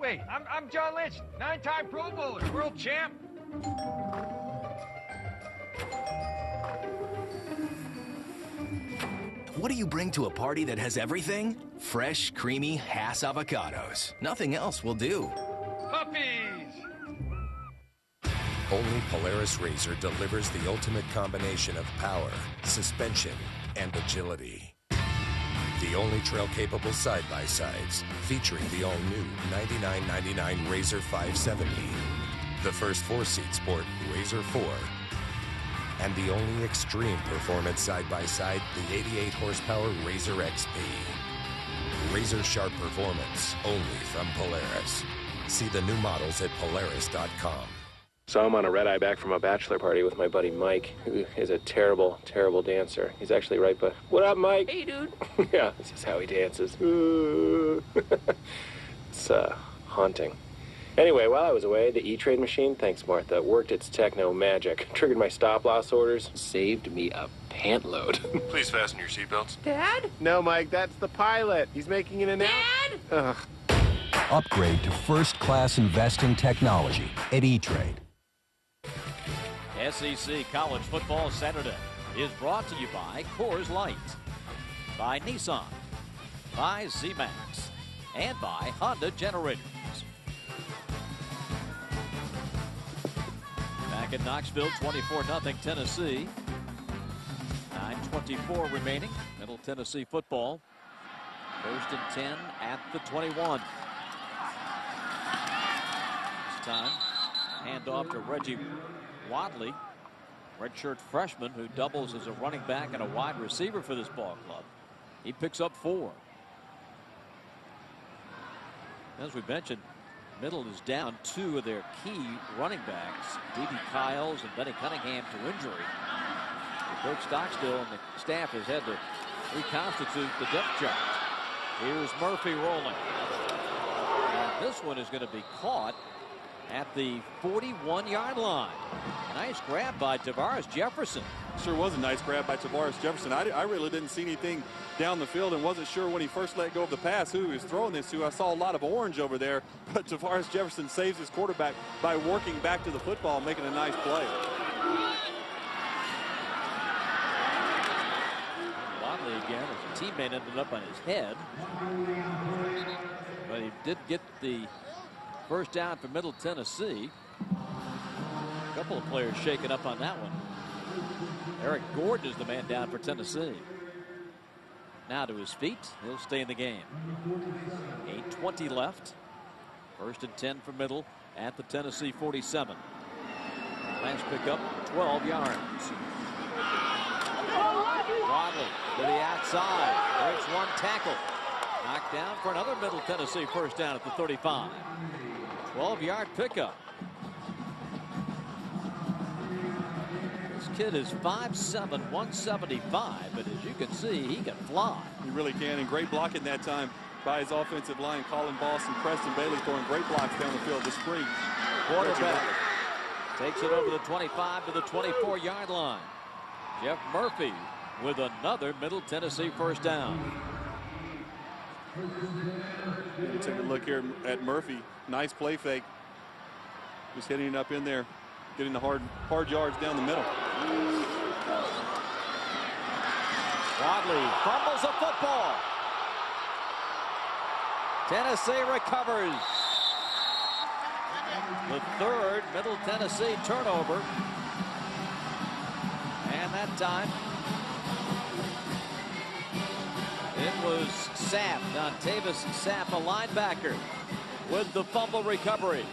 Wait, I'm John Lynch, 9-time Pro Bowler, world champ. What do you bring to a party that has everything? Fresh, creamy Hass avocados. Nothing else will do. Puppies! Only Polaris RZR delivers the ultimate combination of power, suspension, and agility. The only trail-capable side-by-sides, featuring the all-new $99.99 RZR 570. The first 4-seat sport, RZR 4. And the only extreme performance side-by-side, the 88-horsepower RZR XP. Razor sharp performance, only from Polaris. See the new models at Polaris.com. So I'm on a red-eye back from a bachelor party with my buddy Mike, who is a terrible, terrible dancer. He's actually right by... What up, Mike? Hey, dude. Yeah, this is how he dances. It's haunting. Anyway, while I was away, the E-Trade machine, thanks Martha, worked its techno magic. Triggered my stop-loss orders, saved me a pant load. Please fasten your seatbelts. Dad? No, Mike, that's the pilot. He's making an announcement. Dad? Upgrade to first-class investing technology at E-Trade. SEC College Football Saturday is brought to you by Coors Light, by Nissan, by Z-Max, and by Honda Generators. Back in Knoxville, 24-0 Tennessee. 9:24 remaining. Middle Tennessee football. 1st and 10 at the 21. This time, handoff to Reggie Wadley, redshirt freshman who doubles as a running back and a wide receiver for this ball club. He picks up 4. As we mentioned, Middle is down 2 of their key running backs, D.D. Kyles and Benny Cunningham, to injury. Coach Stockstill and the staff has had to reconstitute the depth chart. Here's Murphy rolling. And this one is going to be caught at the 41-yard line. Nice grab by Tavares Jefferson. Sure was a nice grab by Tavares Jefferson. I really didn't see anything down the field and wasn't sure when he first let go of the pass who he was throwing this to. I saw a lot of orange over there, but Tavares Jefferson saves his quarterback by working back to the football, making a nice play. Wadley again, his teammate ended up on his head, but he did get the first down for Middle Tennessee. A couple of players shaken up on that one. Eric Gordon is the man down for Tennessee. Now to his feet. He'll stay in the game. 8:20 left. 1st and 10 for Middle at the Tennessee 47. Last pickup, 12 yards. Wadley to the outside. Breaks one tackle. Knocked down for another Middle Tennessee first down at the 35. 12-yard pickup. This kid is 5'7", 175, but as you can see, he can fly. He really can, and great blocking that time by his offensive line. Colin Boss and Preston Bailey throwing great blocks down the field. The spring quarterback takes it over the 25 to the 24-yard line. Jeff Murphy with another Middle Tennessee first down. Take a look here at Murphy. Nice play fake. Just hitting it up in there, getting the hard yards down the middle. Wadley fumbles a football. Tennessee recovers. The 3rd Middle Tennessee turnover. And that time, it was Sapp, Dontavis Sapp, a linebacker, with the fumble recovery.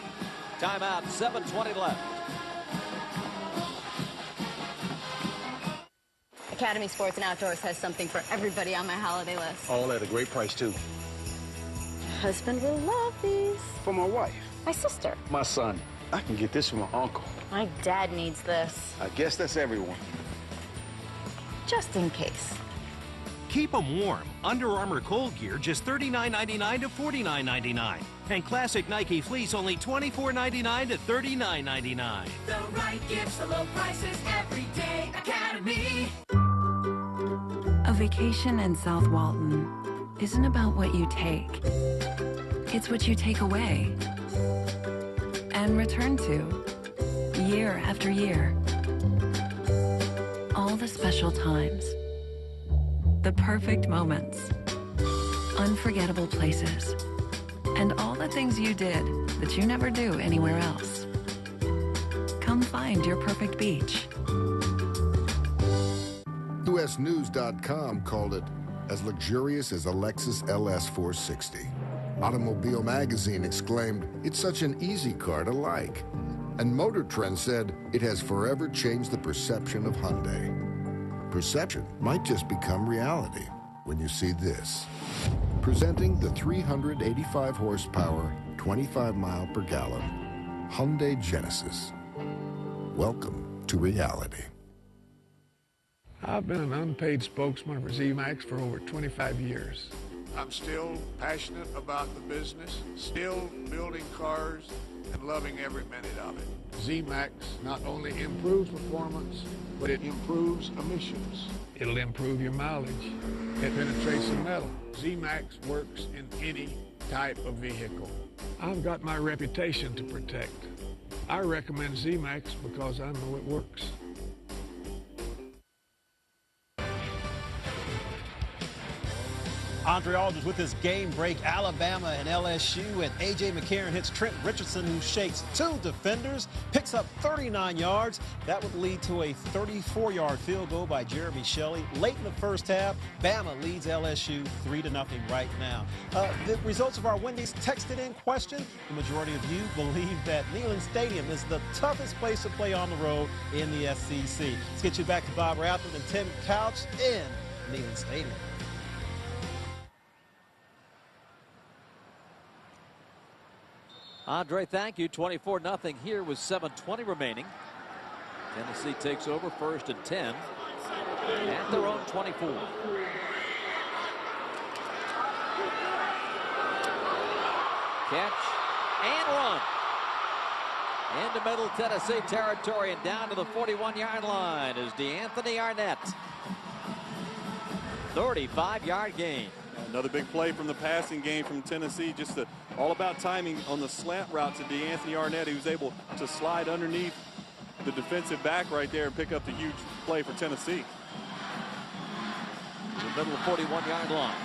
Timeout, 7:20 left. Academy Sports and Outdoors has something for everybody on my holiday list. All at a great price, too. Husband will love these. For my wife. My sister. My son. I can get this from my uncle. My dad needs this. I guess that's everyone. Just in case. Keep them warm. Under Armour cold gear, just $39.99 to $49.99. And classic Nike fleece, only $24.99 to $39.99. The right gifts, the low prices, every day. Academy. A vacation in South Walton isn't about what you take. It's what you take away and return to year after year. All the special times, the perfect moments, unforgettable places, and all the things you did that you never do anywhere else. Come find your perfect beach. USNews.com called it as luxurious as a Lexus LS 460. Automobile Magazine exclaimed, "It's such an easy car to like." And Motor Trend said, "It has forever changed the perception of Hyundai." Perception might just become reality when you see this. Presenting the 385 horsepower, 25 mile per gallon Hyundai Genesis. Welcome to reality. I've been an unpaid spokesman for Z-Max for over 25 years. I'm still passionate about the business, still building cars and loving every minute of it. Z-Max not only improves performance, but it improves emissions. It'll improve your mileage. It penetrates the metal. Z-Max works in any type of vehicle. I've got my reputation to protect. I recommend Z-Max because I know it works. Andre Aldridge with his game break, Alabama and LSU, and A.J. McCarron hits Trent Richardson, who shakes two defenders, picks up 39 yards. That would lead to a 34-yard field goal by Jeremy Shelley. Late in the first half, Bama leads LSU 3-0 right now. The results of our Wendy's texted-in question, the majority of you believe that Neyland Stadium is the toughest place to play on the road in the SEC. Let's get you back to Bob Rathman and Tim Couch in Neyland Stadium. Andre, thank you. 24-0 here with 7:20 remaining. Tennessee takes over 1st and 10 at their own 24. Catch and run. Into middle Tennessee territory and down to the 41-yard line is DeAnthony Arnett. 35-yard gain. Another big play from the passing game from Tennessee. Just all about timing on the slant route to DeAnthony Arnett. He was able to slide underneath the defensive back right there and pick up the huge play for Tennessee. The middle of 41-yard line.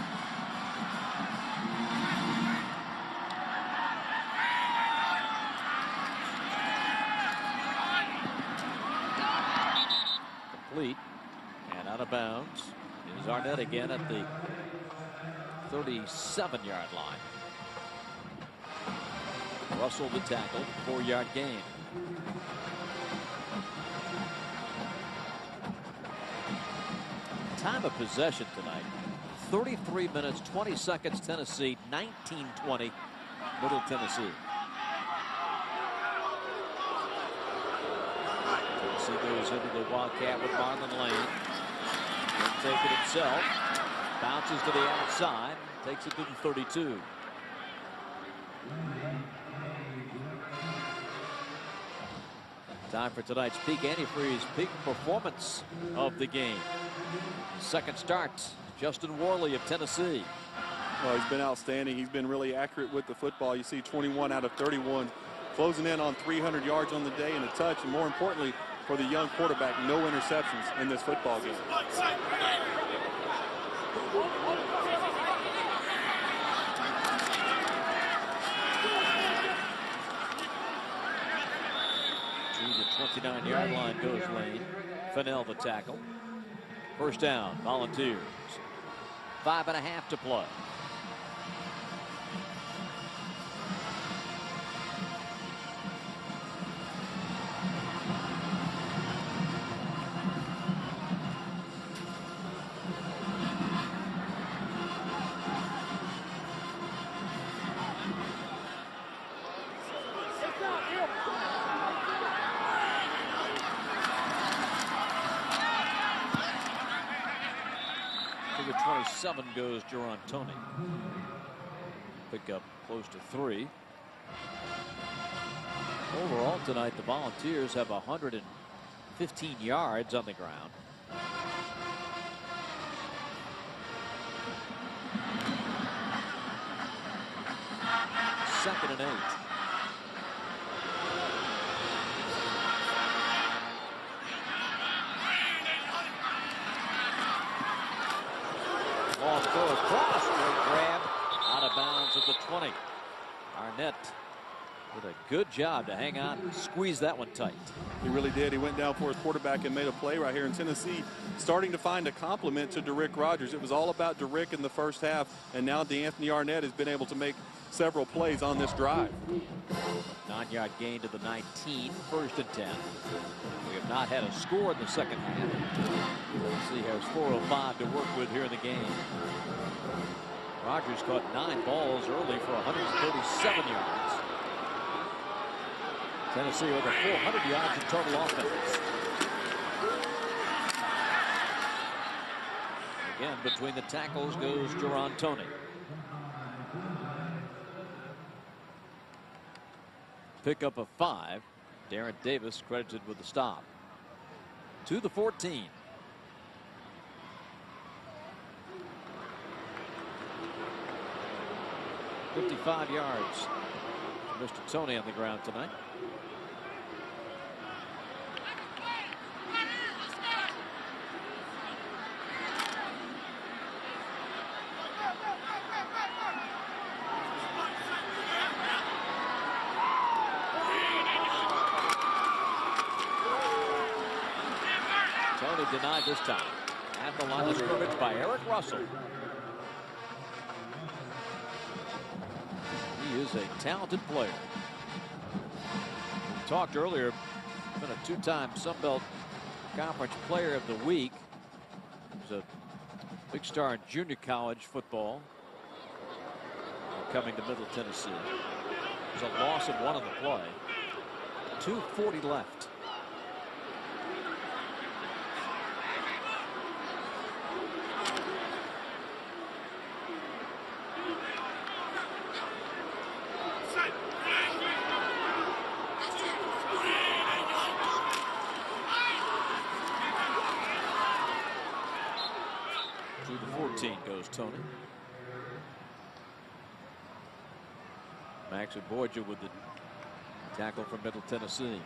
Complete and out of bounds is Arnett again at the 37-yard line. Russell the tackle, 4-yard gain. Time of possession tonight, 33 minutes, 20 seconds Tennessee, 19-20 Middle Tennessee. Tennessee goes into the Wildcat with Marlon Lane. He'll take it himself. Bounces to the outside, takes it to the 32. Time for tonight's peak antifreeze, peak performance of the game. Second start, Justin Worley of Tennessee. Well, he's been outstanding. He's been really accurate with the football. You see 21 out of 31, closing in on 300 yards on the day and a touch. And more importantly, for the young quarterback, no interceptions in this football game. To the 29-yard line goes Lane. Fennell the tackle. First down, Volunteers. 5.5 to play. to 27 goes Jaron Toney. Pick up close to 3. Overall tonight, the Volunteers have 115 yards on the ground. Second and 8. Long throw across, great grab, out of bounds at the 20. Arnett did a good job to hang on and squeeze that one tight. He really did. He went down for his quarterback and made a play right here in Tennessee, starting to find a compliment to Derrick Rogers. It was all about Derrick in the first half, and now D'Anthony Arnett has been able to make several plays on this drive. 9-yard gain to the 19, 1st and 10. We have not had a score in the second half. Tennessee has 4:05 to work with here in the game. Rogers caught 9 balls early for 137 yards. Tennessee over 400 yards in total offense. Again, between the tackles goes Jaron Toney. Pickup of 5. Darren Davis credited with the stop. To the 14. $55 yards. Mr. Toney on the ground tonight. Denied this time. At the line of scrimmage by Eric Russell. He is a talented player. We talked earlier, been a 2-time Sun Belt Conference Player of the Week. He's a big star in junior college football. Coming to Middle Tennessee. There's a loss of 1 on the play. 2:40 left. Goes Toney. Max Borgia with the tackle from Middle Tennessee.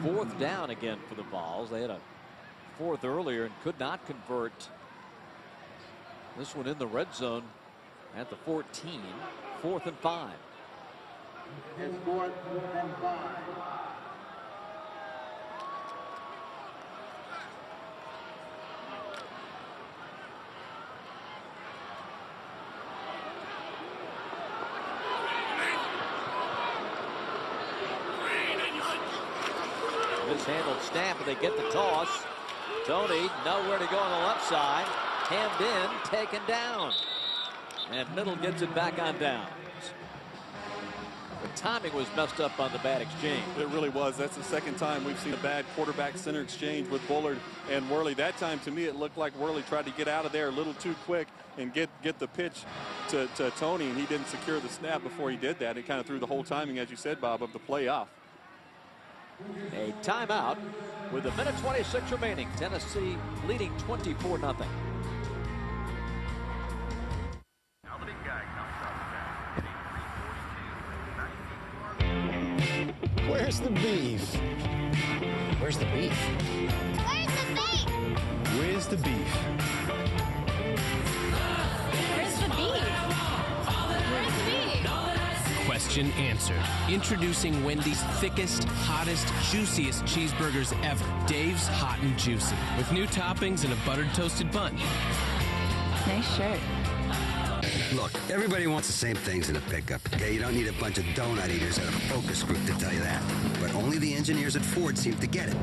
4th down again for the Vols. They had a 4th earlier and could not convert. This one in the red zone at the 14. 4th and 5. It's 4th and 5. Mishandled snap, and they get the toss. Toney nowhere to go on the left side. Hemmed in, taken down. And Middle gets it back on downs. The timing was messed up on the bad exchange. It really was. That's the second time we've seen a bad quarterback center exchange with Bullard and Worley. That time, to me, it looked like Worley tried to get out of there a little too quick and get the pitch to Toney, and he didn't secure the snap before he did that. It kind of threw the whole timing, as you said, Bob, of the play off. A timeout with 1:26 remaining. Tennessee leading 24-0. Where's the beef? Where's the beef? Where's the beef? Where's the beef? Where's the beef? Where's the beef? Question answered. Introducing Wendy's thickest, hottest, juiciest cheeseburgers ever. Dave's Hot and Juicy. With new toppings and a buttered toasted bun. Nice shirt. Look, everybody wants the same things in a pickup. Okay, you don't need a bunch of donut eaters at a focus group to tell you that. But only the engineers at Ford seem to get it.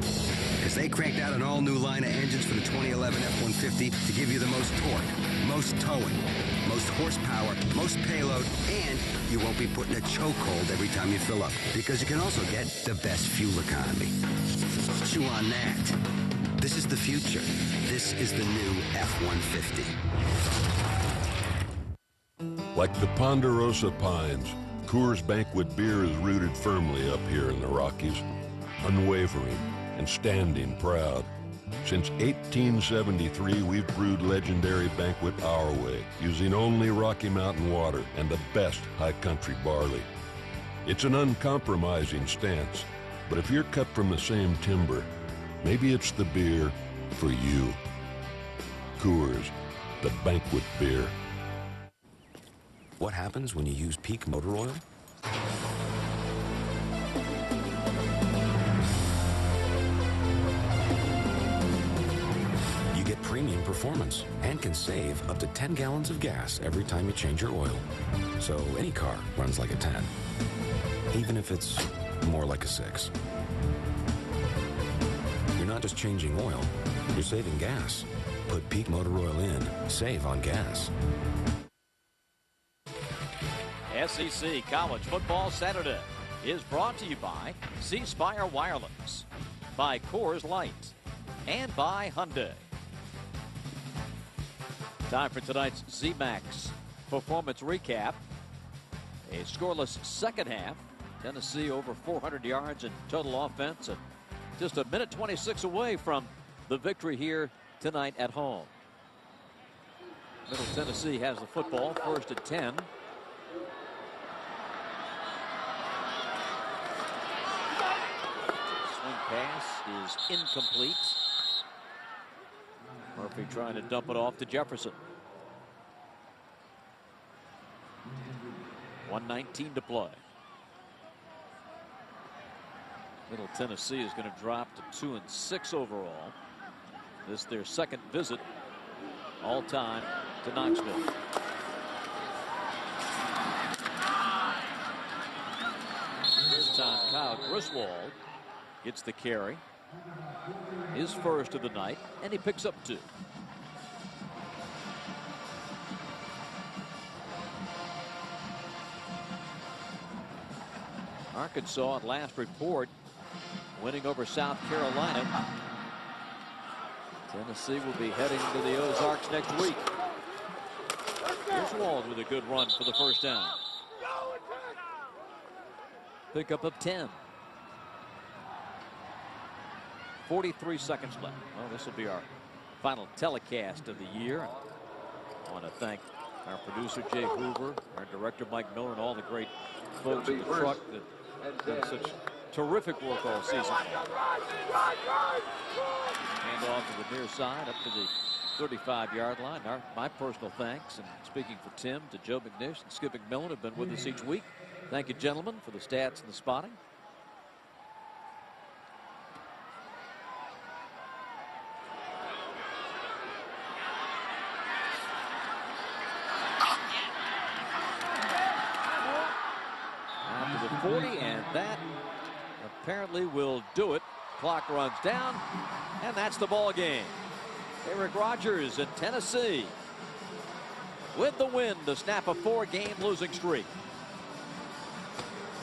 Because they cranked out an all-new line of engines for the 2011 F-150 to give you the most torque, most towing, most horsepower, most payload, and you won't be put in a chokehold every time you fill up. Because you can also get the best fuel economy. Chew on that. This is the future. This is the new F-150. Like the Ponderosa Pines, Coors Banquet beer is rooted firmly up here in the Rockies, unwavering and standing proud. Since 1873, we've brewed legendary Banquet our way, using only Rocky Mountain water and the best high country barley. It's an uncompromising stance, but if you're cut from the same timber, maybe it's the beer for you. Coors, the Banquet beer. What happens when you use Peak Motor Oil? You get premium performance and can save up to 10 gallons of gas every time you change your oil. So any car runs like a 10, even if it's more like a 6. You're not just changing oil, you're saving gas. Put Peak Motor Oil in, save on gas. SEC College Football Saturday is brought to you by C Spire Wireless, by Coors Light, and by Hyundai. Time for tonight's Z-Max Performance Recap. A scoreless second half. Tennessee over 400 yards in total offense and just a minute 26 away from the victory here tonight at home. Middle Tennessee has the football, first at 10. Swing pass is incomplete. Murphy trying to dump it off to Jefferson. 1:19 to play. Middle Tennessee is going to drop to 2-6 overall. This is their second visit all time to Knoxville. This time Kyle Griswold gets the carry. His first of the night, and he picks up 2. Arkansas at last report winning over South Carolina. Tennessee will be heading to the Ozarks next week. Griswold with a good run for the first down. Pickup of 10. 43 seconds left. Well, this will be our final telecast of the year. I want to thank our producer Jay Hoover, our director Mike Miller, and all the great folks in the truck that done such terrific work all season. Hand off to the near side up to the 35-yard line. My personal thanks, and speaking for Tim, to Joe McNish and Skip McMillan, have been with us each week. Thank you, gentlemen, for the stats and the spotting. After the 40, and that apparently will do it. Clock runs down, and that's the ball game. Eric Rogers in Tennessee with the win to snap a 4-game losing streak.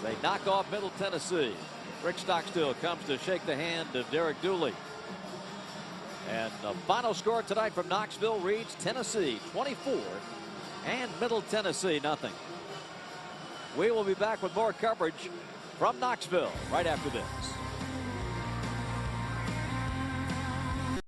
They knock off Middle Tennessee. Rick Stockstill comes to shake the hand of Derek Dooley. And the final score tonight from Knoxville reads Tennessee 24 and Middle Tennessee nothing. We will be back with more coverage from Knoxville right after this.